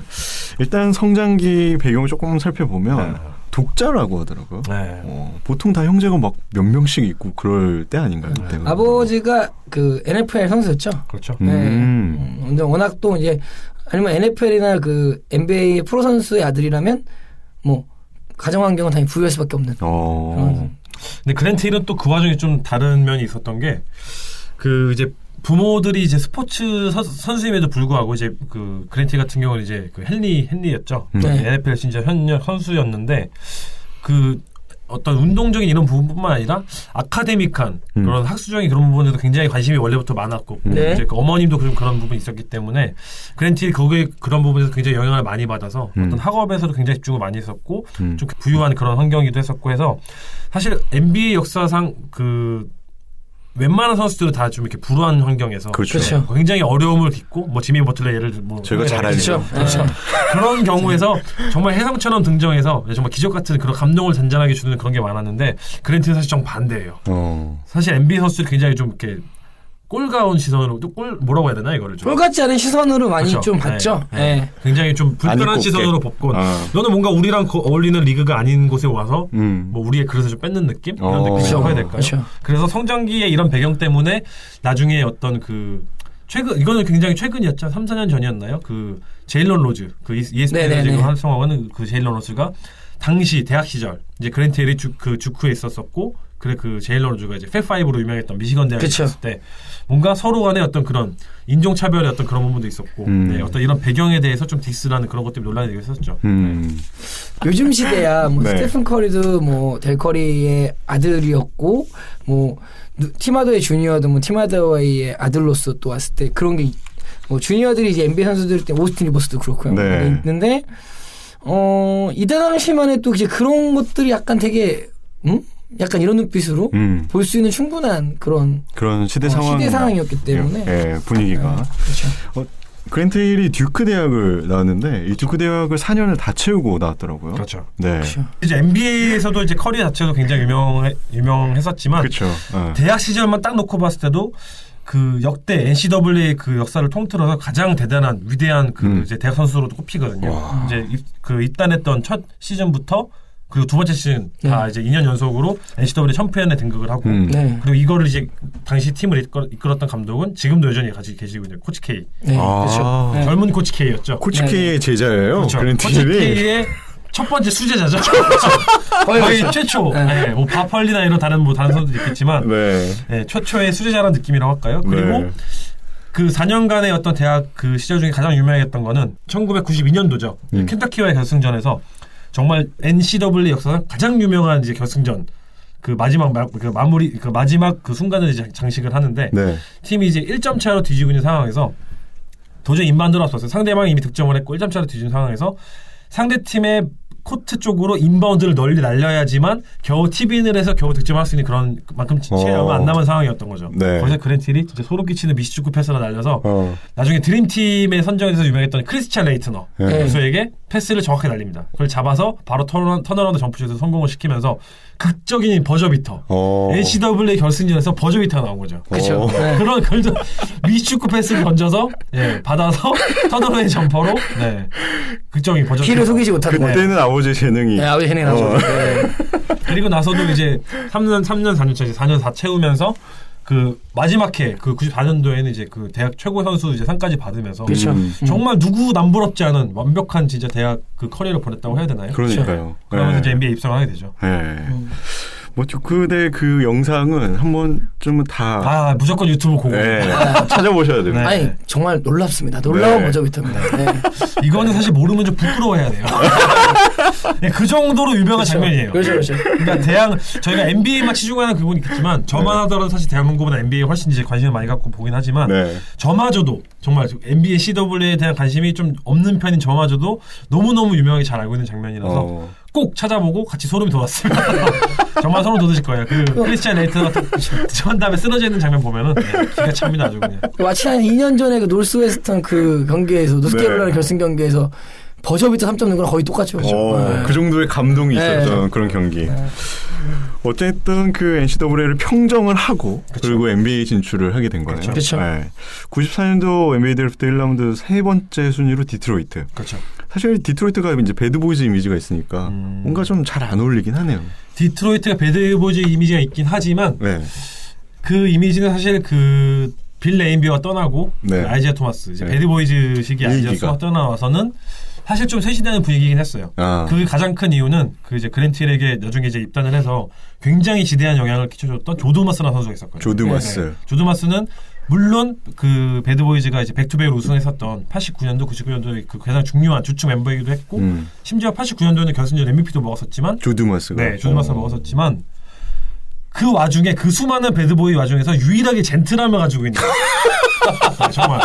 일단 성장기 배경을 조금 살펴보면 독자라고 하더라고요. 네. 보통 다 형제가 막 몇 명씩 있고 그럴 때 아닌가요? 아버지가 그 NFL 선수였죠. 그렇죠. 근데 워낙 또 이제 아니면 NFL이나 그 NBA 프로 선수의 아들이라면 뭐 가정 환경은 당연히 부유할 수밖에 없는. 근데 그랜트 힐은 또 그 와중에 좀 다른 면이 있었던 게 그 이제 부모들이 이제 스포츠 선수임에도 불구하고 이제 그 그랜트 힐 같은 경우는 이제 그 헨리였죠. NFL 진짜 현역 선수였는데 그 어떤 운동적인 이런 부분뿐만 아니라 아카데믹한 그런 학수적인 그런 부분에도 굉장히 관심이 원래부터 많았고 이제 그 어머님도 그런 부분이 있었기 때문에 그랜트 힐 거기에 그런 부분에서 굉장히 영향을 많이 받아서 어떤 학업에서도 굉장히 집중을 많이 했었고 좀 부유한 그런 환경이기도 했었고 해서 사실 NBA 역사상 그 웬만한 선수들은 다 좀 이렇게 불우한 환경에서 그렇죠. 굉장히 어려움을 겪고 뭐 지미 버틀러 예를 들어 뭐 제가 잘 알죠. 그렇죠. 그런 경우에서 정말 혜성처럼 등장해서 정말 기적 같은 그런 감동을 잔잔하게 주는 그런 게 많았는데 그랜트는 사실 정 반대예요. 사실 NBA 선수들이 굉장히 좀 이렇게 꼴가운 시선으로 또 뭐라고 해야 되나 이거를 좀 꼴같지 않은 시선으로 많이 그렇죠. 좀 봤죠. 굉장히 좀 불편한 시선으로 보고 너는 뭔가 우리랑 어울리는 리그가 아닌 곳에 와서 뭐 우리의 그릇을 좀 뺏는 느낌 이런 느낌이라고 해야 될까요? 그렇죠. 그래서 성장기의 이런 배경 때문에 나중에 어떤 그 이거는 굉장히 최근이었죠. 3, 4년 전이었나요? 그 제일런 로즈 그 ESPN에서 지금 활성화하는 그 제일런 로즈가 당시 대학 시절 이제 그랜트 힐이 그 주크에 있었었고 그 제일런 로즈가 이제 팻5로 유명했던 미시건 대학에 있었을 때 뭔가 서로 간에 어떤 그런 인종차별의 어떤 그런 부분도 있었고 어떤 이런 배경에 대해서 좀 디스라는 그런 것 때문에 논란이 되고 있었죠. 요즘 시대야 뭐 스테픈 커리도 뭐 델 커리의 아들이었고 뭐 팀하더웨이 주니어도 뭐 팀하더웨이의 아들로서 또 왔을 때 그런 게 뭐 주니어들이 이제 NBA 선수들 때 오스틴 리버스도 그렇고요. 있는데 이때 당시만 해도 이제 그런 것들이 약간 되게 약간 이런 눈빛으로 볼 수 있는 충분한 그런 시대 상황이었기 때문에 분위기가 그렇죠. 그랜트 힐이 듀크 대학을 나왔는데 이 듀크 대학을 4년을 다 채우고 나왔더라고요. 그렇죠. 네. 그렇죠. 이제 NBA에서도 이제 커리 자체도 굉장히 유명했었지만 그렇죠. 대학 시절만 딱 놓고 봤을 때도 그 역대 NCAA 그 역사를 통틀어서 가장 대단한 위대한 그 이제 대학 선수로도 꼽히거든요. 이제 그 입단했던 첫 시즌부터 그리고 두 번째 시즌 다 이제 2년 연속으로 NCAA 챔피언에 등극을 하고 그리고 이거를 이제 당시 팀을 이끌었던 감독은 지금도 여전히 같이 계시고 있는 코치 K. 그렇죠. 젊은 코치 K였죠. 코치 K의 제자예요. 그렇죠. 그랜트 코치 힐이. K의 첫 번째 수제자죠. 거의 최초. 뭐 바펄리나 이런 다른 선수도 있겠지만 최초의 수제자라는 느낌이라고 할까요? 그리고 그 4년간의 어떤 대학 그 시절 중에 가장 유명했던 거는 1992년도죠. 켄터키와의 결승전에서 정말 NCAA 역사상 가장 유명한 이제 결승전 그 마지막 그 순간을 이제 장식을 하는데 팀이 이제 1점 차로 뒤지고 있는 상황에서 도저히 입만 안 들어왔었어요. 상대방이 이미 득점을 했고 1점 차로 뒤진 상황에서 상대 팀의 코트 쪽으로 인바운드를 널리 날려야지만 겨우 팁인을 해서 겨우 득점할 수 있는 그런 만큼 채 얼마 안 남은 상황이었던 거죠. 거기서 그랜트 힐이 진짜 소름 끼치는 미시축구 패스를 날려서 나중에 드림팀에 선정돼서 유명했던 크리스찬 레이트너 선수에게 패스를 정확하게 날립니다. 그걸 잡아서 바로 턴어라운드 점프슛에서 성공을 시키면서 극적인 버저비터 NCAA 결승전에서 버저비터가 나온 거죠. 그렇죠. 그런 미시축구 패스를 던져서 받아서 턴어라운드 점퍼로 극적인 버저비터. 키를 속이지 못하는 거예요. 그때는 아버지 재능이. 아버지 재능이 나죠. 그리고 나서도 이제 3년 4년차 이제 4년 다 채우면서 그 마지막 해 그 94년도에는 이제 그 대학 최고 선수 이제 상까지 받으면서 정말 누구 남부럽지 않은 완벽한 진짜 대학 그 커리어를 보냈다고 해야 되나요? 그러니까요. 그러면서 이제 NBA 입성을 하게 되죠. 뭐 그대 그 영상은 한 번쯤은 다 무조건 유튜브 보고 찾아보셔야 돼요. 네. 아니 정말 놀랍습니다. 놀라운 버저비터입니다. 네. 이거는 사실 모르면 좀 부끄러워해야 돼요. 네, 그 정도로 유명한 장면이에요. 그렇죠. 그러니까 저희가 NBA만 치중하는 그건 있겠지만 저만 하더라도 사실 대한민국보다 NBA에 훨씬 이제 관심을 많이 갖고 보긴 하지만 저마저도 정말 NBA CW에 대한 관심이 좀 없는 편인 저마저도 너무너무 유명하게 잘 알고 있는 장면이라서 꼭 찾아보고 같이 소름이 돋았습니다. 정말 소름 돋으실 거예요. 그 크리스찬 레이트가 전 다음에 쓰러져 있는 장면 보면은 기가 찹니다 아주 그냥. 마치 한 2년 전에 그 노스웨스턴 그 경기에서 노스캐롤라이나 결승 경기에서 버저비터 3점 넣은 거랑 거의 똑같죠. 그 정도의 감동이 있었던 그런 경기. 어쨌든 그 NCAA를 평정을 하고 그리고 NBA 진출을 하게 된 거네요. 그렇죠. 94년도 NBA 드래프트 1라운드 세 번째 순위로 디트로이트. 그렇죠. 사실 디트로이트가 이제 배드보이즈 이미지가 있으니까 뭔가 좀 잘 안 어울리긴 하네요. 디트로이트가 배드보이즈 이미지가 있긴 하지만 그 이미지는 사실 그 빌 레인비어가 떠나고 그 아이지아 토마스 이제 배드보이즈 시기 아이지아 토마스가 떠나와서는 사실 좀 쇄신되는 분위기긴 했어요. 그 가장 큰 이유는 그 이제 그랜틸에게 나중에 이제 입단을 해서 굉장히 지대한 영향을 끼쳐줬던 조드마스라는 선수가 있었거든요. 조드마스. 조드마스는 물론 그 배드보이즈가 이제 백투백을 우승했었던 89년도, 99년도에 그 가장 중요한 주축 멤버이기도 했고 심지어 89년도에는 결승전 MVP도 먹었었지만 조드마스가 조드마스가 먹었었지만 그 와중에 그 수많은 배드보이 와중에서 유일하게 젠틀함을 가지고 있는 정말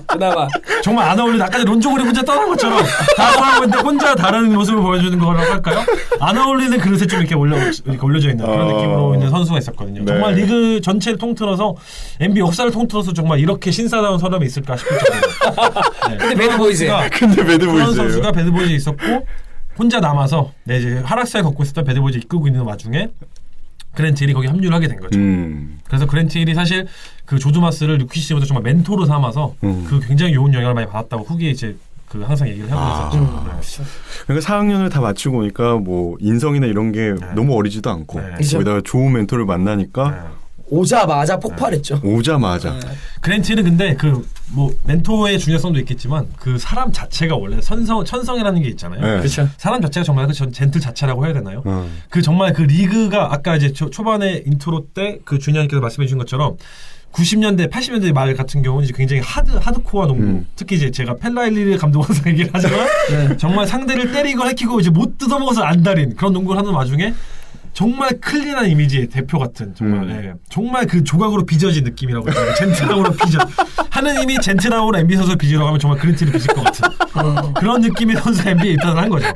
그나마 정말 안 어울리는 아까 론조골이 혼자 떠난 것처럼 다 떠나고 있는데 혼자 다른 모습을 보여주는 거라고 할까요? 안 어울리는 그릇에 좀 이렇게 올려져 있는 그런 느낌으로 있는 선수가 있었거든요. 정말 리그 전체를 통틀어서 NBA 역사를 통틀어서 정말 이렇게 신사다운 사람이 있을까 싶을 정도로. 근데 배드보이즈야. 그런 선수가 배드보이즈에 있었고 혼자 남아서 이제 하락세를 걷고 있었던 배드보이즈 이끌고 있는 와중에 그랜트 힐이 거기 합류를 하게 된 거죠. 그래서 그랜트 힐이 사실 그 조드마스를 루키 시절부터 정말 멘토로 삼아서 그 굉장히 좋은 영향을 많이 받았다고 후기에 이제 그 항상 얘기를 하고 있었죠. 그러니까 4학년을 다 마치고 오니까 뭐 인성이나 이런 게 너무 어리지도 않고 거기다가 좋은 멘토를 만나니까 오자마자 폭발했죠. 오자마자. 그랜트 힐은 근데 그 뭐 멘토의 중요성도 있겠지만 그 사람 자체가 원래 천성이라는 게 있잖아요. 그렇죠. 사람 자체가 정말 그 젠틀 자체라고 해야 되나요? 그 정말 그 리그가 아까 이제 초반에 인트로 때 그 준현님께서 말씀해 주신 것처럼 90년대, 80년대 말 같은 경우는 이제 굉장히 하드코어 농구. 특히 이제 제가 펠라일리 감독 항상 얘기를 하지만 정말 상대를 때리고 해키고 이제 못 뜯어먹어서 안달인 그런 농구를 하는 와중에 정말 클린한 이미지의 대표 같은 정말 정말 그 조각으로 빚어진 느낌이라고 해요. 젠틀함으로 빚어 하는 이미 젠틀함으로 NBA 선수 빚으라고 하면 정말 그랜트를 빚을 것 같은 그런 느낌의 선수 NBA에 입단을 한 거죠.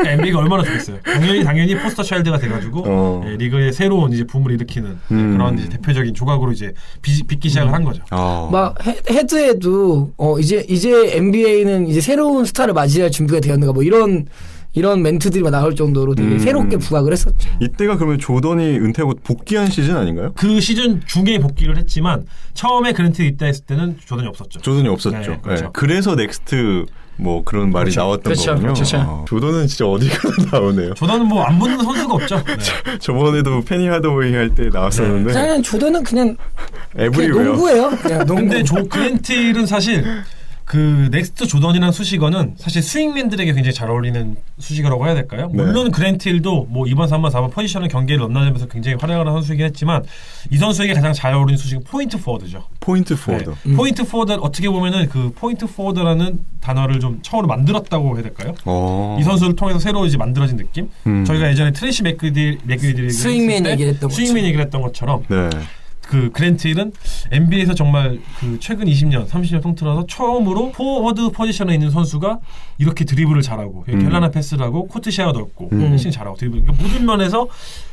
NBA가 얼마나 좋겠어요. 당연히 포스터 차일드가 돼가지고 리그의 새로운 이제 붐을 일으키는 그런 이제 대표적인 조각으로 이제 빚기 시작을 한 거죠. 막 헤드에도 이제 NBA는 이제 새로운 스타를 맞이할 준비가 되었는가 뭐 이런 멘트들이 나올 정도로 되게 새롭게 부각을 했었죠. 이때가 그러면 조던이 은퇴하고 복귀한 시즌 아닌가요? 그 시즌 중에 복귀를 했지만 처음에 그랜트 입단했을 때는 조던이 없었죠. 조던이 없었죠. 네, 그렇죠. 그래서 넥스트 뭐 그런 말이 나왔던 거군요. 그렇죠. 조던은 진짜 어디 가도 나오네요. 조던은 뭐 안 붙는 선수가 없죠. 네. 저번에도 페니 하더웨이 할 때 나왔었는데. 그냥 조던은 그냥 농구예요. 그냥 농구. 근데 그랜트 힐은 사실 그 넥스트 조던이라는 수식어는 사실 스윙맨들에게 굉장히 잘 어울리는 수식어라고 해야 될까요? 물론 그랜트 힐도 뭐 2번, 3번, 4번 포지션을 경기를 넘나들면서 굉장히 활약하는 선수이긴 했지만 이 선수에게 가장 잘 어울리는 수식은 포인트 포워드죠. 포인트 포워드. 포인트 포워드 어떻게 보면은 그 포인트 포워드라는 단어를 좀 처음으로 만들었다고 해야 될까요? 이 선수를 통해서 새로 이제 만들어진 느낌. 저희가 예전에 트레이시 맥그리디 스윙맨 얘기를 했던 것처럼. 그 그랜트 힐은 NBA에서 정말 그 최근 20년, 30년 통틀어서 처음으로 포워드 포지션에 있는 선수가 이렇게 드리블을 잘하고 결란한 패스를 하고 코트 쉐어도 없고 패싱 잘하고 드리블 그러니까 모든 면에서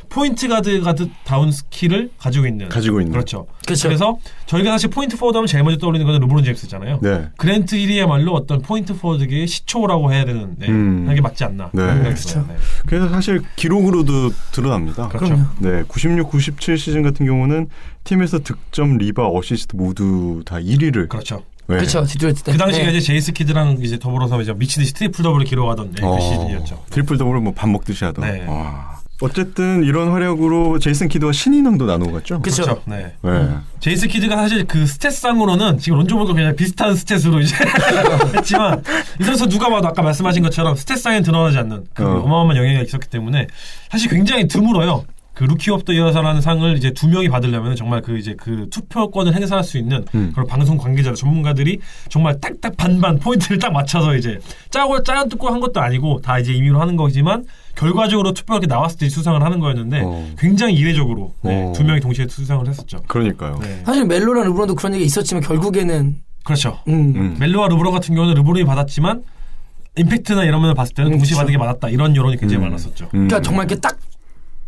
포인트 가드다운 스킬을 가지고 있는 그렇죠. 그래서 저희가 사실 포인트 포워드 하면 제일 먼저 떠올리는 건 르브론 제임스잖아요. 그랜트 힐이야말로 어떤 포인트 포워드계의 시초라고 해야 되는 하게 맞지 않나. 그렇죠. 그래서 사실 기록으로도 드러납니다. 그렇죠. 96, 97 시즌 같은 경우는 팀에서 득점, 리바, 어시스트 모두 다 1위를. 그렇죠. 그렇죠. 디트로이트 때. 그 당시에 이제 제이스 키드랑 이제 더불어서 이제 미치듯이 트리플 더블을 기록하던 그 시즌이었죠. 트리플 더블을 뭐 밥 먹듯이 하던. 어쨌든 이런 활약으로 제이슨 키드와 신인왕도 나누고 갔죠. 그렇죠. 제이슨 키드가 사실 그 스탯상으로는 지금 론조볼과 그냥 비슷한 스탯으로 이제 했지만 이 선수 누가 봐도 아까 말씀하신 것처럼 스탯상엔 드러나지 않는 그 어마어마한 영향이 있었기 때문에 사실 굉장히 드물어요. 그 루키 오브 더 이어라는 상을 이제 2명이 받으려면 정말 그 이제 그 투표권을 행사할 수 있는 그런 방송 관계자 전문가들이 정말 딱딱 반반 포인트를 딱 맞춰서 이제 짜고 한 것도 아니고 다 이제 임의로 하는 거지만 결과적으로 투표가 이렇게 나왔을 때 수상을 하는 거였는데 굉장히 이례적으로 2명이 동시에 수상을 했었죠. 그러니까요. 네. 사실 멜로랑 르브론도 그런 얘기 있었지만 결국에는 그렇죠. 멜로와 르브론 같은 경우는 르브론이 받았지만 임팩트나 이런 면을 봤을 때는 동시에 받은 게 맞았다 이런 여론이 굉장히 많았었죠. 그러니까 정말 이렇게 딱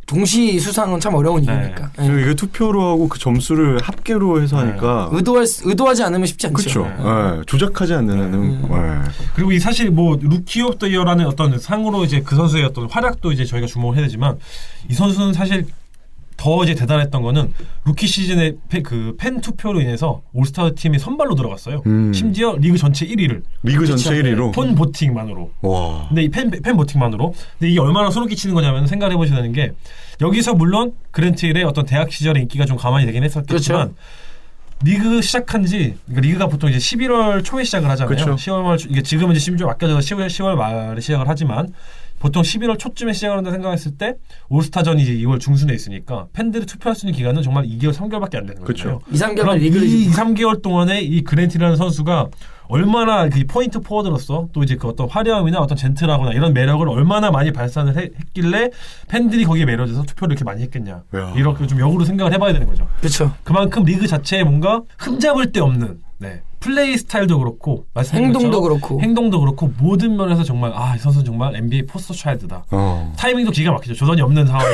동시 수상은 참 어려운 일이니까. 네. 이게 투표로 하고 그 점수를 합계로 해서 하니까 의도하지 않으면 쉽지 않죠. 그렇죠. 네. 조작하지 않는 한은. 그리고 이 사실 뭐 루키 오브 더 이어라는 어떤 상으로 이제 그 선수의 어떤 활약도 이제 저희가 주목을 해야 되지만 이 선수는 사실 더 이제 대단했던 거는 루키 시즌의 팬 투표로 인해서 올스타 팀이 선발로 들어갔어요. 심지어 리그 전체 1위를. 리그 전체 1위로. 폰 보팅만으로. 와. 근데 이 팬 보팅만으로. 근데 이게 얼마나 소름 끼치는 거냐면 생각해 보셔야 되는 게 여기서 물론 그랜트 힐의 어떤 대학 시절의 인기가 좀 가만히 되긴 했었겠지만 그렇죠. 리그 시작한 지 그러니까 리그가 보통 이제 11월 초에 시작을 하잖아요. 그렇죠. 10월 말 이게 지금은 이제 심지어 아껴져서 10월 말에 시작을 하지만 보통 11월 초쯤에 시작을 한다 생각했을 때 올스타전이 이제 2월 중순에 있으니까 팬들이 투표할 수 있는 기간은 정말 2개월, 3개월밖에 안 되는 거예요. 그렇죠. 2-3개월 리그를 2-3개월 동안에 이 그랜트라는 선수가 얼마나 그 포인트 포워드로서 또 이제 그 어떤 화려함이나 어떤 젠틀하거나 이런 매력을 얼마나 많이 발산을 했길래 팬들이 거기에 매료돼서 투표를 이렇게 많이 했겠냐. 야. 이렇게 좀 역으로 생각을 해봐야 되는 거죠. 그렇죠. 그만큼 리그 자체에 뭔가 흠잡을 데 없는 플레이 스타일도 그렇고 행동도 그렇고 행동도 그렇고 모든 면에서 정말 이 선수는 정말 NBA 포스터 차일드다. 타이밍도 기가 막히죠. 조던이 없는 상황에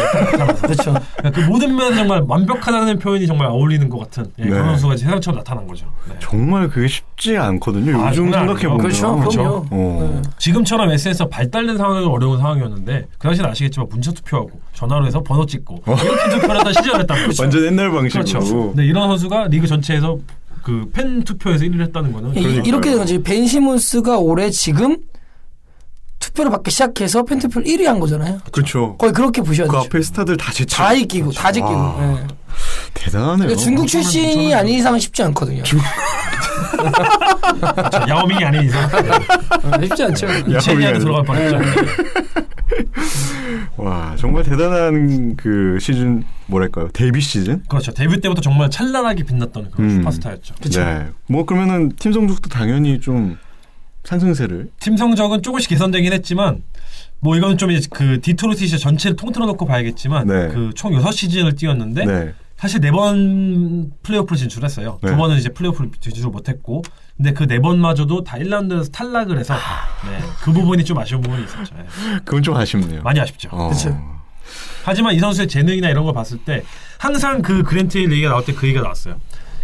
그렇죠. 그러니까 그 모든 면에서 정말 완벽하다는 표현이 정말 어울리는 것 같은 그런 선수가 세상처럼 나타난 거죠. 네. 정말 그게 쉽지 않거든요. 요즘 생각해보면. 그렇죠. 그럼요. 지금처럼 SNS가 발달된 상황은 어려운 상황이었는데 그 당시는 아시겠지만 문자 투표하고 전화로 해서 번호 찍고 이렇게 투표를 했던 시절이었단 말이죠. 완전 옛날 방식으로. 그렇죠. 네, 이런 선수가 리그 전체에서 그 팬 투표에서 1위를 했다는 거는 이렇게 된 거지. 벤 시몬스가 올해 지금 투표를 받기 시작해서 팬 투표를 1위 한 거잖아요. 그렇죠. 거의 그렇게 보셔야 그 되죠. 앞에 스타들 다 제치고. 다 이기고 다 제끼고. 네. 대단하네요. 그러니까 중국 출신이 아닌 이상은 쉽지 않거든요. 그렇죠. 야오밍이 아닌 이상 쉽지 않죠. 체니아도 들어갈 뻔했죠. 와, 정말 대단한 그 시즌 뭐랄까요? 데뷔 시즌? 그렇죠. 데뷔 때부터 정말 찬란하게 빛났던 그런 슈퍼스타였죠. 그렇죠. 네. 뭐 그러면은 팀 성적도 당연히 좀 상승세를. 팀 성적은 조금씩 개선되긴 했지만 뭐 이건 좀 이제 그 디트로이트 시즌 전체를 통틀어 놓고 봐야겠지만 그 총 6시즌을 뛰었는데 사실 4번 플레이오프를 진출했어요. 2번은 이제 플레이오프를 진출을 못했고 근데 그 4번마저도 다 1라운드에서 탈락을 해서 그 부분이 좀 아쉬운 부분이 있었죠. 그건 좀 아쉽네요. 많이 아쉽죠. 그렇죠. 하지만 이 선수의 재능이나 이런 걸 봤을 때 항상 그 그랜트 힐 얘기가 나올 때 그 얘기가 나왔어요.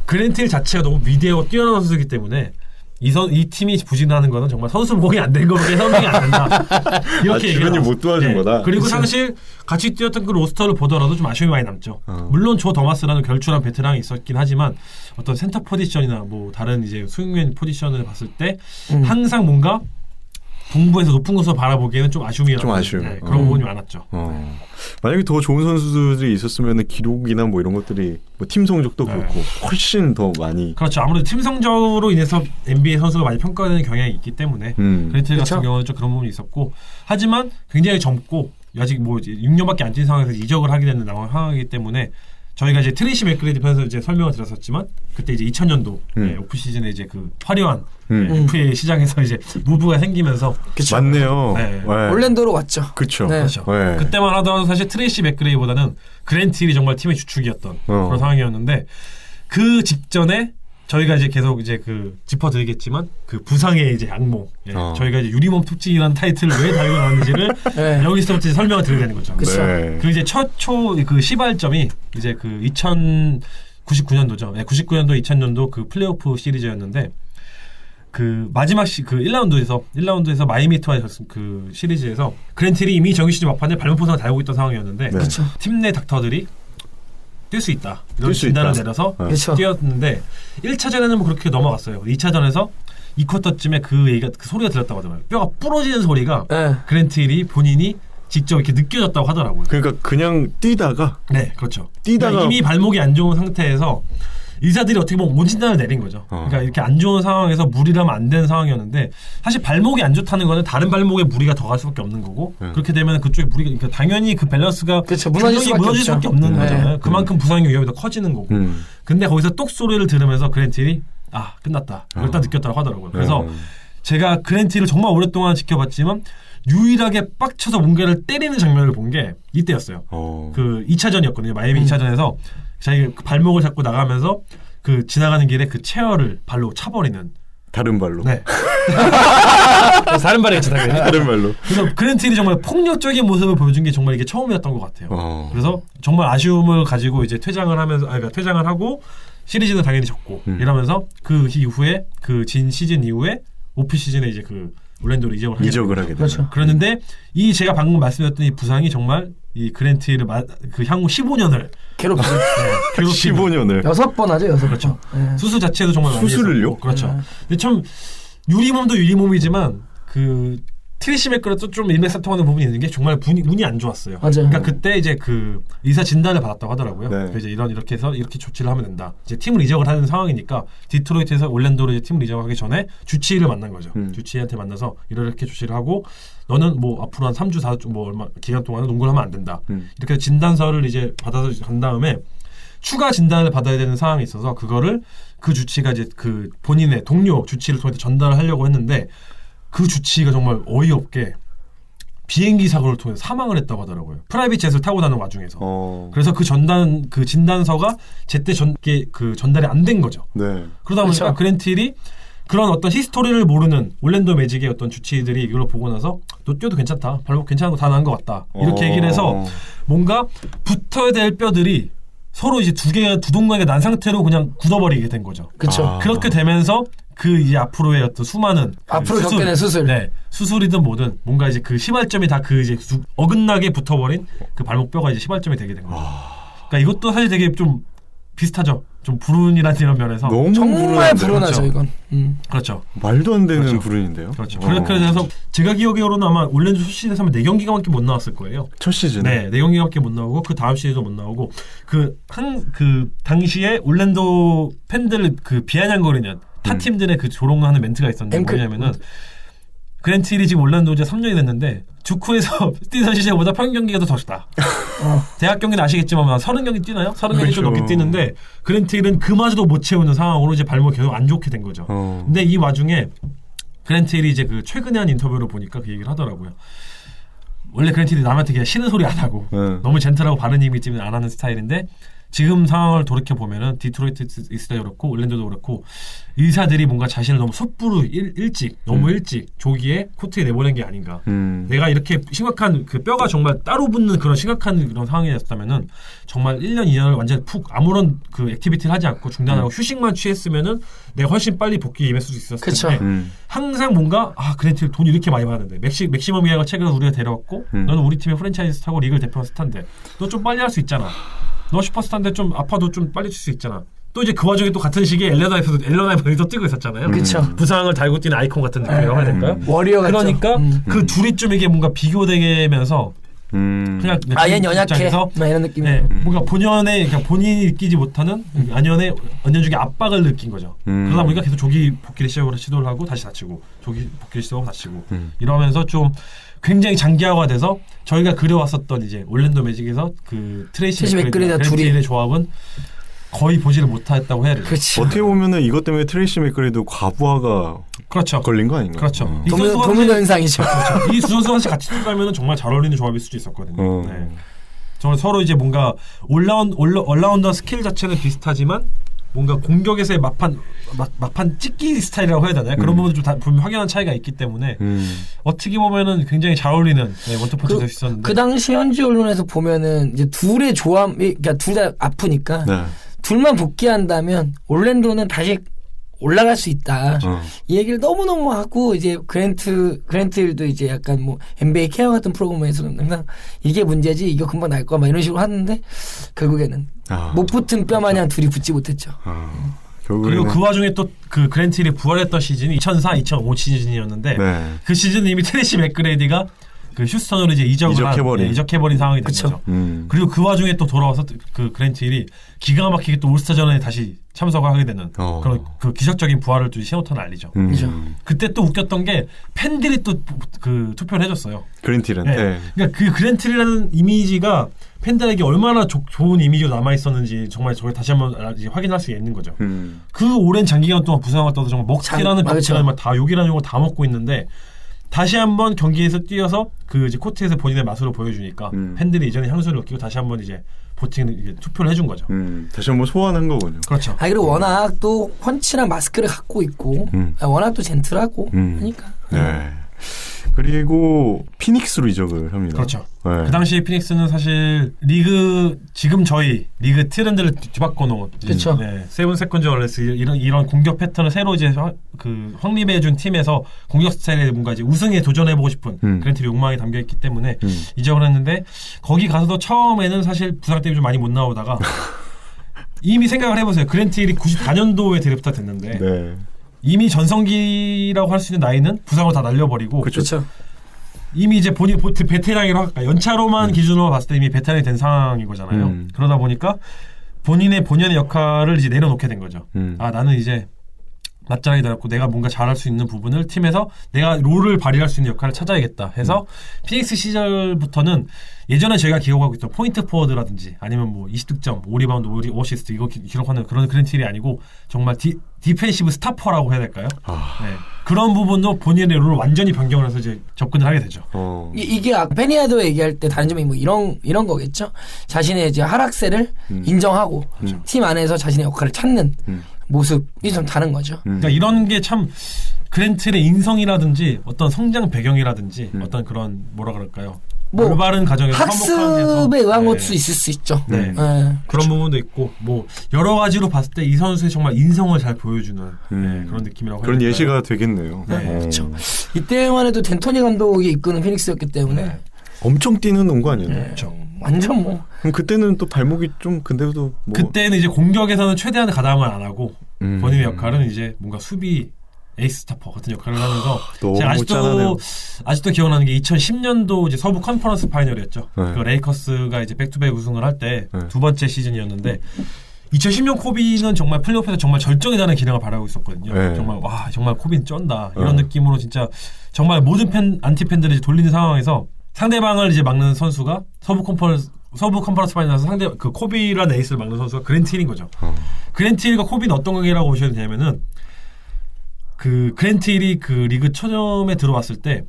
그랜트 힐 자체가 너무 위대하고 뛰어난 선수이기 때문에 이 팀이 부진하는 거는 정말 선수 보기 안 된 거밖에 설명이 안 된다. 이렇게 주변이 못 도와준 거다. 그리고 사실 같이 뛰었던 그 로스터를 보더라도 좀 아쉬움이 많이 남죠. 물론 조 더마스라는 결출한 베테랑이 있었긴 하지만 어떤 센터 포지션이나 뭐 다른 이제 수용면 포지션을 봤을 때 항상 뭔가 동부에서 높은 곳을 바라보기에는 좀 아쉬움이 좀 아쉬움. 그런 부분이 많았죠. 만약에 더 좋은 선수들이 있었으면 기록이나 뭐 이런 것들이 뭐 팀 성적도 그렇고 훨씬 더 많이. 그렇죠. 아무래도 팀 성적으로 인해서 NBA 선수가 많이 평가되는 경향이 있기 때문에 그랜트 같은 경우는 좀 그런 부분이 있었고 하지만 굉장히 젊고 아직 뭐 이제 6년밖에 안 뛴 상황에서 이적을 하게 되는 상황이기 때문에 저희가 이제 트레이시 맥그레디 편에서 이제 설명을 드렸었지만 그때 이제 2000년도 오프 시즌에 이제 그 화려한 FA 시장에서 이제 무브가 생기면서 맞네요. 올랜도로 왔죠. 그렇죠. 그렇죠. 그때만 하더라도 사실 트레이시 맥그레이보다는 그랜트 힐이 정말 팀의 주축이었던 그런 상황이었는데 그 직전에 저희가 이제 계속 이제 그 짚어드리겠지만 그 부상의 이제 악몽 저희가 이제 유리몸 특징이라는 타이틀을 왜 달고 나왔는지를 여기서부터 이제 설명을 드려야 되는 거죠. 그 이제 첫초 그 시발점이 이제 그 2099년도죠. 99년도 2000년도 그 플레이오프 시리즈였는데 그 마지막 그 1라운드에서 마이애미 투와 그 시리즈에서 그랜트 힐이 이미 정규 시즌 막판에 발목 부상을 달고 있던 상황이었는데 팀 내 닥터들이 뛸 수 있다. 이런 진단을 내려서 뛰었는데 1차전에는 뭐 그렇게 넘어갔어요. 2차전에서 2쿼터쯤에 그 얘기가 그 소리가 들렸다고 하더라고요. 뼈가 부러지는 소리가 그랜트 힐이 본인이 직접 이렇게 느껴졌다고 하더라고요. 그러니까 그냥 뛰다가 네, 그렇죠. 뛰다가 그러니까 이미 발목이 안 좋은 상태에서 의사들이 어떻게 보면 오진단을 내린 거죠. 그러니까 이렇게 안 좋은 상황에서 무리하면 안 되는 상황이었는데 사실 발목이 안 좋다는 거는 다른 발목에 무리가 더 갈 수밖에 없는 거고 그렇게 되면 그쪽에 무리가 그러니까 당연히 그 밸런스가 그렇죠. 무너질 수밖에 없는 거잖아요. 그만큼 부상의 위험이 더 커지는 거고. 근데 거기서 똑 소리를 들으면서 그랜틸이 끝났다. 일단 느꼈다고 하더라고요. 그래서 제가 그랜틸을 정말 오랫동안 지켜봤지만 유일하게 빡쳐서 뭔가를 때리는 장면을 본 게 이때였어요. 그 2차전이었거든요. 마이애미 2차전에서 자기 그 발목을 잡고 나가면서 그 지나가는 길에 그 체어를 발로 차버리는. 다른 발로. 네. 다른 발에 다른 발로. 그래서 그랜틸이 정말 폭력적인 모습을 보여준 게 정말 이게 처음이었던 것 같아요. 그래서 정말 아쉬움을 가지고 이제 퇴장을 하면서 그러니까 퇴장을 하고 시리즈는 당연히 졌고 이러면서 그 이후에 그 진 시즌 이후에 오프 시즌에 이제 그 올랜도로 이적을 하게 되죠. 그렇죠. 그랬는데 이 제가 방금 말씀드렸던 이 부상이 정말 이 그랜틸을 그 향후 15년을 괴롭히죠. 15년을 6번 하죠. 6번. 그렇죠. 수술 자체도 정말 많이 수술을요? 했었고. 그렇죠. 근데 참 유리몸도 유리몸이지만 그 트리시 맥그라도 좀 일맥상통하는 부분이 있는 게 정말 운이 안 좋았어요. 맞아요. 그러니까 그때 이제 그 의사 진단을 받았다고 하더라고요. 네. 그래서 이제 이렇게 해서 이렇게 조치를 하면 된다. 이제 팀을 이적을 하는 상황이니까 디트로이트에서 올랜도로 이제 팀을 이적하기 전에 주치의를 만난 거죠. 주치의한테 만나서 이렇게 조치를 하고 너는 뭐 앞으로 한 3주 4주 뭐 얼마 기간 동안은 농구를 하면 안 된다. 이렇게 진단서를 이제 받아서 간 다음에 추가 진단을 받아야 되는 상황이 있어서 그거를 그 주치의가 이제 그 본인의 동료 주치의를 통해서 전달을 하려고 했는데 그 주치의가 정말 어이없게 비행기 사고를 통해서 사망을 했다고 하더라고요. 프라이빗 jet을 타고 다니는 와중에서. 그래서 그 진단서가 제때 전달이 안 된 거죠. 네. 그러다 보니까 그렇죠. 그랜틸이 그런 어떤 히스토리를 모르는 올랜도 매직의 어떤 주치의들이 이걸 보고 나서 너 뛰어도 괜찮다. 발목 괜찮은 거 다 나은 것 같다. 이렇게 얘기를 해서 뭔가 붙어야 될 뼈들이 서로 이제 두 동강에 난 상태로 그냥 굳어버리게 된 거죠. 그렇죠. 그렇게 되면서 그 이제 앞으로의 어떤 수많은 앞으로 겪게 된 수술. 네, 수술이든 뭐든 뭔가 이제 그 시발점이 다 그 이제 어긋나게 붙어버린 그 발목뼈가 이제 시발점이 되게 된 거죠. 그러니까 이것도 사실 되게 좀 비슷하죠. 좀 불운이라는 이런 면에서 너무 정말 불운하죠. 그렇죠. 이건. 그렇죠. 말도 안 되는 그렇죠. 불운인데요. 그렇죠. 그래서 제가 기억으로는 아마 올랜도 첫 시즌에서 4경기밖에 못 나왔을 거예요. 첫 시즌. 네, 4경기밖에 못 나오고 그 다음 시즌도 못 나오고 그 당시에 올랜도 팬들을 그 비아냥거리는 타 팀들의 그 조롱하는 멘트가 있었는데 뭐냐면은 그랜틸이 지금 올랜도 이제 3년이 됐는데 주쿠에서 뛰던 시절보다 평균 경기가 더 적다. 대학 경기는 아시겠지만 30경기 뛰나요? 30경기 좀 넘게 뛰는데 그랜틸은 그마저도 못 채우는 상황으로 이제 발목이 계속 안 좋게 된 거죠. 근데 이 와중에 그랜틸이 이제 그 최근에 한 인터뷰를 보니까 그 얘기를 하더라고요. 원래 그랜틸이 남한테 그냥 싫은 소리 안 하고 너무 젠틀하고 바른 이미지 때문에 안 하는 스타일인데 지금 상황을 돌이켜 보면은 디트로이트 있을 때 그렇고 올랜도도 그렇고 의사들이 뭔가 자신을 너무 섣부르 일찍 너무 일찍 조기에 코트에 내보낸 게 아닌가. 내가 이렇게 심각한 그 뼈가 정말 따로 붙는 그런 심각한 그런 상황이었다면은 정말 1년 2년을 완전 푹 아무런 그 액티비티를 하지 않고 중단하고 휴식만 취했으면은 내가 훨씬 빨리 복귀에 임할 수 있었을 텐데 항상 뭔가 그랜틸 돈 이렇게 많이 받는데 맥시멈 계약을 최근에 우리가 데려왔고 너는 우리 팀의 프랜차이즈 스타고 리그를 대표한 스타인데 너 좀 빨리 할 수 있잖아. 너 슈퍼스타인데 좀 아파도 좀 빨리 칠 수 있잖아. 또 이제 그 와중에 또 같은 시기에 엘러나이프도 뛰고 있었잖아요. 그렇죠. 부상을 달고 뛰는 아이콘 같은 느낌이라고 해야 될까요? 워리어 같죠. 그러니까 그 둘이 좀 이게 뭔가 비교되면서 그냥 얘는 연약해. 이런 느낌. 네, 뭔가 본인이 느끼지 못하는 안연의 언연중에 압박을 느낀 거죠. 그러다 보니까 계속 조기 복귀를 시도를 하고 다시 다치고 조기 복귀를 시도하고 다치고 이러면서 좀 굉장히 장기화가 돼서 저희가 그려왔었던 이제 올랜도 매직에서 그 트레이시 맥그리드와 그랜틸의 조합은 거의 보지를 못했다고 해야 되죠. 어떻게 보면은 이것 때문에 트레이시 맥그리도 과부하가 그렇죠. 걸린 거 아닌가요? 그렇죠. 도미노 현상이죠. 그렇죠. 이 두 선수가 같이 뛰면 정말 잘 어울리는 조합일 수도 있었거든요. 네. 정말 서로 이제 뭔가 올라운더 스킬 자체는 비슷하지만 뭔가 공격에서의 막판 찍기 스타일이라고 해야 되나요? 그런 부분도 좀 분명 확연한 차이가 있기 때문에 어떻게 보면은 굉장히 잘 어울리는 원투펀치 될 수 있었는데 그 당시 현지 언론에서 보면은 이제 둘의 조합, 그러니까 둘 다 아프니까 둘만 복귀한다면 올랜도는 다시 올라갈 수 있다. 이 얘기를 너무너무 하고 이제 그랜틸도 이제 약간 뭐 NBA 케어 같은 프로그램에서 항상 이게 문제지 이거 금방 날 거야 막 이런 식으로 하는데 결국에는 못 붙은 뼈 마냥 둘이 붙지 못했죠. 그리고 그 와중에 또 그 그랜틸이 부활했던 시즌이 2004-2005 시즌이었는데 그 시즌은 이미 트레이시 맥그레디가 그 휴스턴으로 이제 이적해버린 상황이 된 거죠. 그리고 그 와중에 또 돌아와서 그 그랜트 힐이 기가 막히게 또 올스타전에 다시 참석을 하게 되는 그런 그 기적적인 부활을 또 신호탄을 알리죠. 그렇죠. 그때 또 웃겼던 게 팬들이 또 그 투표를 해줬어요. 그랜트 힐한테. 네. 그러니까 그 그랜트 힐이라는 이미지가 팬들에게 얼마나 좋은 이미지로 남아 있었는지 정말 저게 다시 한번 확인할 수 있는 거죠. 그 오랜 장기간 동안 부상을 떠도 정말 먹튀라는 벽지라는 다 욕이라는 욕을 다 먹고 있는데 다시 한번 경기에서 뛰어서 그 이제 코트에서 본인의 맛으로 보여주니까 팬들이 이전에 향수를 느끼고 다시 한번 이제 보팅 투표를 해준 거죠. 다시 한번 소환한 거군요. 그렇죠. 그리고 워낙 또 펀치랑 마스크를 갖고 있고 워낙 또 젠틀하고 하니까. 네. 그리고 피닉스로 이적을 합니다. 그렇죠. 네. 그 당시에 피닉스는 사실 지금 저희 리그 트렌드를 뒤바꿔 놓은 그렇죠. 네, 세븐 세컨즈 얼레스 이런 공격 패턴을 새로 이제 확립해 준 팀에서 공격 스타일에 뭔가 이제 우승에 도전해 보고 싶은 그랜트의 욕망이 담겨 있기 때문에 이적을 했는데 거기 가서도 처음에는 사실 부상 때문에 좀 많이 못 나오다가 이미 생각을 해보세요. 그랜트 힐이 94년도에 드래프트 됐는데 네. 이미 전성기라고 할 수 있는 나이는 부상으로 다 날려버리고 그렇죠. 이미 이제 본인 베테랑이라고 할까 연차로만 기준으로 봤을 때 이미 베테랑이 된 상황인 거잖아요. 그러다 보니까 본연의 역할을 이제 내려놓게 된 거죠. 아 나는 이제 맞짱이 달았고 내가 뭔가 잘할 수 있는 부분을 팀에서 내가 롤을 발휘할 수 있는 역할을 찾아야겠다 해서 피닉스 시절부터는 예전에 저희가 기억하고 있던 포인트 포워드라든지 아니면 뭐 20득점, 5리바운드, 5어시스트 이거 기록하는 그런 그랜트 힐이 아니고 정말 디펜시브 스타퍼라고 해야 될까요? 네. 그런 부분도 본인의 롤을 완전히 변경을 해서 이제 접근을 하게 되죠. 이게 페니아도 얘기할 때 다른 점이 뭐 이런 거겠죠. 자신의 이제 하락세를 인정하고 팀 안에서 자신의 역할을 찾는 모습이 좀 다른 거죠. 그러니까 이런 게 참 그랜트의 인성이라든지 어떤 성장 배경이라든지 어떤 그런 뭐라 그럴까요? 뭐 올바른 가정에서 학습에 의한 것도 있을 수 있죠. 네. 그런 부분도 있고 뭐 여러 가지로 봤을 때 이 선수의 정말 인성을 잘 보여주는 그런 느낌이라고 그런 예시가 되겠네요. 네, 그렇죠. 이때만 해도 덴토니 감독이 이끄는 피닉스였기 때문에 엄청 뛰는 농구 아니었나요? 네. 그렇죠. 완전 뭐. 그럼 그때는 또 발목이 좀 근데도 뭐 그때는 이제 공격에서는 최대한 가담을 안 하고 본인의 역할은 이제 뭔가 수비 에이스 스타퍼 같은 역할을 하면서 제가 아직도 기억나는 게 2010년도 이제 서부 컨퍼런스 파이널이었죠. 네. 그 레이커스가 이제 백투백 우승을 할 때 두 번째 시즌이었는데 2010년 코비는 정말 플레이오프에서 정말 절정에 달하는 기량을 발휘하고 있었거든요. 네. 정말 코비는 쩐다 이런 느낌으로 진짜 정말 모든 안티 팬들이 돌리는 상황에서 상대방을 이제 막는 선수가 서부 컨퍼런스 파이널에서 그 코비라는 에이스를 막는 선수가 그랜트 힐인 거죠. 그랜트 힐과 코비는 어떤 관계라고 보셔도 되냐면은 그 그랜트 힐이 그 리그 초점에 들어왔을 때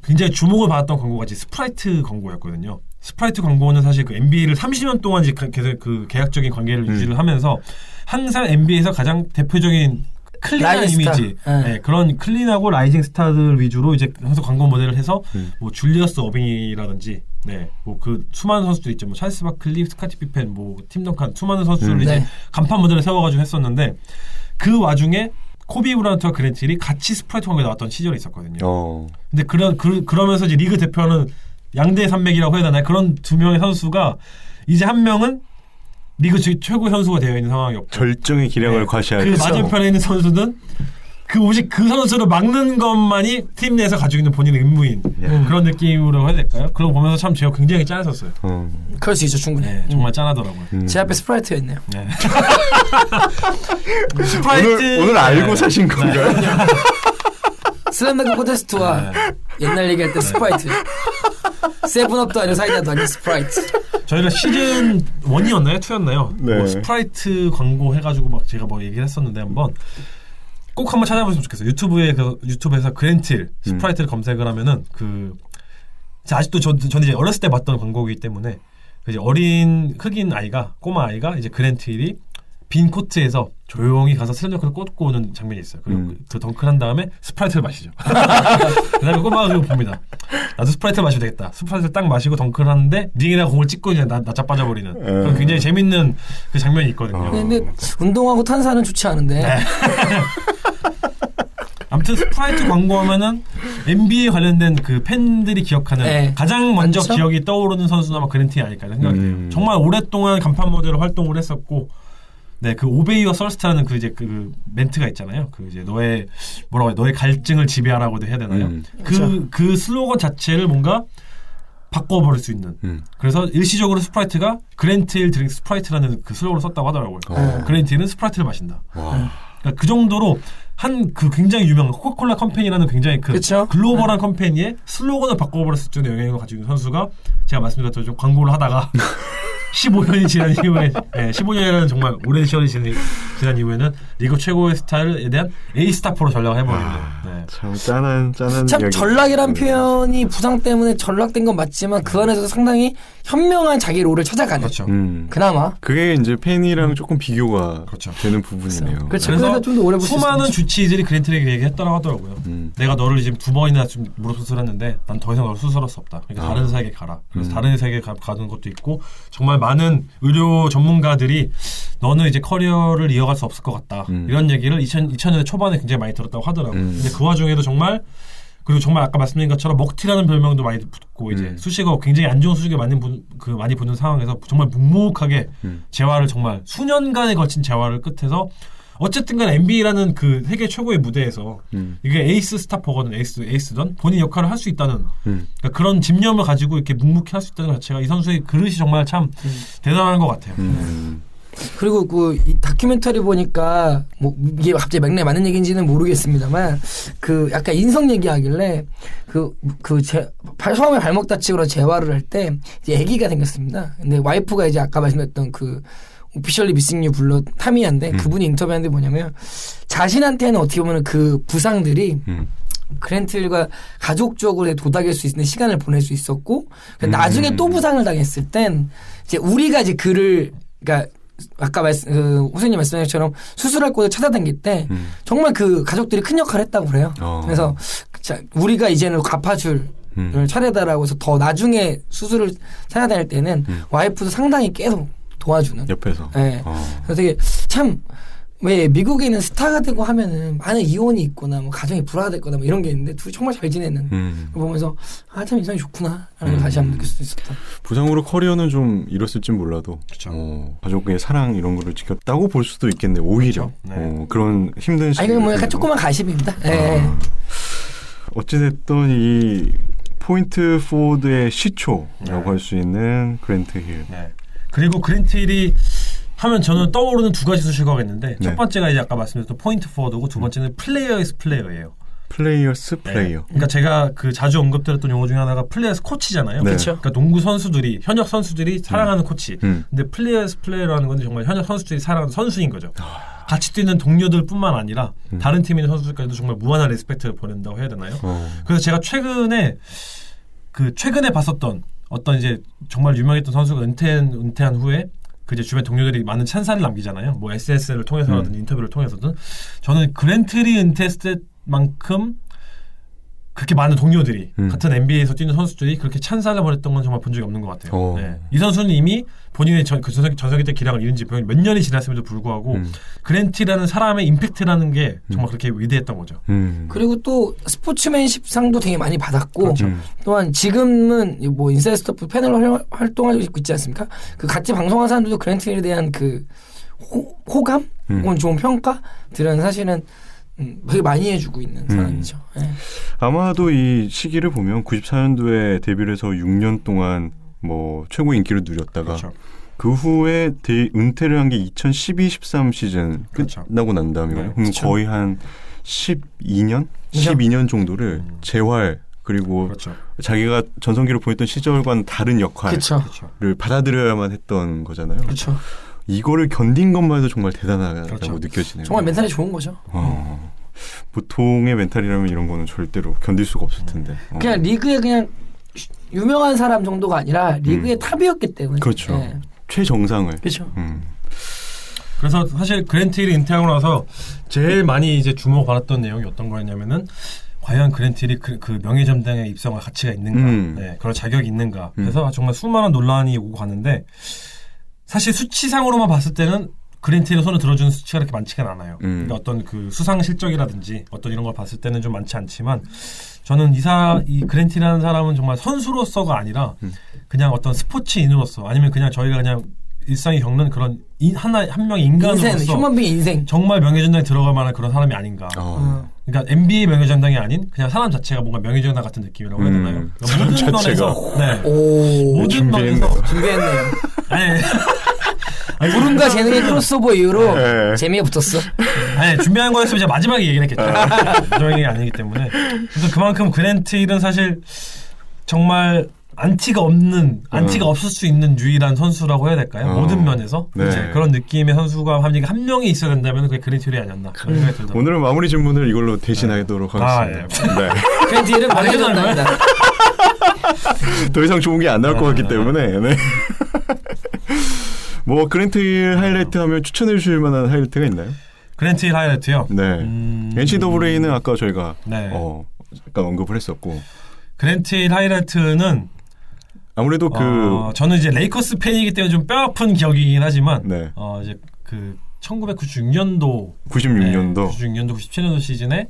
굉장히 주목을 받았던 광고가 이제 스프라이트 광고였거든요. 스프라이트 광고는 사실 그 NBA를 30년 동안 이제 계속 그 계약적인 관계를 유지를 하면서 항상 NBA에서 가장 대표적인 클린한 이미지, 네, 그런 클린하고 라이징 스타들 위주로 이제 항상 광고 모델을 해서 뭐 줄리어스 어빙이라든지, 네, 뭐 그 수많은 선수들 있죠, 뭐 찰스 바클리, 스카티 피펜, 뭐 팀 덩칸, 수많은 선수들을 이제 간판 모델을 세워가지고 했었는데 그 와중에 코비 브라이언트와 그랜트 힐이 같이 스프라이트 광고에 나왔던 시절이 있었거든요. 근데 그러면서 이제 리그 대표는 양대 산맥이라고 해야 되나요? 그런 두 명의 선수가 이제 한 명은 리그 최고 선수가 되어 있는 상황이었고 절정의 기량을 과시하는 그 맞은편에 있는 선수는 오직 그 선수를 막는 것만이 팀 내에서 가지고 있는 본인의 임무인 그런 느낌으로 해야 될까요? 그런 거 보면서 참 제가 굉장히 짠했었어요. 그럴 수 있죠, 충분히. 네, 정말 짠하더라고요. 제 앞에 스프라이트였네요. 네. 스프라이트 오늘 알고 사신 건가요? 슬램덩크 콘테스트와 옛날 얘기할 때 스프라이트. 세븐업도 아니고 사이다도 아니고 스프라이트. 저희가 시즌 1이었나요? 2였나요? 네. 뭐 스프라이트 광고 해가지고 막 제가 뭐 얘기를 했었는데 꼭 한번 찾아보시면 좋겠어요. 유튜브에서 그랜트 힐 스프라이트를 검색을 하면은 아직도 저는 이제 어렸을 때 봤던 광고이기 때문에 이제 어린 흑인 아이가 꼬마 아이가 이제 그랜트 힐이 빈 코트에서 조용히 가서 슬램덩크를 꽂고 오는 장면이 있어요. 그리고 그 덩크를 한 다음에 스프라이트를 마시죠. 그다음에 꼬마가 그거 봅니다. 나도 스프라이트를 마시면 되겠다. 스프라이트를 딱 마시고 덩크를 하는데 링에다가 공을 찍고 그냥 낮아 빠져버리는 그런 굉장히 재밌는 그 장면이 있거든요. 근데 운동하고 탄산은 좋지 않은데. 네. 아무튼 스프라이트 광고하면은 NBA 관련된 그 팬들이 기억하는 가장 먼저 많죠? 기억이 떠오르는 선수는 아마 그랜트 힐이 아닐까 생각해요. 정말 오랫동안 간판 모델로 활동을 했었고 네, 그 오베이와 썰스트라는 그 이제 그 멘트가 있잖아요. 그 이제 너의 갈증을 지배하라고도 해야 되나요? 그 슬로건 자체를 뭔가 바꿔버릴 수 있는. 그래서 일시적으로 스프라이트가 그랜트 힐 드링크 스프라이트라는 그 슬로건을 썼다고 하더라고요. 그랜트 힐은 스프라이트를 마신다. 그러니까 그 정도로 한 그 굉장히 유명한 코카콜라 컴퍼니라는 굉장히 그 글로벌한 컴퍼니의 슬로건을 바꿔버렸을 정도의 영향력을 가지고 있는 선수가 제가 말씀드렸던 좀 광고를 하다가 15년이 지난 이후에 15년이라는 정말 오랜 시간이 지난 이후에는 리그 최고의 스타일에 대한 에이스타포로 전락을 해버리는 참 짠한 참 이야기. 전락이란 표현이 부상 때문에 전락된 건 맞지만 그 안에서도 상당히 현명한 자기 롤을 찾아가는 그렇죠. 그나마 그게 이제 팬이랑 조금 비교가 그렇죠. 되는 부분이네요. 그래서 그래서 좀 더 오래 볼수 수많은 있었지. 주치의들이 그랜트에게 얘기했다고 하더라고요. 내가 너를 지금 2번이나 좀 무릎 수술했는데 난 더 이상 너를 수술할 수 없다. 그러니까 다른 의사에게 가라. 그래서 다른 의사에게 가는 것도 있고 정말 많은 의료 전문가들이 너는 이제 커리어를 이어갈 수 없을 것 같다. 이런 얘기를 2000년대 초반에 굉장히 많이 들었다고 하더라고요. 근데 그 와중에도 정말 그리고 정말 아까 말씀드린 것처럼 먹튀라는 별명도 많이 붙고 이제 수식어 굉장히 안 좋은 수식어 많이 붙는 상황에서 정말 묵묵하게 재활을 정말 수년간에 걸친 재활을 끝에서 어쨌든 간 NBA라는 그 세계 최고의 무대에서 이게 에이스 스타퍼거든 에이스던 본인 역할을 할 수 있다는 그러니까 그런 집념을 가지고 이렇게 묵묵히 할 수 있다는 것 자체가 이 선수의 그릇이 정말 참 대단한 것 같아요. 그리고 이 다큐멘터리 보니까 뭐 이게 갑자기 맥락에 맞는 얘기인지는 모르겠습니다만 그 약간 인성 얘기하길래 처음에 발목 다치고 재활을 할 때 이제 아기가 생겼습니다. 근데 와이프가 이제 아까 말씀드렸던 그 오피셜리 미싱 유 블러 타미야인데 그분이 인터뷰하는데 뭐냐면 자신한테는 어떻게 보면 그 부상들이 그랜트힐과 가족적으로 도닥일 수 있는 시간을 보낼 수 있었고 나중에 또 부상을 당했을 땐 이제 우리가 이제 그러니까 아까 호생님 말씀하신 것처럼 수술할 곳을 찾아다닐 때 정말 그 가족들이 큰 역할을 했다고 그래요. 그래서 우리가 이제는 갚아줄 차례다라고 해서 더 나중에 수술을 찾아다닐 때는 와이프도 상당히 계속 도와주는 옆에서. 네. 그래서 되게 참 왜 미국에는 스타가 되고 하면은 많은 이혼이 있거나 뭐 가정이 불화됐거나 뭐 이런 게 있는데 둘이 정말 잘 지내는 걸 보면서 참 인상이 좋구나라는 걸 다시 한번 느낄 수도 있었다. 부상으로 커리어는 좀 잃었을진 몰라도 가족의 사랑 이런 거를 지켰다고 볼 수도 있겠네. 오히려 네. 그런 힘든 시기. 이건 뭐 약간 조그만 가십입니다. 네. 어찌됐든 이 포인트 포워드의 시초라고 할 수 있는 그랜트 힐. 네. 그리고 그랜트 힐이 하면 저는 떠오르는 두 가지 수식어가 있는데 첫 번째가 이제 아까 말씀드렸던 포인트 포워드고 두 번째는 플레이어스 플레이어예요. 플레이어스 플레이어. 네. 그러니까 제가 그 자주 언급드렸던 용어 중에 하나가 플레이어스 코치잖아요. 네. 그렇죠. 그러니까 농구 선수들이 현역 선수들이 사랑하는 코치. 근데 플레이어스 플레이어라는 건 정말 현역 선수들이 사랑하는 선수인 거죠. 같이 뛰는 동료들뿐만 아니라 다른 팀에 있는 선수들까지도 정말 무한한 리스펙트를 보낸다고 해야 되나요? 그래서 제가 최근에 봤었던 어떤 이제 정말 유명했던 선수가 은퇴한 후에 그 이제 주변 동료들이 많은 찬사를 남기잖아요. 뭐 SSL을 통해서든 인터뷰를 통해서든 저는 그랜트리 은퇴했을 때만큼 그렇게 많은 동료들이 같은 NBA에서 뛰는 선수들이 그렇게 찬사를 벌였던 건 정말 본 적이 없는 것 같아요. 네. 이 선수는 이미 본인의 전성기 때 기량을 잃은 지 몇 년이 지났음에도 불구하고 그랜트라는 사람의 임팩트라는 게 정말 그렇게 위대했던 거죠. 그리고 또 스포츠맨십 상도 되게 많이 받았고 그렇죠. 또한 지금은 뭐 인사이드 스토프 패널 활동하고 있지 않습니까? 그 같이 방송한 사람들도 그랜트에 대한 그 호감 혹은 좋은 평가들은 사실은 되게 많이 해주고 있는 사람이죠. 네. 아마도 이 시기를 보면 94년도에 데뷔를 해서 6년 동안 뭐 최고 인기를 누렸다가 그렇죠. 그 후에 은퇴를 한 게 2012-13 시즌 그렇죠. 끝나고 난 다음이거든요. 네, 그럼 그렇죠. 거의 한 12년 정도를 재활 그리고 그렇죠. 자기가 전성기를 보냈던 시절과는 다른 역할을 그렇죠. 받아들여야만 했던 거잖아요. 그렇죠. 이거를 견딘 것만 해도 정말 대단하다고 그렇죠. 느껴지네요. 정말 멘탈이 좋은 거죠. 보통의 멘탈이라면 이런 거는 절대로 견딜 수가 없을 텐데. 그냥 리그에 그냥 유명한 사람 정도가 아니라 리그의 탑이었기 때문에. 그렇죠. 네. 최정상을. 그렇죠. 그래서 사실 그랜트 힐이 은퇴하고 나서 제일 많이 이제 주목받았던 내용이 어떤 거였냐면은 과연 그랜트 힐이 그 명예점당에 입성할 가치가 있는가, 네, 그런 자격이 있는가. 그래서 정말 수많은 논란이 오고 가는데 사실 수치상으로만 봤을 때는 그랜트 힐의 손을 들어주는 수치가 그렇게 많지가 않아요. 그러니까 어떤 그 수상 실적이라든지 어떤 이런 걸 봤을 때는 좀 많지 않지만 저는 이 그랜트 힐이라는 사람은 정말 선수로서가 아니라 그냥 어떤 스포츠인으로서 아니면 그냥 저희가 그냥 일상이 겪는 그런 한 명의 인간으로서 휴먼빙 인생 정말 명예전당에 들어갈 만한 그런 사람이 아닌가. 그러니까 NBA 명예전당이 아닌 그냥 사람 자체가 뭔가 명예전당 같은 느낌이라고 해야 되나요? 그러니까 모든 면에서 모든 면에서 준비했네요. 아니, 구름과 재능의 크로스오버 이후로 재미가 붙었어. 아니 준비한 거였으면 이제 마지막에 얘기를 했겠죠. 마지막이 아니기 때문에. 그래서 그만큼 그랜트 힐은 사실 정말 안티가 없을 수 있는 유일한 선수라고 해야 될까요? 모든 면에서 이제 그런 느낌의 선수가 한 명이 있어야 된다면 그게 그랜트 힐이 아니었나 그런 생각이 들더라고요. 오늘은 마무리 질문을 이걸로 대신하도록 하겠습니다. 네. 그랜트 힐은 말해준답니다. 더 이상 좋은 게 안 나올 것 같기 때문에. 네. 뭐 그랜트 힐 하이라이트 하면 추천해 주실 만한 하이라이트가 있나요? 그랜트 힐 하이라이트요? 네. NCAA는 아까 저희가 약간 언급을 했었고 그랜트 힐 하이라이트는 아무래도 저는 이제 레이커스 팬이기 때문에 좀 뼈아픈 기억이긴 하지만 이제 그 1996년도 97년도 시즌에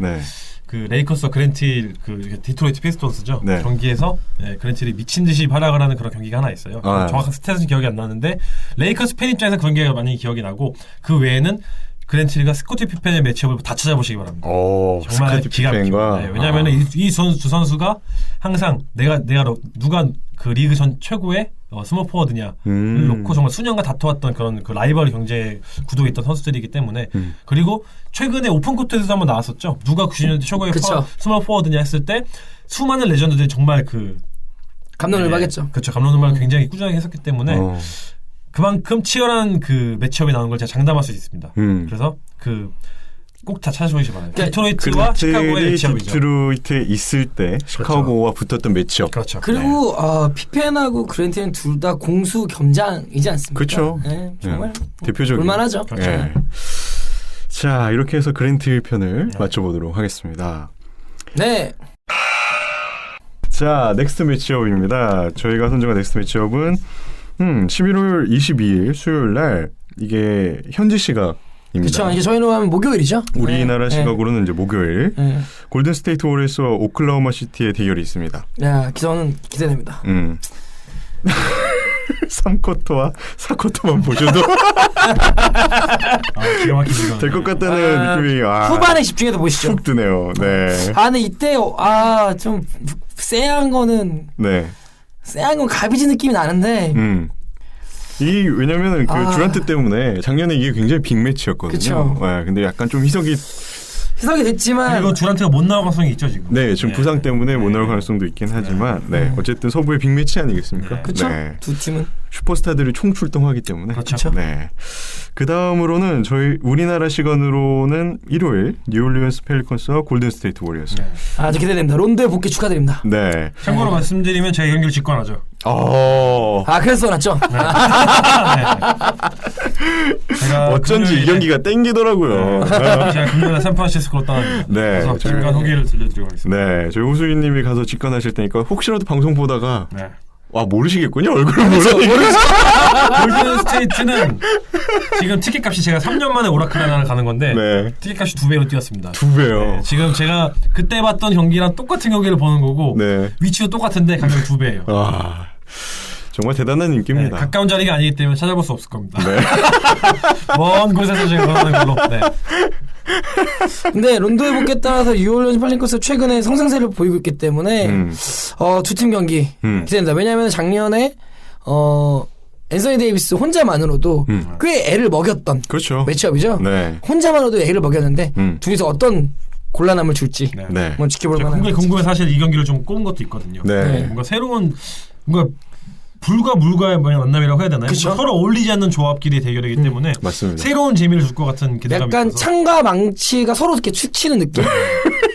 그 레이커스와 그랜트 힐 그 디트로이트 피스톤스죠. 경기에서 그랜트 힐이 미친 듯이 활약을 하는 그런 경기가 하나 있어요. 정확한 스탯은 기억이 안 나는데 레이커스 팬 입장에서 그런 게 많이 기억이 나고 그 외에는 그랜트 힐과 스코티 피펜의 매치업을 다 찾아보시기 바랍니다. 정말 기가 막힙니다. 왜냐하면 이 두 선수가 항상 내가 누가 그 리그 전 최고의 스몰 포워드냐를 놓고 정말 수년간 다투었던 그런 그 라이벌 경제 구도에 있던 선수들이기 때문에 그리고 최근에 오픈 코트에서도 한번 나왔었죠. 누가 90년대 최고의 스몰 포워드냐 했을 때 수많은 레전드들이 정말 그 감론을박했죠. 그렇죠. 감론을박을 굉장히 꾸준하게 했었기 때문에 그만큼 치열한 그 매치업이 나오는 걸 제가 장담할 수 있습니다. 그래서 꼭 다 찾아보시기 바랍니다. 디트로이트와 시카고의 매치업이죠. 디트로이트에 있을 때 시카고와 붙었던 매치업. 그렇죠. 그리고 피펜하고 그랜트는 둘 다 공수 겸장이지 않습니까? 그렇죠. 정말 대표적인. 볼만하죠. 그렇죠. 자, 이렇게 해서 그랜트 힐 편을 맞춰보도록 하겠습니다. 네. 자, 넥스트 매치업입니다. 저희가 선정한 넥스트 매치업은 11월 22일 수요일 날 이게 현지 시각입니다. 그렇죠. 이제 저희는 하면 목요일이죠. 우리나라 시각으로는 이제 목요일 골든 스테이트 워리어스와 오클라호마 시티의 대결이 있습니다. 야, 저는 기대됩니다. 3쿼터와 4쿼터만 보셔도 기가 막히죠. 될 것 같다는 느낌이 후반에 집중해서 보시죠. 훅 드네요. 네. 근데 이때 좀 쎄한 거는 쎄한 건 가비지 느낌이 나는데 왜냐면은 그 듀란트 때문에 작년에 이게 굉장히 빅매치였거든요. 그쵸. 근데 약간 좀 희석이 됐지만 그리고 듀란트가 못 나올 가능성이 있죠 지금. 네, 지금 부상 때문에 못 나올 가능성도 있긴 하지만 어쨌든 서부의 빅매치 아니겠습니까? 그렇죠. 두 팀은 슈퍼스타들이 총출동하기 때문에. 그렇죠. 네. 그 다음으로는 저희 우리나라 시간으로는 일요일 뉴올리언스 펠리컨스와 골든 스테이트 워리어스. 아주 기대됩니다. 론도의 복귀 축하드립니다. 네. 참고로 말씀드리면 제가 경기를 직관하죠. 그래서 났죠. 제가 어쩐지 이 경기가 땡기더라고요. 제가 금요일에 샌프란시스코로 떠납니다. 그래서 직관 후기를 들려드리고 하겠습니다. 네, 저희 호수기님이 가서 직관하실 테니까 혹시라도 방송 보다가 모르시겠군요. 얼굴을 모르니까. 골든 스테이트는 지금 티켓값이 제가 3년 만에 오라클 하나를 가는 건데 티켓값이 2배로 뛰었습니다. 2배요. 지금 제가 그때 봤던 경기랑 똑같은 경기를 보는 거고 위치도 똑같은데 가격이 2배예요. 정말 대단한 인기입니다. 가까운 자리가 아니기 때문에 찾아볼 수 없을 겁니다. 먼 곳에서 제가 원하는 걸로. 근데 론도의 복귀에 따라서 뉴올리언스 펠리컨스 최근에 성장세를 보이고 있기 때문에 두 팀 경기 기대됩니다. 왜냐하면 작년에 앤서니 데이비스 혼자만으로도 꽤 애를 먹였던 매치업이죠. 혼자만으로도 애를 먹였는데 둘이서 어떤 곤란함을 줄지 한번 지켜볼 만한. 궁금해 사실 이 경기를 좀 꼽은 것도 있거든요. 뭔가 새로운 불과 물과의 만남이라고 해야 되나요? 그쵸? 서로 어울리지 않는 조합끼리의 대결이기 때문에 맞습니다. 새로운 재미를 줄 것 같은 기대감이 약간 있어서. 창과 망치가 서로 이렇게 축 치는 느낌?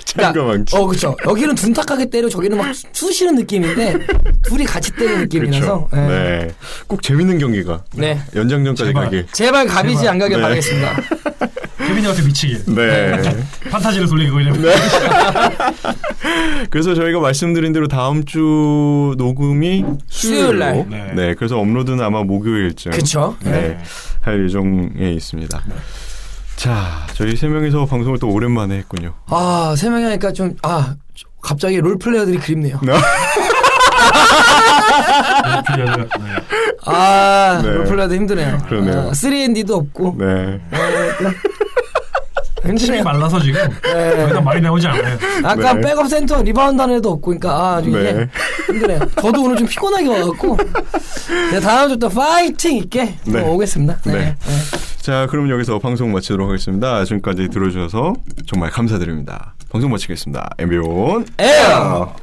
창과 망치. 그렇죠. 여기는 둔탁하게 때리고 저기는 막 쑤시는 느낌인데 둘이 같이 때리는 느낌이라서 꼭 재밌는 경기가 연장전까지 가길. 제발 가비지 안 가길 바라겠습니다. 케빈이 한테 미치길. 판타지를 돌리고 이러면. 그래서 저희가 말씀드린 대로 다음 주 녹음이 수요일 날. 그래서 업로드는 아마 목요일쯤. 그렇죠. 할 예정에 있습니다. 자, 저희 세 명이서 방송을 또 오랜만에 했군요. 세 명이 하니까 좀 갑자기 롤 플레이어들이 그립네요. 아, 네. 롤플레이도 힘드네요. 그러네요. 3&D도 없고. 네. 힘이 말라서 지금 더 이상 말이 나오지 않아요. 아까 네. 백업 센터 리바운드 하는 애도 없고, 그러니까 이게 네. 힘드네요. 저도 오늘 좀 피곤하게 와갖고 네, 다음 주 또 파이팅 있게 네. 오겠습니다. 네. 네. 네. 자, 그럼 여기서 방송 마치도록 하겠습니다. 지금까지 들어주셔서 정말 감사드립니다. 방송 마치겠습니다. 엠비온 에어.